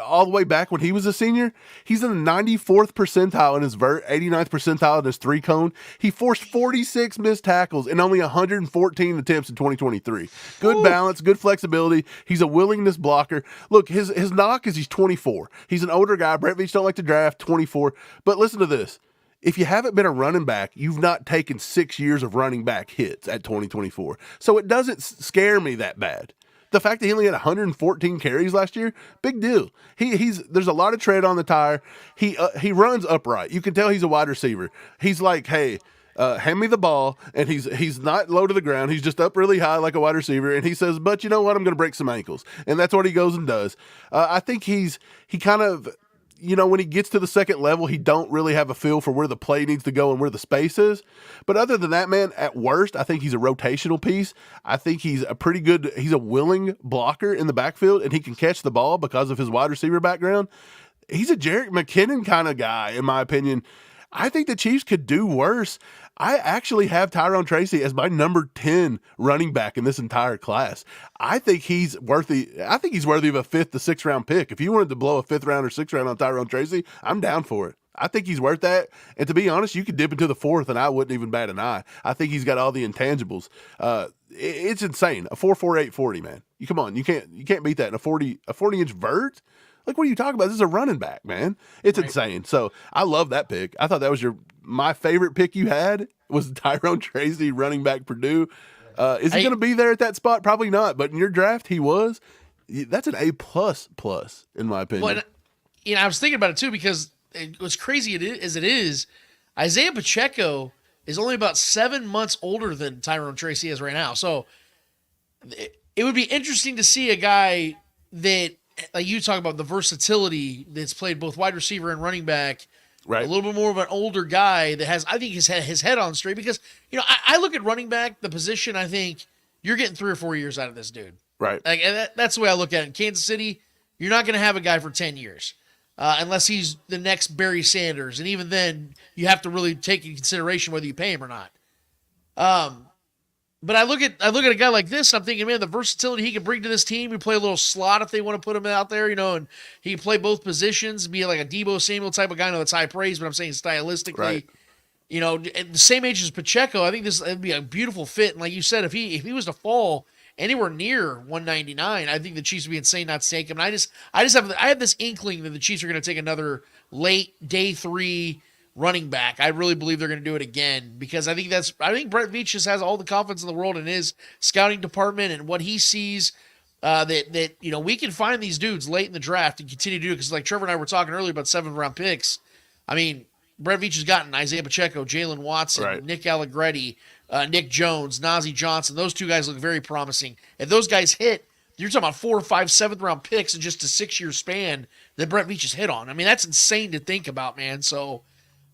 all the way back when he was a senior. He's in the 94th percentile in his 89th percentile in his 3-cone. He forced 46 missed tackles in only 114 attempts in 2023. Good balance, good flexibility. He's a willingness blocker. Look, his knock is he's 24. He's an older guy. Brett Veach don't like to draft 24. But listen to this. If you haven't been a running back, you've not taken 6 years of running back hits at 2024. So it doesn't scare me that bad. The fact that he only had 114 carries last year, big deal. There's a lot of tread on the tire. He runs upright. You can tell he's a wide receiver. He's like, hey, hand me the ball, and he's not low to the ground. He's just up really high like a wide receiver, and he says, but you know what? I'm going to break some ankles, and that's what he goes and does. I think he kind of, when he gets to the second level, he don't really have a feel for where the play needs to go and where the space is. But other than that, man, at worst, I think he's a rotational piece. I think he's a willing blocker in the backfield, and he can catch the ball because of his wide receiver background. He's a Jerick McKinnon kind of guy, in my opinion. I think the Chiefs could do worse. I actually have Tyrone Tracy as my number 10 running back in this entire class. I think he's worthy of a 5th to 6th round pick. If you wanted to blow a 5th round or 6th round on Tyrone Tracy, I'm down for it. I think he's worth that. And to be honest, you could dip into the 4th and I wouldn't even bat an eye. I think he's got all the intangibles. It's insane. A 4.48 40, man. Come on, you can't beat that in a 40-inch vert. Like, what are you talking about? This is a running back, man. It's insane. So I love that pick. I thought that was my favorite pick you had was Tyrone Tracy, running back Purdue. Is he going to be there at that spot? Probably not. But in your draft, he was. That's an A++ in my opinion. Well, I was thinking about it too because it was crazy as it is. Isaiah Pacheco is only about 7 months older than Tyrone Tracy is right now. So it would be interesting to see a guy that, like you talk about the versatility that's played both wide receiver and running back, right? A little bit more of an older guy that has, I think, his head on straight because, I look at running back, the position, I think you're getting 3 or 4 years out of this dude. Right. Like, and that's the way I look at it. In Kansas City, you're not going to have a guy for 10 years unless he's the next Barry Sanders. And even then you have to really take into consideration whether you pay him or not. But I look at a guy like this, I'm thinking, man, the versatility he can bring to this team. He play a little slot if they want to put him out there, and he can play both positions, be like a Deebo Samuel type of guy. I know that's high praise, but I'm saying stylistically, right. At the same age as Pacheco, I think it'd be a beautiful fit. And like you said, if he was to fall anywhere near 199, I think the Chiefs would be insane not to take him. And I have this inkling that the Chiefs are going to take another late day 3 running back. I really believe they're going to do it again because I think Brett Veach just has all the confidence in the world in his scouting department and what he sees that we can find these dudes late in the draft and continue to do it, because like Trevor and I were talking earlier about 7th round picks. I mean, Brett Veach has gotten Isaiah Pacheco, Jalen Watson, Right. Nick Allegretti, Nick Jones, Najee Johnson. Those 2 guys look very promising. If those guys hit, you're talking about 4 or 5 7th round picks in just a 6-year span that Brett Veach has hit on. I mean, that's insane to think about, man. So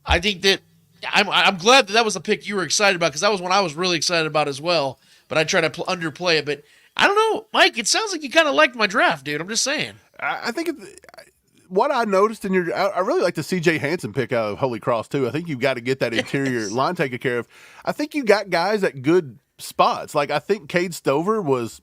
I think that I'm glad that was a pick you were excited about, because that was one I was really excited about as well. But I try to underplay it. But I don't know, Mike. It sounds like you kind of liked my draft, dude. I'm just saying. I think what I noticed in your, I really like the C.J. Hansen pick out of Holy Cross too. I think you've got to get that interior line taken care of. I think you got guys at good spots. Like I think Cade Stover was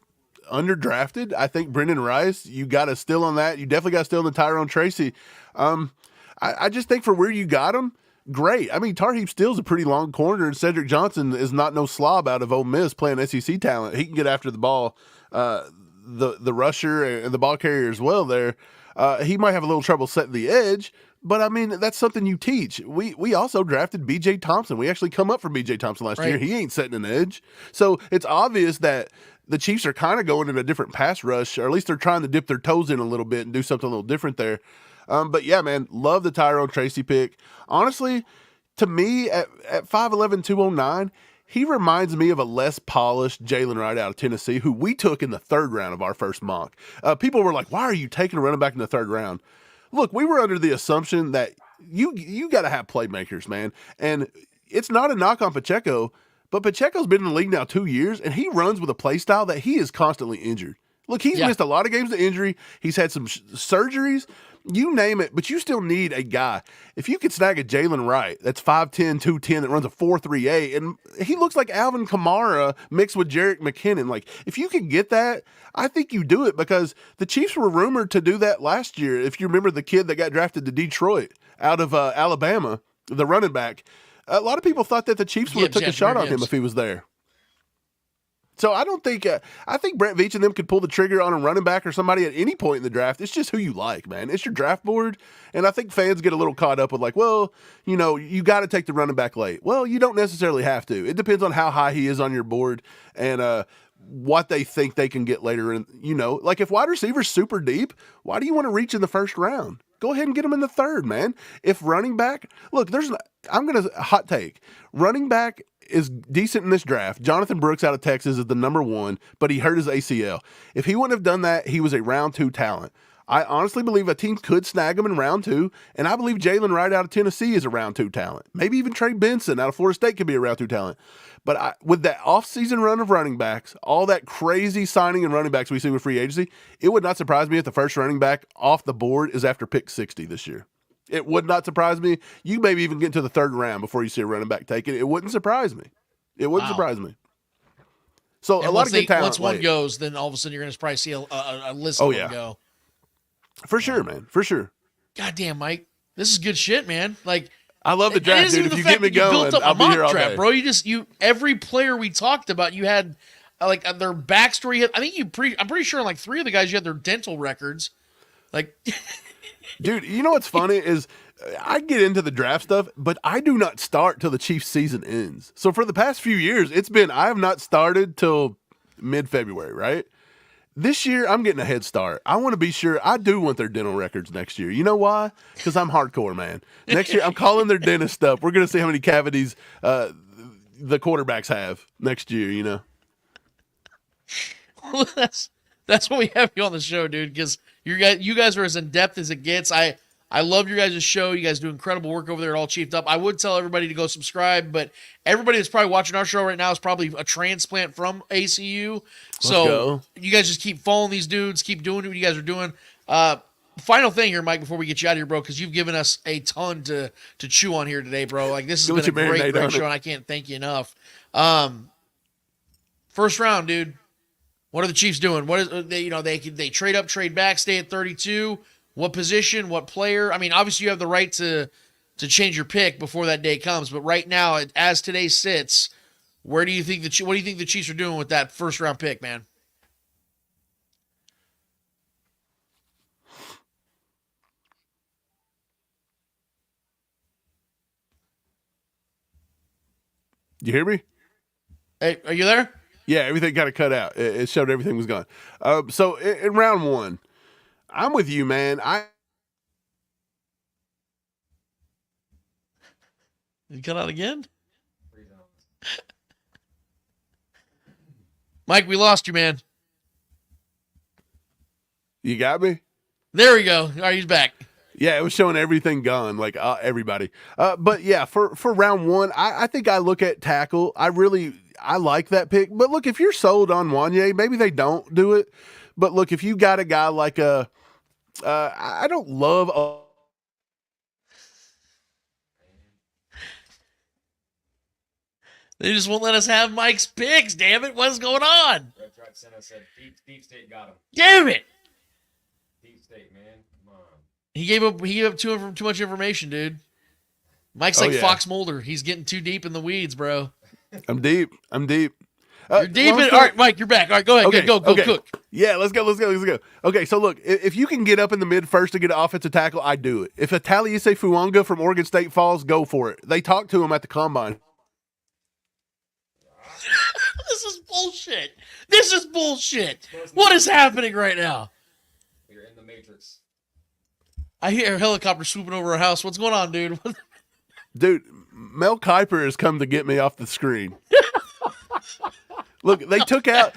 underdrafted. I think Brendan Rice, you got to steal on that. You definitely got to steal on the Tyrone Tracy. I just think for where you got him, great. I mean, Tarheeb Steele's a pretty long corner, and Cedric Johnson is not no slob out of Ole Miss playing SEC talent. He can get after the ball, the rusher and the ball carrier as well there. He might have a little trouble setting the edge, but I mean, that's something you teach. We also drafted B.J. Thompson. We actually come up from B.J. Thompson last year. He ain't setting an edge. So it's obvious that the Chiefs are kind of going in a different pass rush, or at least they're trying to dip their toes in a little bit and do something a little different there. But yeah, man, love the Tyrone Tracy pick. Honestly, to me, at 5'11", 209, he reminds me of a less polished Jalen Wright out of Tennessee, who we took in the 3rd round of our first mock. People were like, why are you taking a running back in the 3rd round? Look, we were under the assumption that you got to have playmakers, man. And it's not a knock on Pacheco, but Pacheco's been in the league now 2 years, and he runs with a play style that he is constantly injured. Look, he's missed a lot of games to injury. He's had some surgeries. You name it, but you still need a guy. If you could snag a Jalen Wright that's 5'10", 210, that runs a 4.38, and he looks like Alvin Kamara mixed with Jerick McKinnon. Like, if you could get that, I think you do it, because the Chiefs were rumored to do that last year. If you remember the kid that got drafted to Detroit out of Alabama, the running back, a lot of people thought that the Chiefs would have took a shot on him if he was there. So I don't think I think Brett Veach and them could pull the trigger on a running back or somebody at any point in the draft. It's just who you like, man. It's your draft board, and I think fans get a little caught up with like, well, you got to take the running back late. Well, you don't necessarily have to. It depends on how high he is on your board and what they think they can get later. And like if wide receiver's super deep, why do you want to reach in the 1st round? Go ahead and get him in the 3rd, man. If running back, look, I'm going to hot take. Running back is decent in this draft. Jonathan Brooks out of Texas is the number 1, but he hurt his ACL. If he wouldn't have done that, he was a round 2 talent. I honestly believe a team could snag him in round 2, and I believe Jalen Wright out of Tennessee is a round 2 talent. Maybe even Trey Benson out of Florida State could be a round 2 talent. But with that offseason run of running backs, all that crazy signing and running backs we see with free agency, it would not surprise me if the first running back off the board is after pick 60 this year. It would not surprise me. You maybe even get into the 3rd round before you see a running back taken. It wouldn't surprise me. It wouldn't surprise me. So and a lot of good talent. Once one goes, then all of a sudden you're going to probably see a list of them go. For sure, man. For sure. Goddamn, Mike. This is good shit, man. Like, I love the draft, dude. If you get me going, I'll be here all day. Bro, every player we talked about, you had like their backstory. I think I'm pretty sure like 3 of the guys you had their dental records. Like, dude, you know what's funny is I get into the draft stuff, but I do not start till the Chiefs season ends. So for the past few years, I have not started till mid-February, right? This year, I'm getting a head start. I want to be sure. I do want their dental records next year. You know why? Because I'm hardcore, man. Next year, I'm calling their dentist stuff. We're going to see how many cavities the quarterbacks have next year, Well, that's what we have you on the show, dude, because you guys are as in-depth as it gets. I love your guys' show. You guys do incredible work over there at All Chiefed Up. I would tell everybody to go subscribe, but everybody that's probably watching our show right now is probably a transplant from ACU. So you guys just keep following these dudes, keep doing what you guys are doing. Final thing here, Mike, before we get you out of here, bro, because you've given us a ton to chew on here today, bro. Like, this has been a great show, and I can't thank you enough. First round, dude. What are the Chiefs doing? What is they trade up, trade back, stay at 32? What position? What player? I mean, obviously you have the right to change your pick before that day comes, but right now, as today sits, what do you think the Chiefs are doing with that first round pick, man? You hear me? Hey, are you there? Yeah, everything got cut out. It showed everything was gone. So in round one, I'm with you, man. Did you cut out again? Mike, we lost you, man. You got me? There we go. All right, he's back. Yeah, it was showing everything gone, like everybody. But yeah, for round one, I think I look at tackle. I like that pick. But look, if you're sold on Wanye, maybe they don't do it. But look, if you got a guy like I don't love. They just won't let us have Mike's picks. Damn it! What's going on? Red Tribe Center said Deep State got him. Damn it! Deep State, man. Come on. He gave up too much information, dude. Mike's like Fox Mulder. He's getting too deep in the weeds, bro. I'm deep. You're deep in. All right, Mike, you're back. All right, go ahead. Okay, Go cook. Yeah, let's go. Okay, so look, if you can get up in the mid first to get an offensive tackle, I do it. If Ataliese Fuanga from Oregon State falls, go for it. They talked to him at the combine. This is bullshit. What is happening right now? You're in the Matrix. I hear a helicopter swooping over our house. What's going on, dude? Dude, Mel Kiper has come to get me off the screen. Look, they took out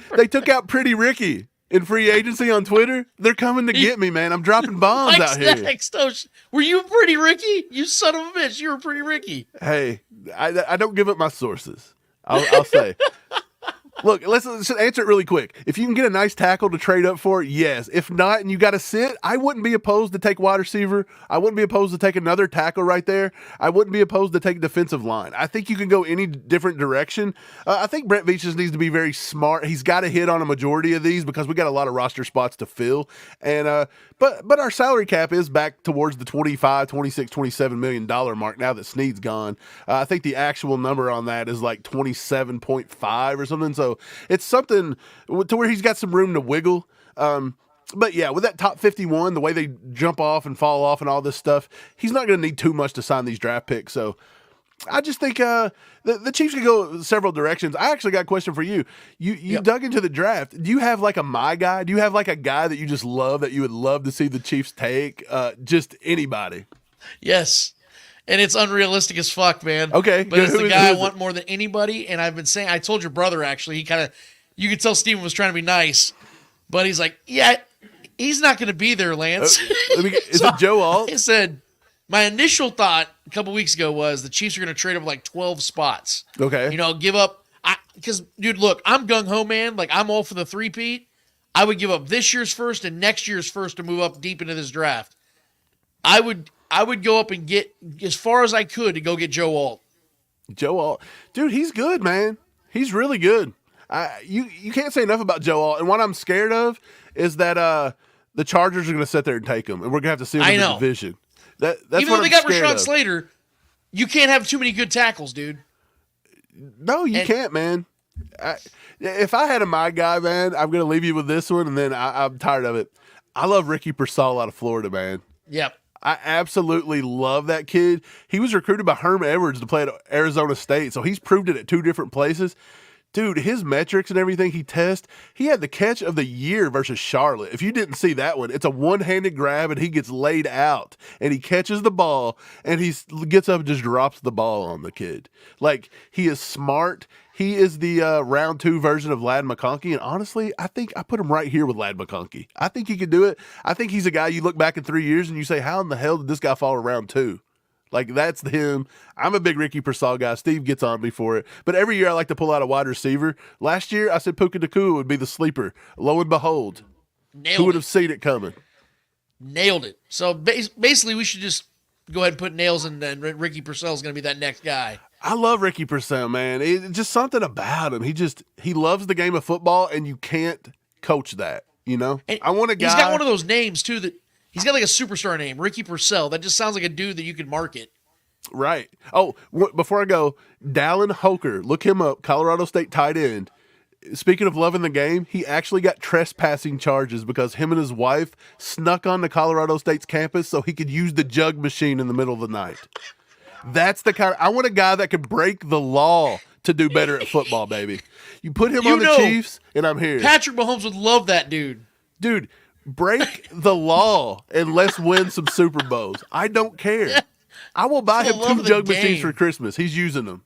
Pretty Ricky in free agency on Twitter. They're coming to get me, man. I'm dropping bombs Mike's out here. Next. Oh, were you Pretty Ricky? You son of a bitch. You were Pretty Ricky. Hey, I don't give up my sources. I'll say. Look, let's answer it really quick. If you can get a nice tackle to trade up for, yes. If not, and you got to sit, I wouldn't be opposed to take wide receiver. I wouldn't be opposed to take another tackle right there. I wouldn't be opposed to take defensive line. I think you can go any different direction. I think Brett Veach just needs to be very smart. He's got to hit on a majority of these because we got a lot of roster spots to fill. And but our salary cap is back towards the 25, 26, $27 million mark now that Snead's gone. I think the actual number on that is like 27.5 or something. So it's something to where he's got some room to wiggle. But yeah, with that top 51, the way they jump off and fall off and all this stuff, he's not going to need too much to sign these draft picks. So I just think the Chiefs can go several directions. I actually got a question for you. You dug into the draft. Do you have like a my guy? Do you have like a guy that you just love that you would love to see the Chiefs take? Just anybody? Yes. And it's unrealistic as fuck, man. Okay. But it's the guy I want more than anybody. And I've been saying, I told your brother, actually, you could tell Steven was trying to be nice, but he's like, yeah, he's not going to be there, Lance. Is it Joe Alt? I said, my initial thought a couple weeks ago was the Chiefs are going to trade up like 12 spots. Okay. Give up. Because, dude, look, I'm gung-ho, man. Like, I'm all for the three-peat. I would give up this year's first and next year's first to move up deep into this draft. I would go up and get as far as I could to go get Joe Alt. Joe Alt. Dude, he's good, man. He's really good. You can't say enough about Joe Alt. And what I'm scared of is that the Chargers are going to sit there and take him, and we're going to have to see him in the division. That's even though they got Rashawn Slater, you can't have too many good tackles, dude. No, you can't, man. If I had my guy, man, I'm going to leave you with this one, and then I'm tired of it. I love Ricky Pearsall out of Florida, man. Yep. I absolutely love that kid. He was recruited by Herm Edwards to play at Arizona State, so he's proved it at two different places. Dude, his metrics and everything he tests, he had the catch of the year versus Charlotte. If you didn't see that one, it's a one-handed grab, and he gets laid out, and he catches the ball, and he gets up and just drops the ball on the kid. Like, he is smart. He is the round two version of Ladd McConkey, and honestly, I think I put him right here with Ladd McConkey. I think he could do it. I think he's a guy you look back in 3 years and you say, how in the hell did this guy fall to round two? Like, that's him. I'm a big Ricky Pearsall guy. Steve gets on me for it. But every year I like to pull out a wide receiver. Last year I said Puka Nacua would be the sleeper. Lo and behold, who would have seen it coming? Nailed it. So basically we should just go ahead and put nails in, and Ricky Purcell is going to be that next guy. I love Ricky Purcell, man. It's just something about him. He loves the game of football, and you can't coach that, you know? And I want a guy. He's got one of those names, too, that he's got like a superstar name, Ricky Purcell. That just sounds like a dude that you could market. Right. Oh, before I go, Dallin Hoker, look him up, Colorado State tight end. Speaking of loving the game, he actually got trespassing charges because him and his wife snuck onto Colorado State's campus so he could use the jug machine in the middle of the night. That's the kind I want a guy that can break the law to do better at football, baby. You put him on the Chiefs, and I'm here. Patrick Mahomes would love that dude. Dude, break the law and let's win some Super Bowls. I don't care. I will buy him 2 jug machines for Christmas. He's using them.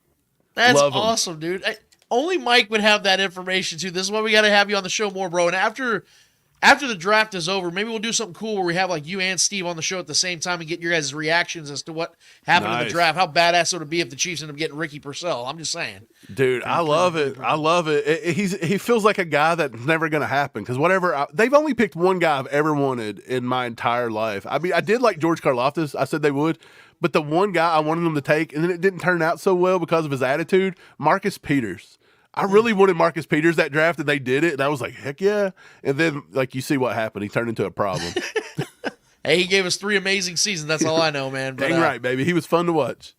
That's awesome, dude. Only Mike would have that information, too. This is why we got to have you on the show more, bro. And after the draft is over, maybe we'll do something cool where we have like you and Steve on the show at the same time and get your guys' reactions as to what happened in the draft. How badass would it be if the Chiefs end up getting Ricky Purcell? I'm just saying. Dude, I love it. I love it. He feels like a guy that's never going to happen because they've only picked one guy I've ever wanted in my entire life. I mean, I did like George Karlaftis. I said they would. But the one guy I wanted them to take, and then it didn't turn out so well because of his attitude, Marcus Peters. I really wanted Marcus Peters that draft, and they did it, and I was like, heck yeah. And then, like, you see what happened. He turned into a problem. Hey, he gave us 3 amazing seasons. That's all I know, man. But, dang right, baby. He was fun to watch.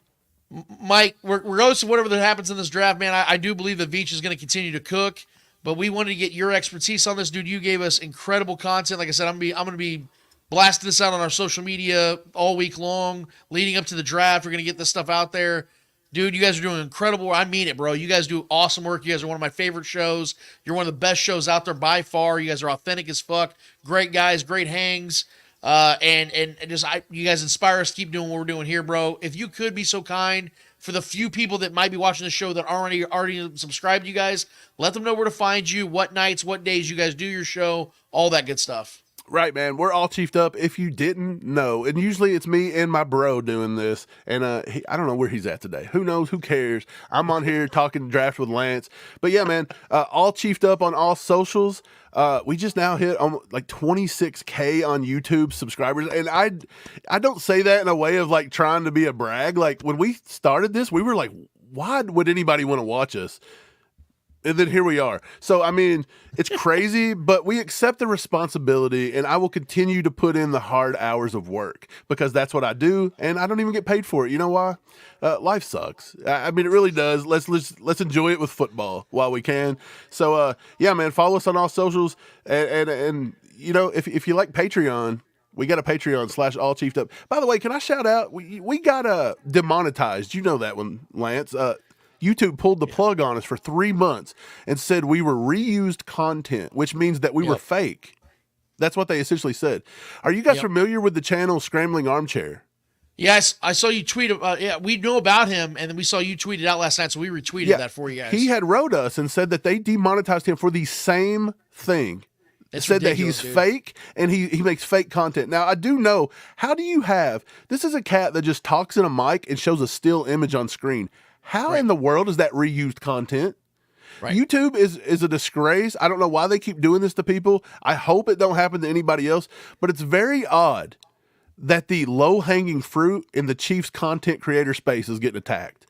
Mike, regardless of whatever that happens in this draft, man, I do believe that Veach is going to continue to cook, but we wanted to get your expertise on this, dude. You gave us incredible content. Like I said, I'm going to be blasting this out on our social media all week long, leading up to the draft. We're going to get this stuff out there. Dude, you guys are doing incredible. I mean it, bro. You guys do awesome work. You guys are one of my favorite shows. You're one of the best shows out there by far. You guys are authentic as fuck. Great guys, great hangs. And you guys inspire us to keep doing what we're doing here, bro. If you could be so kind, for the few people that might be watching the show that already subscribed to you guys, let them know where to find you, what nights, what days you guys do your show, all that good stuff. Right, man. We're all chiefed up. If you didn't know, and usually it's me and my bro doing this, and I don't know where he's at today. Who knows? Who cares? I'm on here talking draft with Lance. But yeah, man, all chiefed up on all socials. We just now hit like 26K on YouTube subscribers, and I don't say that in a way of like trying to be a brag. Like when we started this, we were like, why would anybody want to watch us? And then here we are. So, I mean, it's crazy, but we accept the responsibility, and I will continue to put in the hard hours of work because that's what I do, and I don't even get paid for it. You know why? Life sucks. I mean, it really does. Let's enjoy it with football while we can. So, yeah, man, follow us on all socials, and you know, if you like Patreon, we got a Patreon /allchiefedup. By the way, can I shout out? We got demonetized. You know that one, Lance. YouTube pulled the plug on us for 3 months and said we were reused content, which means that we were fake. That's what they essentially said. Are you guys familiar with the channel Scrambling Armchair? Yes, I saw you tweet about we know about him, and then we saw you tweet it out last night, so we retweeted that for you guys. He had wrote us and said that they demonetized him for the same thing. It's said that he's fake and he makes fake content. Now, I do know, how do you have, this is a cat that just talks in a mic and shows a still image on screen. How in the world is that reused content? Right. YouTube is a disgrace. I don't know why they keep doing this to people. I hope it don't happen to anybody else, but it's very odd that the low-hanging fruit in the Chiefs content creator space is getting attacked.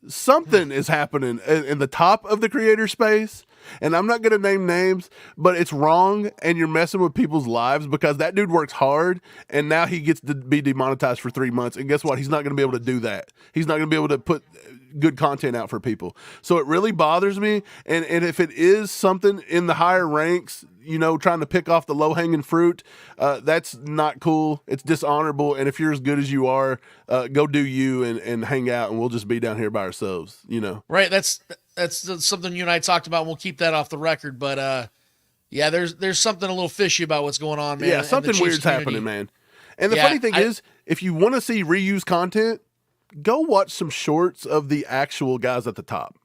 Something is happening in the top of the creator space, and I'm not going to name names, but it's wrong, and you're messing with people's lives because that dude works hard, and now he gets to be demonetized for 3 months, and guess what? He's not going to be able to do that. He's not going to be able to put good content out for people. So it really bothers me, and if it is something in the higher ranks, you know, trying to pick off the low-hanging fruit, that's not cool. It's dishonorable, and if you're as good as you are, go do you and hang out, and we'll just be down here by ourselves, you know? Right, that's something you and I talked about, and we'll keep that off the record, but yeah, there's something a little fishy about what's going on, man. Yeah, something weird's happening, man. And the funny thing is, if you want to see reused content, go watch some shorts of the actual guys at the top.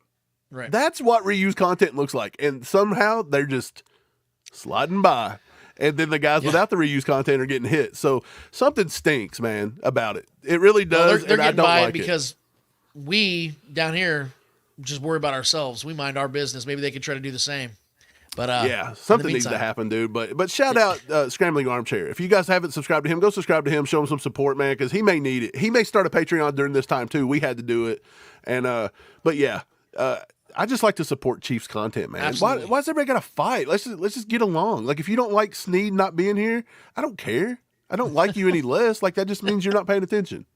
Right. That's what reused content looks like. And somehow they're just sliding by. And then the guys without the reused content are getting hit. So something stinks, man, about it. It really does. They're and I getting don't by like because we down here just worry about ourselves. We mind our business. Maybe they could try to do the same. But yeah, something needs to happen, dude. But shout out Scrambling Armchair. If you guys haven't subscribed to him, go subscribe to him. Show him some support, man, because he may need it. He may start a Patreon during this time too. We had to do it, and but yeah, I just like to support Chiefs content, man. Why does everybody got to fight? Let's just get along. Like if you don't like Snead not being here, I don't care. I don't like you any less. Like that just means you're not paying attention.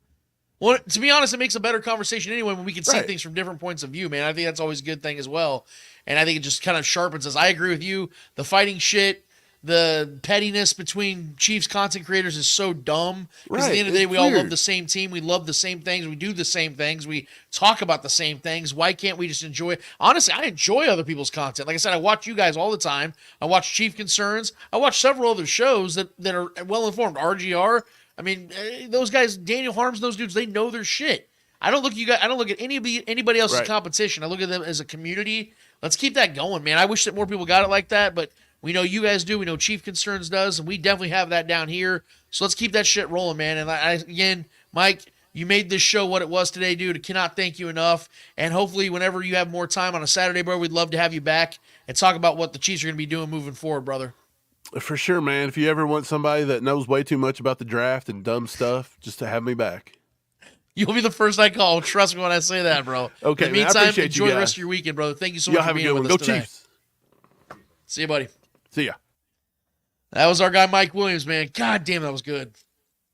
Well, to be honest, it makes a better conversation anyway when we can see things from different points of view, man. I think that's always a good thing as well. And I think it just kind of sharpens us. I agree with you. The fighting shit, the pettiness between Chiefs content creators is so dumb. Because at the Right, end of the day, it's we all love weird. the same team. We love the same things. We do the same things. We talk about the same things. Why can't we just enjoy? Honestly, I enjoy other people's content. Like I said, I watch you guys all the time. I watch Chief Concerns. I watch several other shows that are well informed. RGR. I mean, those guys, Daniel Harms, those dudes, they know their shit. I don't look at anybody else's Right. competition. I look at them as a community. Let's keep that going, man. I wish that more people got it like that, but we know you guys do. We know Chief Concerns does, and we definitely have that down here. So let's keep that shit rolling, man. And again, Mike, you made this show what it was today, dude. I cannot thank you enough. And hopefully, whenever you have more time on a Saturday, bro, we'd love to have you back and talk about what the Chiefs are going to be doing moving forward, brother. For sure, man. If you ever want somebody that knows way too much about the draft and dumb stuff, just to have me back. You'll be the first I call. Trust me when I say that, bro. Okay, In the man, I meantime, appreciate you enjoy the guys. rest of your weekend, brother. Thank you so Y'all much have for a being good with one. us Go today. Chiefs. See you, buddy. See ya. That was our guy, Mike Williams, man. God damn, that was good.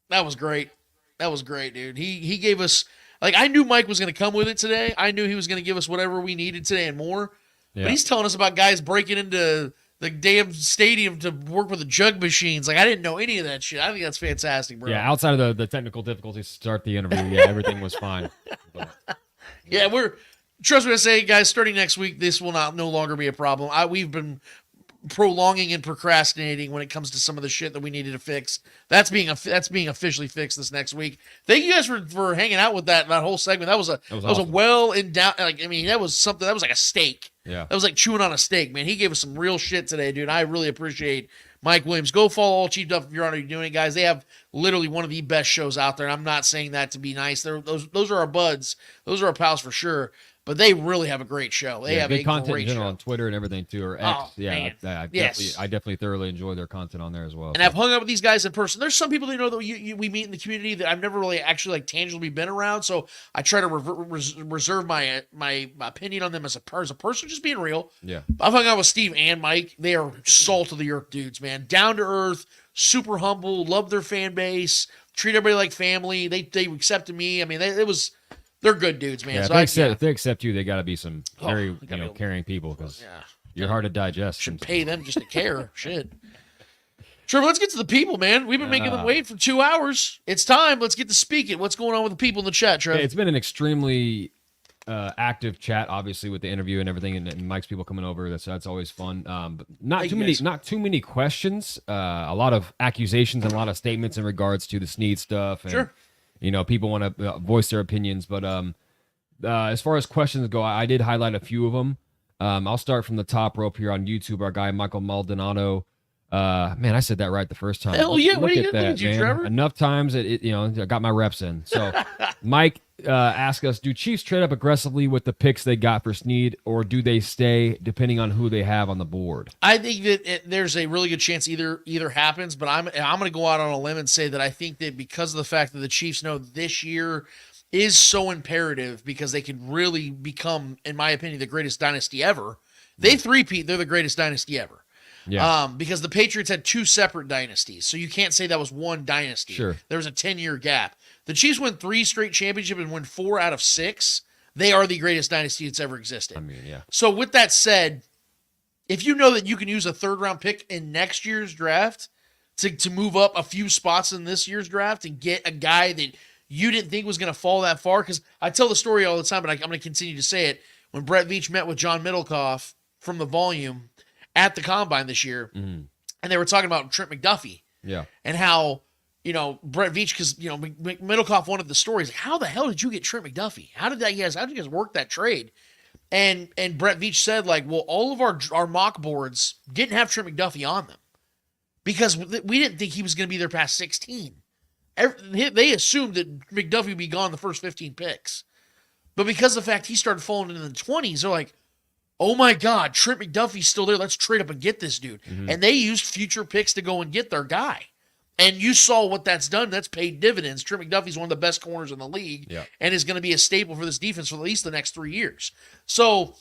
That was great. That was great, dude. He gave us, like, I knew Mike was going to come with it today. I knew he was going to give us whatever we needed today and more. Yeah. But he's telling us about guys breaking into the damn stadium to work with the jug machines. Like, I didn't know any of that shit. I think that's fantastic, bro. Yeah, outside of the technical difficulties to start the interview, yeah, everything was fine. But, Yeah, trust me to say, guys, starting next week, this will no longer be a problem. We've been prolonging and procrastinating when it comes to some of the shit that we needed to fix. That's being officially fixed this next week. Thank you guys for hanging out with that whole segment. That was a awesome. well in doubt. Like, I mean, that was something that was like a steak. Yeah. That was like chewing on a steak, man. He gave us some real shit today, dude. I really appreciate Mike Williams. Go follow All Chief Duff if you're already doing it, guys. They have literally one of the best shows out there. And I'm not saying that to be nice. Those are our buds. Those are our pals for sure. But they really have a great show. They have good a content great in general show. on Twitter and everything too, or X. Oh, Yeah, man. I Yes. definitely thoroughly enjoy their content on there as well. And I've hung out with these guys in person. There's some people that know that we meet in the community that I've never really actually like tangibly been around. So I try to reserve my opinion on them as a person, just being real. Yeah. I've hung out with Steve and Mike. They are salt of the earth dudes, man. Down to earth, super humble, love their fan base, treat everybody like family. They accepted me. I mean, they're good dudes, man. Yeah, So if they accept you, they got to be some very they gotta be- caring people because yeah. you're hard to digest. Should pay them just to care. Shit. Sure, let's get to the people, man. We've been making them wait for 2 hours. It's time. Let's get to speaking. What's going on with the people in the chat, Trev? Yeah, it's been an extremely active chat, obviously, with the interview and everything, and Mike's people coming over. That's always fun. But not Thank too you, many, guys. not too many questions. A lot of accusations and a lot of statements in regards to the Snead stuff. And, Sure. People want to voice their opinions. But as far as questions go, I did highlight a few of them. I'll start from the top rope here on YouTube. Our guy Michael Maldonado. Man, I said that right the first time. Hell yeah, Look what are you at gonna that, do, man. Trevor? Enough times that I got my reps in. So, Mike asked us: do Chiefs trade up aggressively with the picks they got for Snead, or do they stay depending on who they have on the board? I think that there's a really good chance either happens, but I'm going to go out on a limb and say that I think that because of the fact that the Chiefs know this year is so imperative because they could really become, in my opinion, the greatest dynasty ever. They three-peat, they're the greatest dynasty ever. Yeah. Because the Patriots had two separate dynasties, so you can't say that was one dynasty. Sure. There was a 10-year gap. The Chiefs win 3 straight championships and win 4 out of 6. They are the greatest dynasty that's ever existed. I mean, yeah. So with that said, if you know that you can use a 3rd-round pick in next year's draft to move up a few spots in this year's draft and get a guy that you didn't think was going to fall that far, because I tell the story all the time, but I'm going to continue to say it. When Brett Veach met with John Middlecoff from the Volume at the Combine this year, and they were talking about Trent McDuffie Yeah. and how, Brett Veach, because, Middlecoff wanted the stories. Like, how the hell did you get Trent McDuffie? How did you guys work that trade? And Brett Veach said, like, well, all of our mock boards didn't have Trent McDuffie on them because we didn't think he was going to be there past 16. They assumed that McDuffie would be gone the first 15 picks. But because of the fact he started falling into the 20s, they're like, oh my God, Trent McDuffie's still there. Let's trade up and get this dude. And they used future picks to go and get their guy. And you saw what that's done. That's paid dividends. Trent McDuffie's one of the best corners in the league and is going to be a staple for this defense for at least the next 3 years. So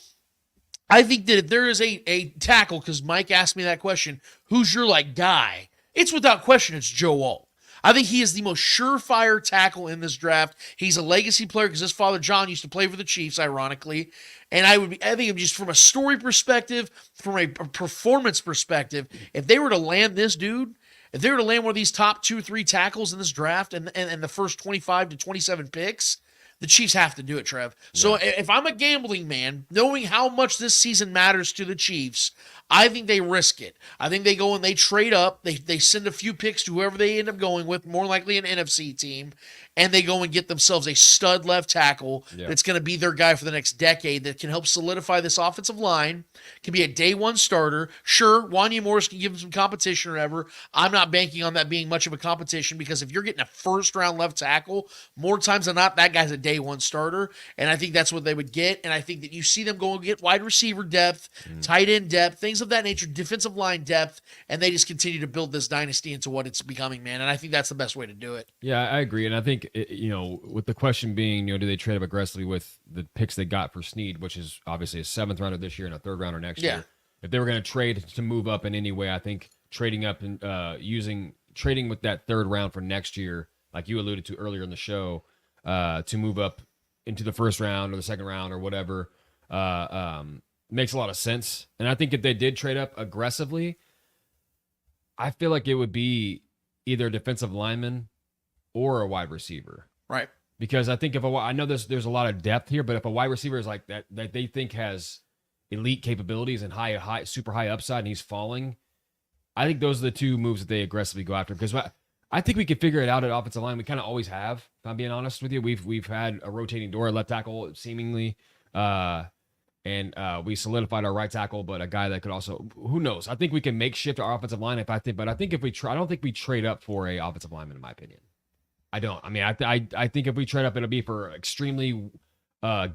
I think that if there is a tackle, because Mike asked me that question, who's your guy? It's without question, it's Joe Alt. I think he is the most surefire tackle in this draft. He's a legacy player because his father, John, used to play for the Chiefs, ironically. And I think just from a story perspective, from a performance perspective, if they were to land this dude, if they were to land one of these top 2-3 tackles in this draft and the first 25 to 27 picks, the Chiefs have to do it, Trev. So if I'm a gambling man, knowing how much this season matters to the Chiefs, I think they risk it. I think they go and they trade up. They send a few picks to whoever they end up going with, more likely an NFC team, and they go and get themselves a stud left tackle that's going to be their guy for the next decade that can help solidify this offensive line, can be a day one starter. Sure, Wanya Morris can give him some competition or whatever. I'm not banking on that being much of a competition because if you're getting a first-round left tackle, more times than not, that guy's a day one starter, and I think that's what they would get, and I think that you see them go and get wide receiver depth, tight end depth, things of that nature, defensive line depth, and they just continue to build this dynasty into what it's becoming, man, and I think that's the best way to do it. Yeah, I agree, and I think, with the question being, do they trade up aggressively with the picks they got for Snead, which is obviously a 7th rounder this year and a 3rd rounder next year. If they were going to trade to move up in any way, I think trading up and trading with that 3rd round for next year, like you alluded to earlier in the show, to move up into the 1st round or the 2nd round or whatever, makes a lot of sense. And I think if they did trade up aggressively, I feel like it would be either a defensive lineman or a wide receiver. Right. Because I think I know there's a lot of depth here, but if a wide receiver is like that they think has elite capabilities and super high upside and he's falling, I think those are the two moves that they aggressively go after. Because I think we could figure it out at offensive line. We kind of always have, if I'm being honest with you. We've had a rotating door at left tackle seemingly, and we solidified our right tackle, but a guy that could also, who knows? I think we can make shift our offensive line but I think if we try, I don't think we trade up for a offensive lineman, in my opinion. I don't. I mean, I think if we trade up, it'll be for extremely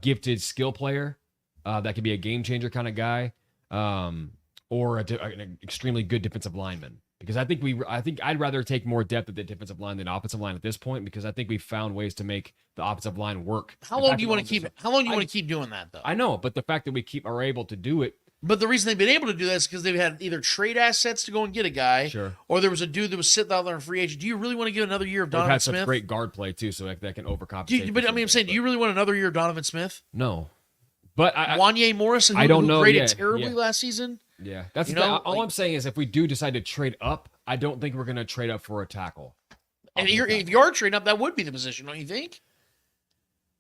gifted skill player that could be a game changer kind of guy, or an extremely good defensive lineman. Because I think I'd rather take more depth at the defensive line than offensive line at this point, because I think we've found ways to make the offensive line work. How long do you want to keep it? How long do you want to keep doing that though? I know, but the fact that we are able to do it. But the reason they've been able to do that is because they've had either trade assets to go and get a guy, or there was a dude that was sitting out there in free agent. Do you really want to give another year of Donovan Smith? They've had such great guard play too, so that can overcompensate. But I mean, I'm saying, do you really want another year of Donovan Smith? No. But Wanya Morris, who graded terribly last season. Yeah, that's all I'm saying is if we do decide to trade up, I don't think we're going to trade up for a tackle. And if you are trading up, that would be the position, don't you think?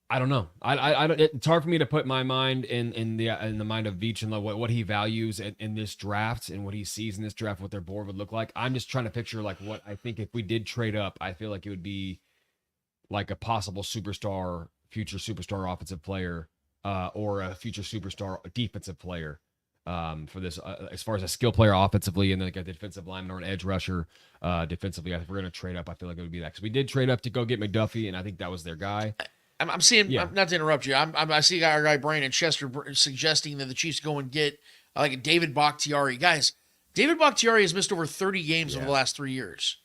I don't know. It's hard for me to put my mind in the mind of Veach and what he values in this draft and what he sees in this draft, what their board would look like. I'm just trying to picture like what I think if we did trade up, I feel like it would be like a possible future superstar offensive player, or a future superstar defensive player. For this, as far as a skill player offensively, and then like a defensive lineman or an edge rusher defensively, if we're going to trade up, I feel like it would be that. Because we did trade up to go get McDuffie, and I think that was their guy. I'm seeing, not to interrupt you, I see our guy Brandon Chester suggesting that the Chiefs go and get like a David Bakhtiari. Guys, David Bakhtiari has missed over 30 games over the last 3 years.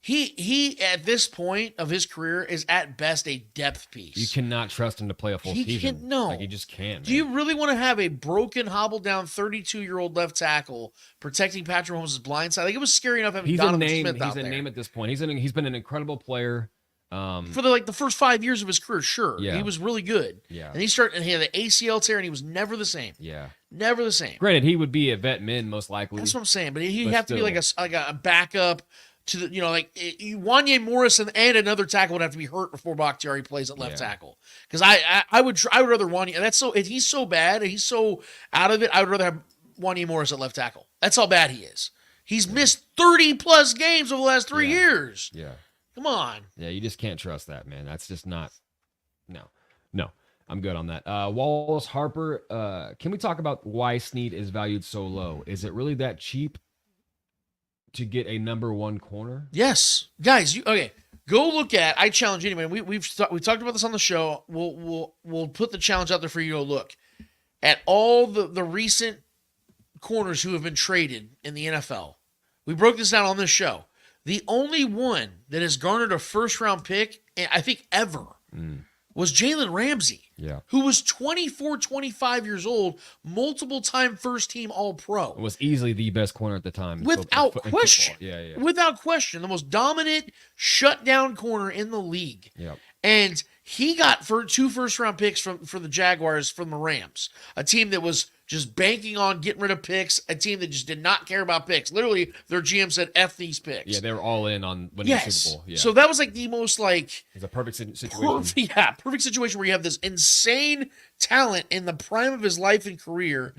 He at this point of his career is at best a depth piece. You cannot trust him to play a full season. No. You just can't. Do you really want to have a broken, hobbled down 32-year-old left tackle protecting Patrick Mahomes' blind side? Like, it was scary enough having Donovan Smith out there. He's a name at this point. He's been an incredible player. For the first 5 years of his career, sure. Yeah. He was really good. Yeah. And he had the ACL tear and he was never the same. Yeah. Never the same. Granted, he would be a vet min most likely. That's what I'm saying. But he'd have to be like a backup to the, Wanya Morris and another tackle would have to be hurt before Bakhtiari plays at left tackle. Because I would rather Wanya. He's so bad and he's so out of it. I would rather have Wanya Morris at left tackle. That's how bad he is. He's missed 30 plus games over the last 3 years. Yeah. Come on. Yeah, you just can't trust that, man. That's just not. No. I'm good on that. Wallace Harper, can we talk about why Snead is valued so low? Is it really that cheap to get a number one corner? Yes. Guys, go look at, I challenge anybody. We've talked about this on the show. We'll put the challenge out there for you to look at all the recent corners who have been traded in the NFL. We broke this down on this show. The only one that has garnered a first-round pick, I think ever, was Jalen Ramsey, who was 24, 25 years old, multiple-time first-team All-Pro. It was easily the best corner at the time. Without question. Yeah. Without question. The most dominant, shut-down corner in the league. Yep. And he got 2 first-round picks for the Jaguars from the Rams, a team that was just banking on getting rid of picks, a team that just did not care about picks. Literally, their GM said, F these picks. Yeah, they were all in on winning the Super Bowl. Yeah. So that was like the most like... It's a perfect situation. Perfect situation where you have this insane talent in the prime of his life and career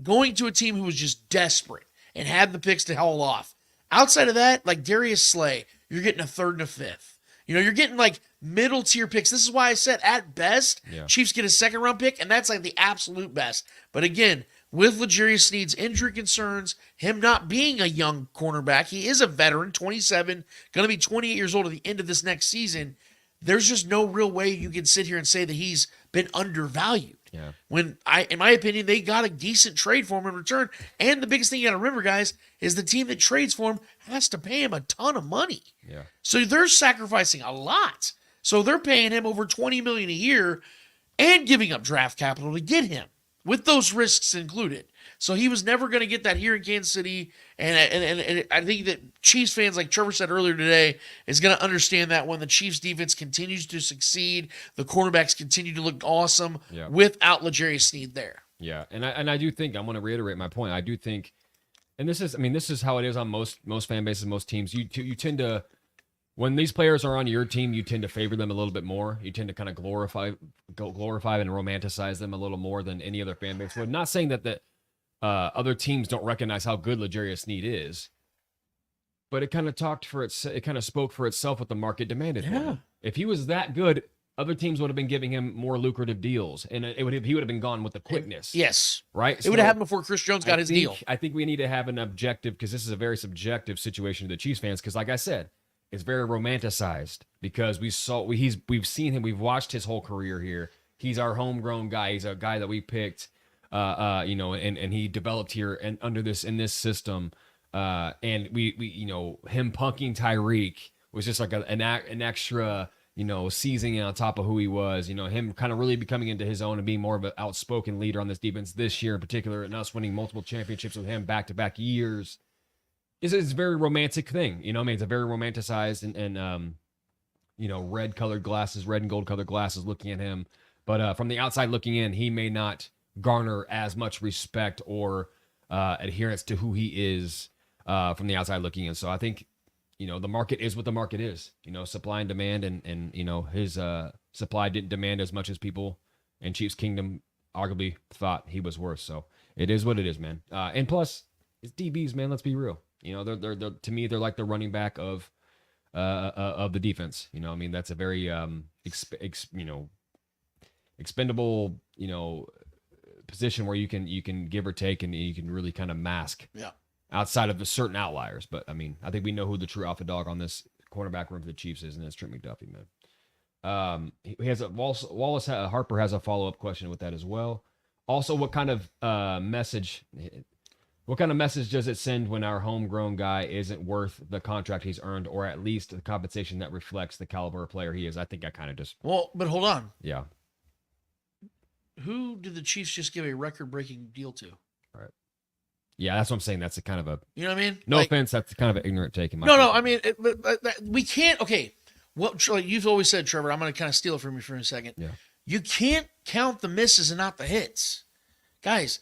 going to a team who was just desperate and had the picks to haul off. Outside of that, like Darius Slay, you're getting a 3rd and a 5th. You're getting like middle tier picks. This is why I said at best, Chiefs get a 2nd-round pick, and that's like the absolute best. But again, with L'Jarius Sneed's injury concerns, him not being a young cornerback, he is a veteran, 27, going to be 28 years old at the end of this next season. There's just no real way you can sit here and say that he's been undervalued. Yeah. When in my opinion, they got a decent trade for him in return. And the biggest thing you got to remember, guys, is the team that trades for him has to pay him a ton of money. Yeah. So they're sacrificing a lot. So they're paying him over $20 million a year and giving up draft capital to get him, with those risks included. So he was never going to get that here in Kansas City. And I think that Chiefs fans, like Trevor said earlier today, is going to understand that when the Chiefs defense continues to succeed, the cornerbacks continue to look awesome without L'Jarius Sneed there. Yeah, and I do think, I want to reiterate my point. I do think, and this is how it is on most fan bases, most teams. You tend to, when these players are on your team, you tend to favor them a little bit more. You tend to kind of glorify and romanticize them a little more than any other fan base would. Not saying that other teams don't recognize how good L'Jarius Sneed is, but it kind of spoke for itself what the market demanded. Yeah. If he was that good, other teams would have been giving him more lucrative deals, and he would have been gone with the quickness. Yes. Right? It would have happened before Chris Jones got his deal. I think we need to have an objective, because this is a very subjective situation to the Chiefs fans, because like I said, it's very romanticized, because we've seen him, we've watched his whole career here. He's our homegrown guy. He's a guy that we picked, and he developed here and in this system. And we him punking Tyreek was just like an extra, seasoning on top of who he was, him kind of really becoming into his own and being more of an outspoken leader on this defense this year in particular, and us winning multiple championships with him back-to-back years. It's a very romantic thing. It's a very romanticized and red-colored glasses, red and gold-colored glasses looking at him. But from the outside looking in, he may not garner as much respect or adherence to who he is from the outside looking in. So I think, the market is what the market is, supply and demand, and his supply didn't demand as much as people in Chiefs Kingdom arguably thought he was worth. So it is what it is, man. And plus, it's DBs, man. Let's be real. They're to me, they're like the running back of the defense. That's a very expendable, position where you can give or take, and you can really kind of mask. Yeah. Outside of the certain outliers. But I think we know who the true alpha dog on this cornerback room for the Chiefs is, and that's Trent McDuffie, man. He has Wallace Harper has a follow-up question with that as well. Also, what kind of message does it send when our homegrown guy isn't worth the contract he's earned, or at least the compensation that reflects the caliber of player he is? I think I kind of just... Well, but hold on. Yeah. Who did the Chiefs just give a record-breaking deal to? Right. Yeah, that's what I'm saying. That's a kind of a... You know what I mean? No offense, that's kind of an ignorant take in my No, I mean, we can't... Okay, like you've always said, Trevor, I'm going to kind of steal it from you for a second. Yeah. You can't count the misses and not the hits. Guys,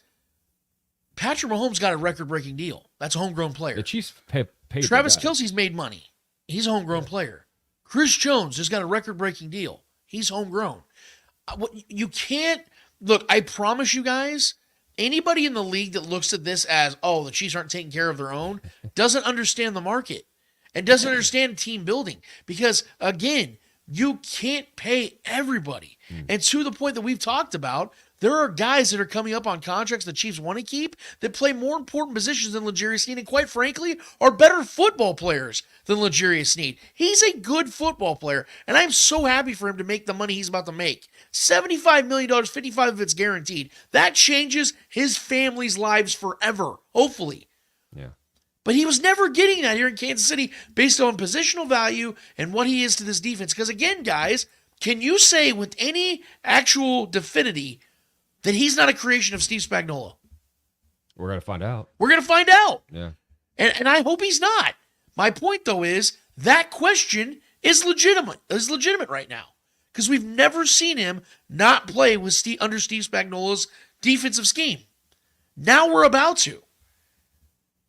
Patrick Mahomes got a record-breaking deal. That's a homegrown player. The Chiefs paid Travis Kelce's made money. He's a homegrown player. Chris Jones just got a record-breaking deal. He's homegrown. You can't... Look, I promise you guys, anybody in the league that looks at this as, the Chiefs aren't taking care of their own, doesn't understand the market and doesn't understand team building. Because, again, you can't pay everybody. And to the point that we've talked about, there are guys that are coming up on contracts the Chiefs want to keep that play more important positions than L'Jarius Sneed, and quite frankly, are better football players than L'Jarius Sneed. He's a good football player, and I'm so happy for him to make the money he's about to make. $75 million, $55 of it's guaranteed. That changes his family's lives forever, hopefully. Yeah. But he was never getting that here in Kansas City based on positional value and what he is to this defense. Because again, guys, Can you say with any actual definity that he's not a creation of Steve Spagnuolo? We're gonna find out. We're going to find out. Yeah. And I hope he's not. My point, though, is that question is legitimate right now because we've never seen him not play with under Steve Spagnuolo's defensive scheme. Now we're about to.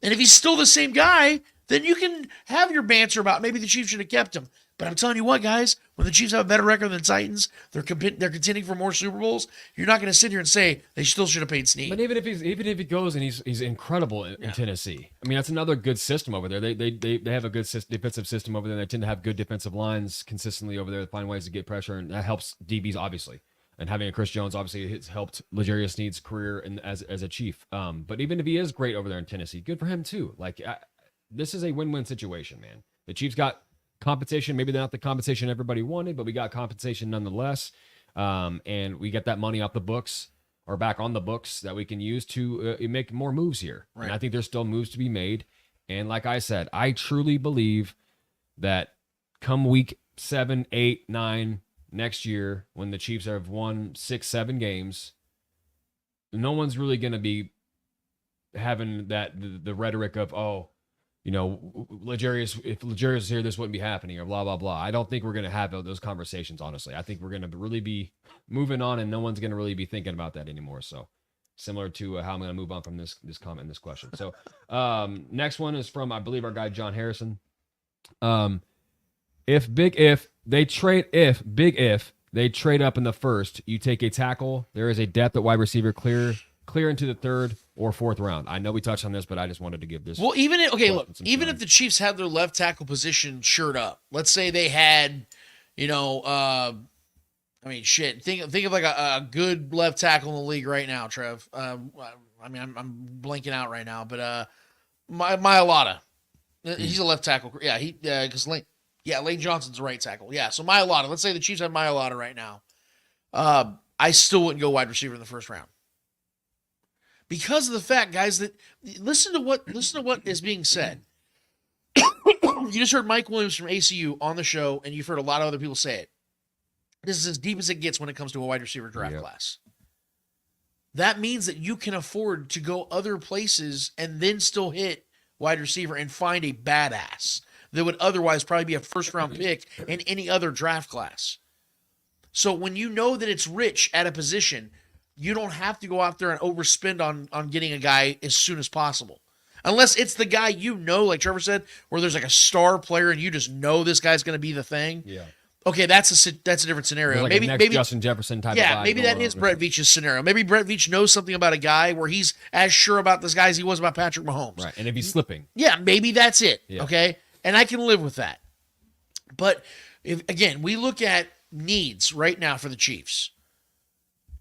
And if he's still the same guy, then you can have your banter about maybe the Chiefs should have kept him. But I'm telling you what, guys, when the Chiefs have a better record than the Titans, they're contending for more Super Bowls. You're not going to sit here and say they still should have paid Snead. But even if he goes and he's incredible in Tennessee, I mean that's another good system over there. They have a good defensive system over there. They tend to have good defensive lines consistently over there to find ways to get pressure, and that helps DBs obviously. And having a Chris Jones obviously has helped L'Jarius Sneed's career as a Chief. But even if he is great over there in Tennessee, good for him too. Like this is a win-win situation, man. The Chiefs got compensation, maybe not the compensation everybody wanted, but we got compensation nonetheless. And we get that money off the books or back on the books that we can use to make more moves here. Right. And I think there's still moves to be made. And like I said, I truly believe that come week 7, 8, 9 next year, when the Chiefs have won 6, 7 games, no one's really going to be having the rhetoric of, oh, you know, if L'Jarius is here, this wouldn't be happening, or blah, blah, blah. I don't think we're going to have those conversations, honestly. I think we're going to really be moving on, and no one's going to really be thinking about that anymore. So similar to how I'm going to move on from this comment, this question. So next one is from, I believe, our guy, John Harrison. If they trade up in the first, you take a tackle, there is a depth at wide receiver clear into the 3rd or 4th round. I know we touched on this, but I just wanted to give this. Well, even if the Chiefs had their left tackle position shored up, let's say they had, think of like a good left tackle in the league right now, Trev. I'm blanking out right now, but Mailata, he's a left tackle. Yeah, because Lane Johnson's a right tackle. Yeah, so Mailata. Let's say the Chiefs had Mailata right now. I still wouldn't go wide receiver in the first round. Because of the fact, guys, that listen to what is being said. You just heard Mike Williams from ACU on the show, and you've heard a lot of other people say it. This is as deep as it gets when it comes to a wide receiver draft class. That means that you can afford to go other places and then still hit wide receiver and find a badass that would otherwise probably be a first-round pick in any other draft class. So when you know that it's rich at a position, you don't have to go out there and overspend on getting a guy as soon as possible. Unless it's the guy like Trevor said, where there's like a star player and you just know this guy's going to be the thing. Yeah. Okay, that's a different scenario. Like maybe Justin Jefferson type of guy. Yeah, maybe that is Brett Veach's scenario. Maybe Brett Veach knows something about a guy where he's as sure about this guy as he was about Patrick Mahomes. Right, and if he's slipping. Yeah, maybe that's it. Yeah. Okay, and I can live with that. But again, we look at needs right now for the Chiefs.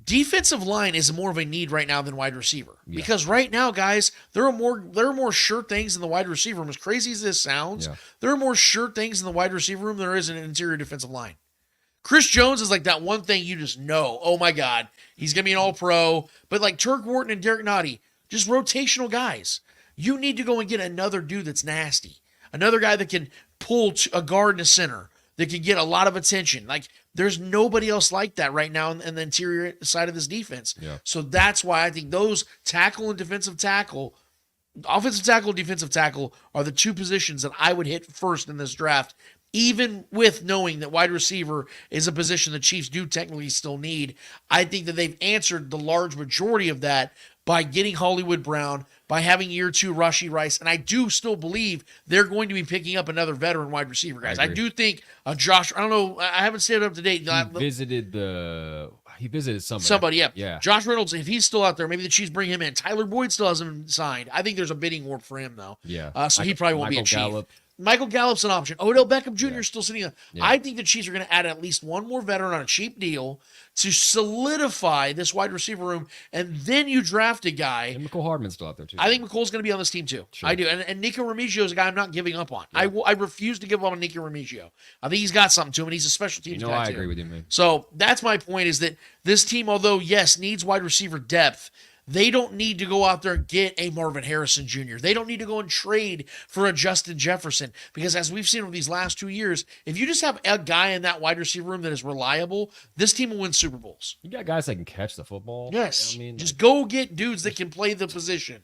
Defensive line is more of a need right now than wide receiver. Yeah. Because right now, guys, there are more sure things in the wide receiver room. As crazy as this sounds, there are more sure things in the wide receiver room than there is in an interior defensive line. Chris Jones is like that one thing you just know, oh my God, he's going to be an all-pro. But like Turk Wharton and Derek Nottie, just rotational guys. You need to go and get another dude that's nasty. Another guy that can pull a guard and a center, that can get a lot of attention. Like, there's nobody else like that right now in the interior side of this defense. Yeah. So that's why I think those tackle and defensive tackle, offensive tackle and defensive tackle are the two positions that I would hit first in this draft, even with knowing that wide receiver is a position the Chiefs do technically still need. I think that they've answered the large majority of that by getting Hollywood Brown, by having year 2 Rashee Rice, and I do still believe they're going to be picking up another veteran wide receiver, guys. I do think Josh, I don't know, I haven't stayed up to date. He visited somebody. Somebody, yeah. Josh Reynolds, if he's still out there, maybe the Chiefs bring him in. Tyler Boyd still hasn't been signed. I think there's a bidding war for him, though. Yeah. So he probably won't be a Chief. Michael Gallup's an option. Odell Beckham Jr. is still sitting there. Yeah. I think the Chiefs are going to add at least one more veteran on a cheap deal to solidify this wide receiver room, and then you draft a guy. And McCole Hardman's still out there, too. I think McCole's going to be on this team, too. Sure. I do. And Nico Remigio is a guy I'm not giving up on. Yeah. I refuse to give up on Nico Remigio. I think he's got something to him, and he's a special teams guy, I agree with you, man. So that's my point, is that this team, although, yes, needs wide receiver depth, They don't need to go out there and get a Marvin Harrison Jr. They don't need to go and trade for a Justin Jefferson, because as we've seen over these last 2 years, if you just have a guy in that wide receiver room that is reliable, this team will win Super Bowls. You got guys that can catch the football. Yes. I mean, just go get dudes that can play the position.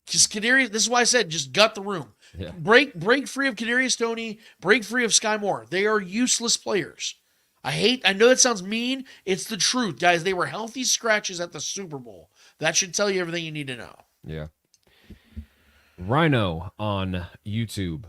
Just Kadarius, this is why I said just gut the room. Yeah. Break free of Kadarius Toney, break free of Sky Moore. They are useless players. I know that sounds mean. It's the truth, guys. They were healthy scratches at the Super Bowl. That should tell you everything you need to know. Yeah. Rhino on YouTube.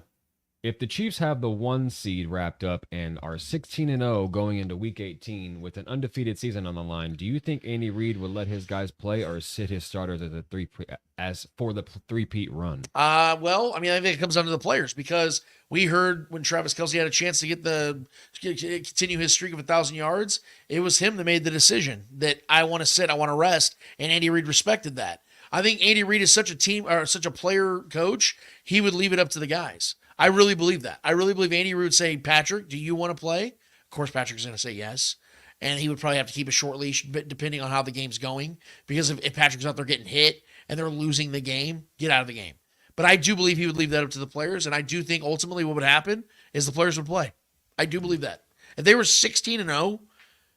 If the Chiefs have the 1 seed wrapped up and are 16-0 going into Week 18 with an undefeated season on the line, do you think Andy Reid would let his guys play or sit his starters for the three-peat run? Well, I mean, I think it comes down to the players, because we heard when Travis Kelce had a chance to continue his streak of 1,000 yards, it was him that made the decision that I want to sit, I want to rest, and Andy Reid respected that. I think Andy Reid is such a player coach, he would leave it up to the guys. I really believe that. I really believe Andy Reid would say, Patrick, do you want to play? Of course, Patrick's going to say yes. And he would probably have to keep a short leash depending on how the game's going. Because if Patrick's out there getting hit and they're losing the game, get out of the game. But I do believe he would leave that up to the players. And I do think ultimately what would happen is the players would play. I do believe that. If they were 16-0,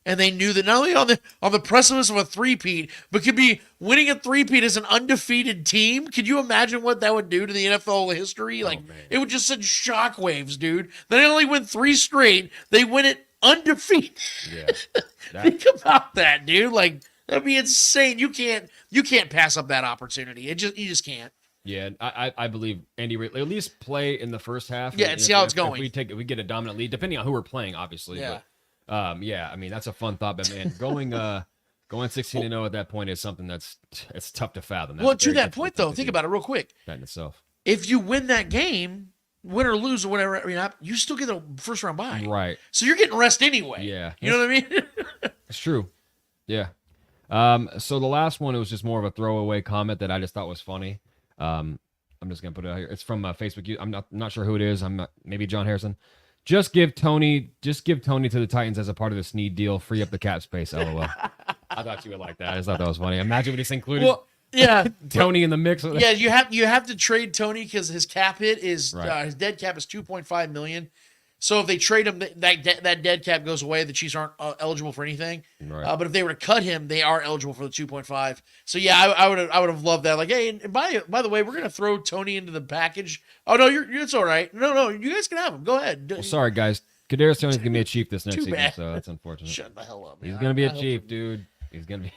and they knew that not only on the precipice of a three-peat, but could be winning a three-peat as an undefeated team. Could you imagine what that would do to the NFL history? Like, it would just send shockwaves, dude. They not only win 3 straight, they win it undefeated. Yeah. Think about that, dude. Like, that'd be insane. You can't pass up that opportunity. You just can't. Yeah, I believe Andy Reid at least play in the first half. Yeah, and see how it's going. If we get a dominant lead, depending on who we're playing, obviously. Yeah. But, yeah, I mean, that's a fun thought, but man, going 16-0 at that point is something it's tough to fathom. Well, to that point though, think about it real quick. That in itself. If you win that game, win or lose or whatever, I mean, you still get the first round bye. Right. So you're getting rest anyway. Yeah. You know what I mean? It's true. Yeah. So the last one, it was just more of a throwaway comment that I just thought was funny. I'm just gonna put it out here. It's from Facebook. I'm not sure who it is. Maybe John Harrison. Just give Tony to the Titans as a part of the Snead deal. Free up the cap space. LOL. I thought you would like that. I just thought that was funny. Imagine when it's included. Well, yeah, Tony in the mix. Yeah, you have to trade Tony because his cap hit is Right. His dead cap is $2.5 million. So if they trade him, that dead cap goes away. The Chiefs aren't eligible for anything. Right. But if they were to cut him, they are eligible for the 2.5. So yeah, I would have loved that. Like, hey, and by the way, we're gonna throw Tony into the package. Oh no, it's all right. No, you guys can have him. Go ahead. Well, sorry guys, Kadarius Tony's gonna be a Chief this next Too season, bad. so that's unfortunate. Shut the hell up, man. He's gonna be a I hope- Chief, dude. He's gonna be.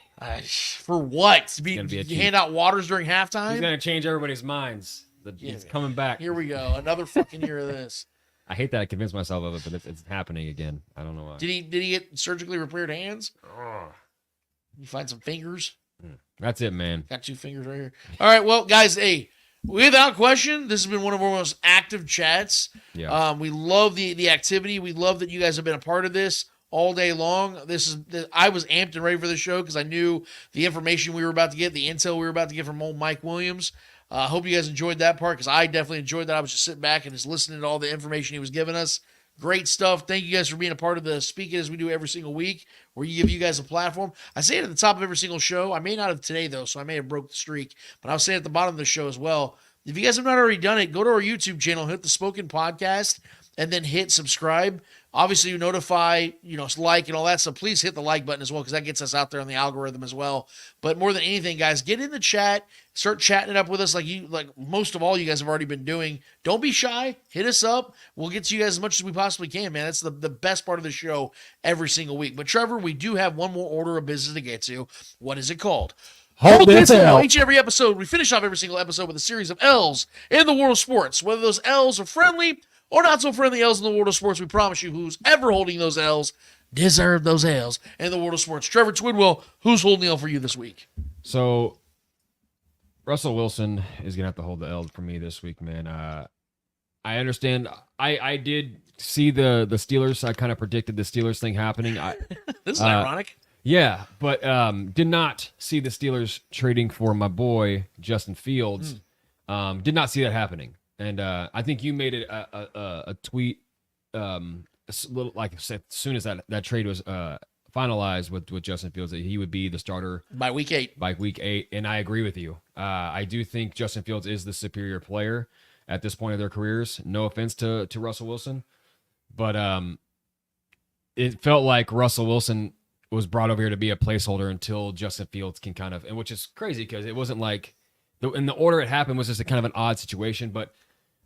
For what? To gonna be a you Chief. hand out waters during halftime? He's gonna change everybody's minds. He's coming back. Here we go. Another fucking year of this. I hate that I convinced myself of it, but it's happening again. I don't know why. Did he get surgically repaired hands? You find some fingers? That's it, man. Got 2 fingers right here. All right, well, guys, hey, without question, this has been one of our most active chats. Yeah. We love the activity. We love that you guys have been a part of this all day long. I was amped and ready for the show because I knew the information we were about to get, the intel we were about to get from old Mike Williams. I hope you guys enjoyed that part because I definitely enjoyed that. I was just sitting back and just listening to all the information he was giving us. Great stuff. Thank you guys for being a part of the Speak It as we do every single week, where you give you guys a platform. I say it at the top of every single show. I may not have today, though, so I may have broke the streak, but I'll say it at the bottom of the show as well. If you guys have not already done it, go to our YouTube channel, hit the Spoken Podcast, and then hit subscribe. Obviously, you notify, like and all that, so please hit the like button as well because that gets us out there on the algorithm as well. But more than anything, guys, get in the chat, start chatting it up with us like most of all you guys have already been doing. Don't be shy. Hit us up. We'll get to you guys as much as we possibly can, man. That's the best part of the show every single week. But Trevor, we do have one more order of business to get to. What is it called? Hold this L. Each and every episode, we finish off every single episode with a series of L's in the world of sports. Whether those L's are friendly or not so friendly L's in the world of sports, we promise you who's ever holding those L's deserve those L's in the world of sports. Trevor Twidwell, who's holding the L for you this week? So Russell Wilson is gonna have to hold the L for me this week, man. I understand. I did see the Steelers. I kind of predicted the Steelers thing happening. This is ironic. Yeah, but did not see the Steelers trading for my boy Justin Fields. Did not see that happening. And I think you made it a tweet, like as soon as that trade was finalized with Justin Fields that he would be the starter by week 8. And I agree with you. I do think Justin Fields is the superior player at this point of their careers. No offense to Russell Wilson, but it felt like Russell Wilson was brought over here to be a placeholder until Justin Fields can kind of, and which is crazy because it wasn't like in the order it happened was just a kind of an odd situation. But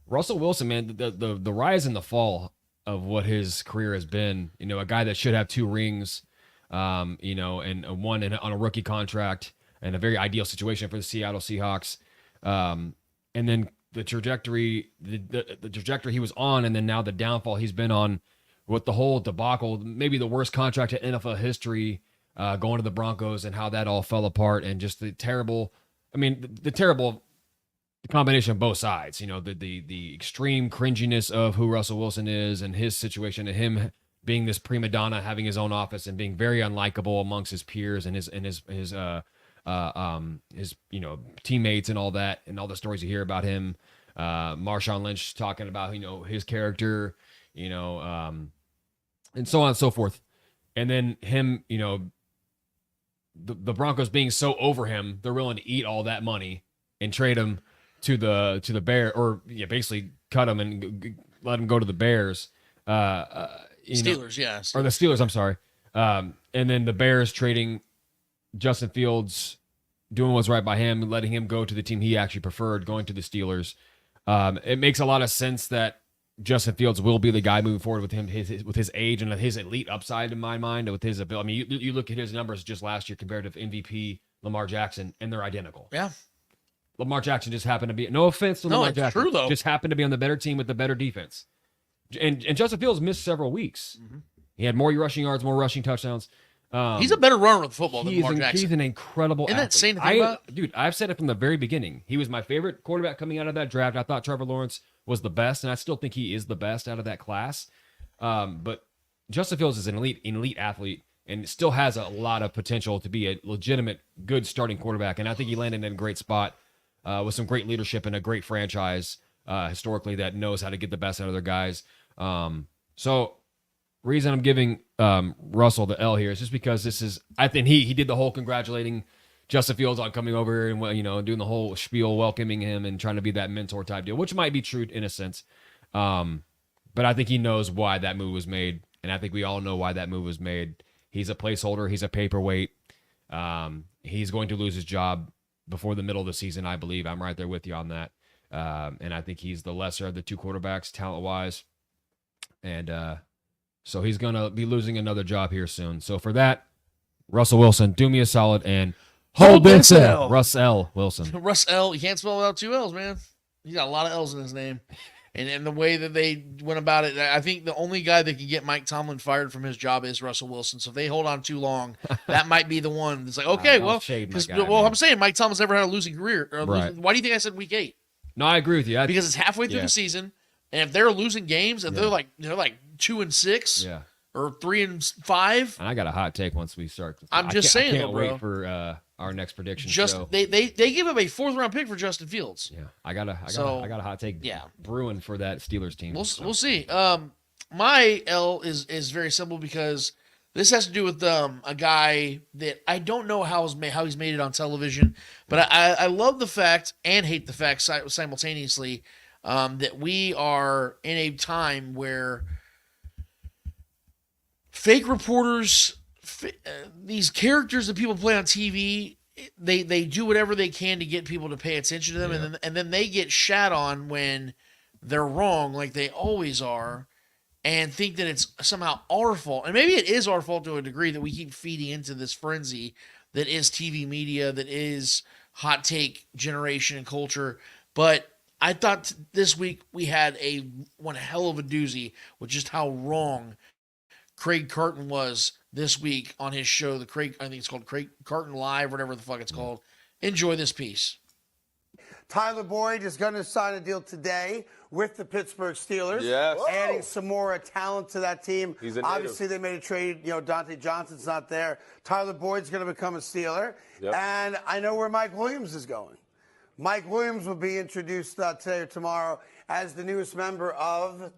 Russell Wilson, man, the rise and the fall of what his career has been, a guy that should have 2 rings, and one on a rookie contract and a very ideal situation for the Seattle Seahawks. And then the trajectory he was on, and then now the downfall he's been on with the whole debacle, maybe the worst contract in NFL history, going to the Broncos and how that all fell apart, and just the terrible combination of both sides, the extreme cringiness of who Russell Wilson is and his situation, and him being this prima donna, having his own office and being very unlikable amongst his peers and his teammates and all that, and all the stories you hear about him. Marshawn Lynch talking about, his character, and so on and so forth. And then him, the Broncos being so over him, they're willing to eat all that money and trade him to the Bears, or basically cut him and let him go to the Bears. Steelers. Or the Steelers, I'm sorry. And then the Bears trading Justin Fields, doing what's right by him, letting him go to the team he actually preferred, going to the Steelers. It makes a lot of sense that Justin Fields will be the guy moving forward with him, with his age and his elite upside in my mind, with his ability. I mean, you look at his numbers just last year compared to MVP Lamar Jackson, and they're identical. Yeah. Lamar Jackson just happened to be, no offense to Lamar Jackson, true, though. just happened to be on the better team with the better defense. And Justin Fields missed several weeks. Mm-hmm. He had more rushing yards, more rushing touchdowns. He's a better runner with football than Lamar Jackson. He's an incredible athlete. Isn't that saying anything about it? Dude, I've said it from the very beginning. He was my favorite quarterback coming out of that draft. I thought Trevor Lawrence was the best, and I still think he is the best out of that class. But Justin Fields is an elite athlete and still has a lot of potential to be a legitimate, good starting quarterback. And I think he landed in a great spot with some great leadership and a great franchise historically that knows how to get the best out of their guys. So reason I'm giving Russell the L here is just because I think he did the whole congratulating Justin Fields on coming over here and doing the whole spiel, welcoming him and trying to be that mentor type deal, which might be true in a sense. But I think he knows why that move was made, and I think we all know why that move was made. He's a placeholder. He's a paperweight. He's going to lose his job before the middle of the season, I believe. I'm right there with you on that. And I think he's the lesser of the 2 quarterbacks talent-wise. And so he's going to be losing another job here soon. So for that, Russell Wilson, do me a solid and hold this L. Russ L. Wilson. Russ L. You can't spell it without 2 L's, man. He's got a lot of L's in his name. And the way that they went about it, I think the only guy that can get Mike Tomlin fired from his job is Russell Wilson. So if they hold on too long, that might be the one. It's like, okay, I'm saying Mike Tomlin's never had a losing career. Right. Why do you think I said week 8? No, I agree with you. Because it's halfway through the season, and if they're losing games, if they're like 2-6 or 3-5, and I got a hot take once we start. I'm just saying, I can't bro. wait for our next prediction. They give up a 4th-round pick for Justin Fields. Yeah, I got a hot take. Yeah. Brewing for that Steelers team. We'll see. My L is very simple because this has to do with a guy that I don't know how he's made it on television, but I love the fact and hate the fact simultaneously that we are in a time where fake reporters, these characters that people play on TV, they do whatever they can to get people to pay attention to them, and then they get shat on when they're wrong, like they always are, and think that it's somehow our fault. And maybe it is our fault to a degree that we keep feeding into this frenzy that is TV media, that is hot take generation and culture. But I thought this week we had one hell of a doozy with just how wrong Craig Carton was this week on his show, I think it's called Craig Carton Live, whatever the fuck it's called. Enjoy this piece. Tyler Boyd is going to sign a deal today with the Pittsburgh Steelers. Yes. Adding some more talent to that team. He's a Obviously, they made a trade. Dante Johnson's not there. Tyler Boyd's going to become a Steeler. Yep. And I know where Mike Williams is going. Mike Williams will be introduced today or tomorrow as the newest member of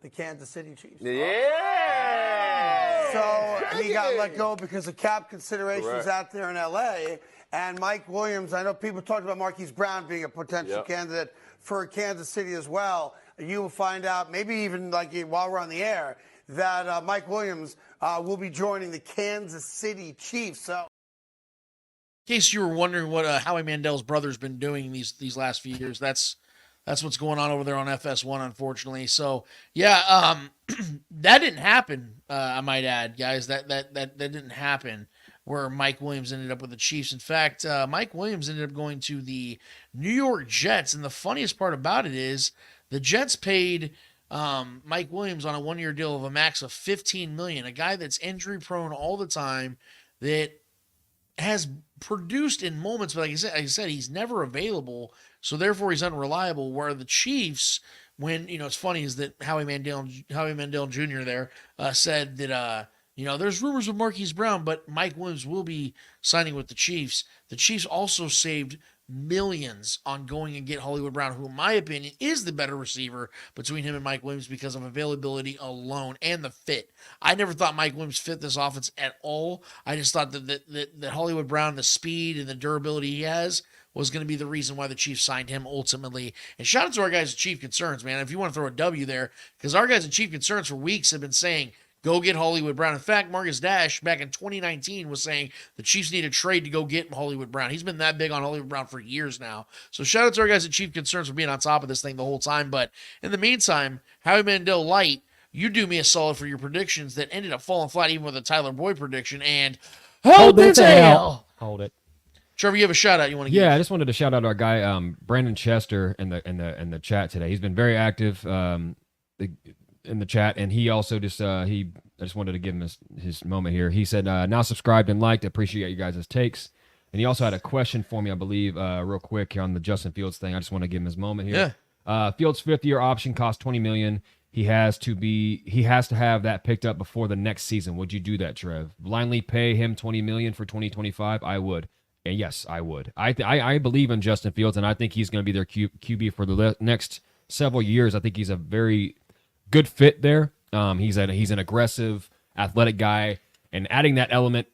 the Kansas City Chiefs. Yeah. So he got let go because of cap considerations out there in L.A. And Mike Williams, I know people talked about Marquise Brown being a potential candidate for Kansas City as well. You will find out, maybe even like while we're on the air, that Mike Williams will be joining the Kansas City Chiefs. So, in case you were wondering what Howie Mandel's brother's been doing these last few years, that's what's going on over there on FS1, unfortunately. So yeah, that didn't happen. I might add, guys, that didn't happen where Mike Williams ended up with the Chiefs. In fact, Mike Williams ended up going to the New York Jets, and the funniest part about it is the Jets paid Mike Williams on a one-year deal of a max of $15 million. A guy that's injury-prone all the time, that has produced in moments, but like I said, he's never available, so therefore he's unreliable. Where the Chiefs, when it's funny is that Howie Mandel Jr. there said that there's rumors of Marquise Brown, but Mike Williams will be signing with the Chiefs. The Chiefs also saved millions on going and get Hollywood Brown, who in my opinion is the better receiver between him and Mike Williams because of availability alone and the fit. I never thought Mike Williams fit this offense at all. I just thought that Hollywood Brown, the speed and the durability he has, was going to be the reason why the Chiefs signed him ultimately. And shout out to our guys at Chief Concerns, man, if you want to throw a W there, because our guys at Chief Concerns for weeks have been saying, go get Hollywood Brown. In fact, Marcus Dash back in 2019 was saying the Chiefs need a trade to go get Hollywood Brown. He's been that big on Hollywood Brown for years now. So shout out to our guys at Chief Concerns for being on top of this thing the whole time. But in the meantime, Howie Mandel Light, you do me a solid for your predictions that ended up falling flat even with a Tyler Boyd prediction. And hold it to hell. Hold it. Trevor, you have a shout out you want to give? Yeah, I just wanted to shout out our guy Brandon Chester in the chat today. He's been very active in the chat, and he also I just wanted to give him his moment here. He said, now subscribed and liked. Appreciate you guys' takes. And he also had a question for me, I believe, real quick here on the Justin Fields thing. I just want to give him his moment here. Yeah. Fields' fifth-year option costs $20 million. He has to have that picked up before the next season. Would you do that, Trev? Blindly pay him $20 million for 2025? I would. And yes, I would. I believe in Justin Fields, and I think he's going to be their QB for the next several years. I think he's a very good fit there. He's an aggressive, athletic guy, and adding that element.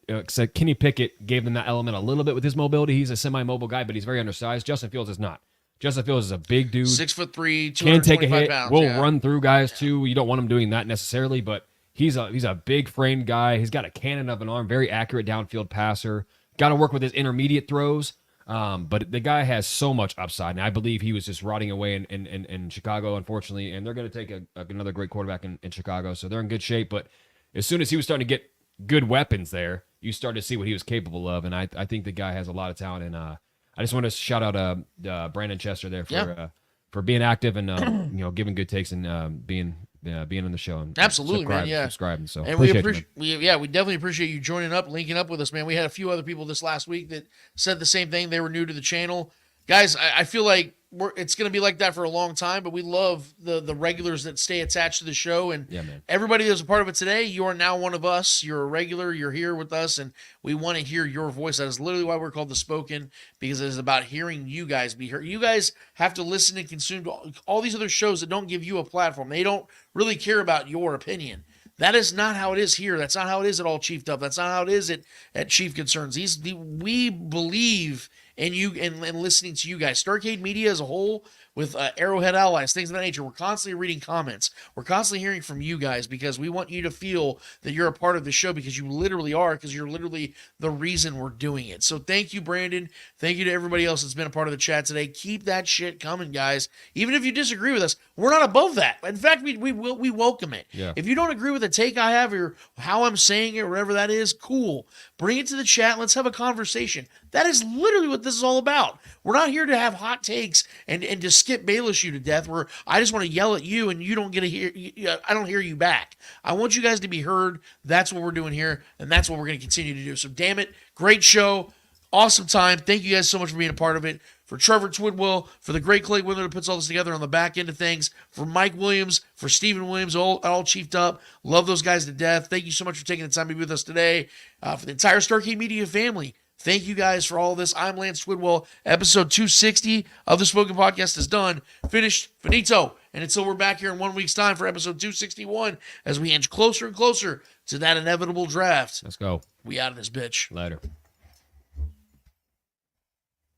Kenny Pickett gave them that element a little bit with his mobility. He's a semi-mobile guy, but he's very undersized. Justin Fields is not. Justin Fields is a big dude, 6'3", 225 can take a hit, pounds. will run through guys too. You don't want him doing that necessarily, but he's a big framed guy. He's got a cannon of an arm, very accurate downfield passer. Got to work with his intermediate throws. But the guy has so much upside, and I believe he was just rotting away in Chicago, unfortunately, and they're going to take another great quarterback in Chicago, so they're in good shape. But as soon as he was starting to get good weapons there, you started to see what he was capable of, and I think the guy has a lot of talent, and I just want to shout out Brandon Chester there for being active and giving good takes and being in the show. And absolutely, man. Yeah, subscribing. So and we definitely appreciate you joining up, linking up with us, man. We had a few other people this last week that said the same thing. They were new to the channel, guys. I feel like it's going to be like that for a long time, but we love the regulars that stay attached to the show, and everybody that's a part of it today. You are now one of us. You're a regular. You're here with us, and we want to hear your voice. That is literally why we're called The Spoken, because it is about hearing you guys be heard. You guys have to listen and consume all these other shows that don't give you a platform. They don't really care about your opinion. That is not how it is here. That's not how it is at All Chiefed Up. That's not how it is at Chief Concerns. We believe in you and listening to you guys. Starcade Media as a whole, with Arrowhead Allies, things of that nature. We're constantly reading comments. We're constantly hearing from you guys because we want you to feel that you're a part of the show, because you literally are, because you're literally the reason we're doing it. So thank you, Brandon. Thank you to everybody else that's been a part of the chat today. Keep that shit coming, guys. Even if you disagree with us, we're not above that. In fact, we welcome it. Yeah. If you don't agree with the take I have or how I'm saying it, whatever that is, cool. Bring it to the chat. Let's have a conversation. That is literally what this is all about. We're not here to have hot takes and to Skip Bayless you to death, where I just want to yell at you and you don't get to hear. I don't hear you back. I want you guys to be heard. That's what we're doing here, and that's what we're going to continue to do. So, damn it, great show, awesome time. Thank you guys so much for being a part of it. For Trevor Twidwell, for the great Clay Windler that puts all this together on the back end of things, for Mike Williams, for Stephen Williams, all chiefed up. Love those guys to death. Thank you so much for taking the time to be with us today. For the entire Starcade Media family, Thank you guys for all this. I'm Lance Twidwell. Episode 260 of the Spoken Podcast is done. Finished. Finito. And until we're back here in 1 week's time for episode 261, as we inch closer and closer to that inevitable draft. Let's go. We out of this bitch. Later.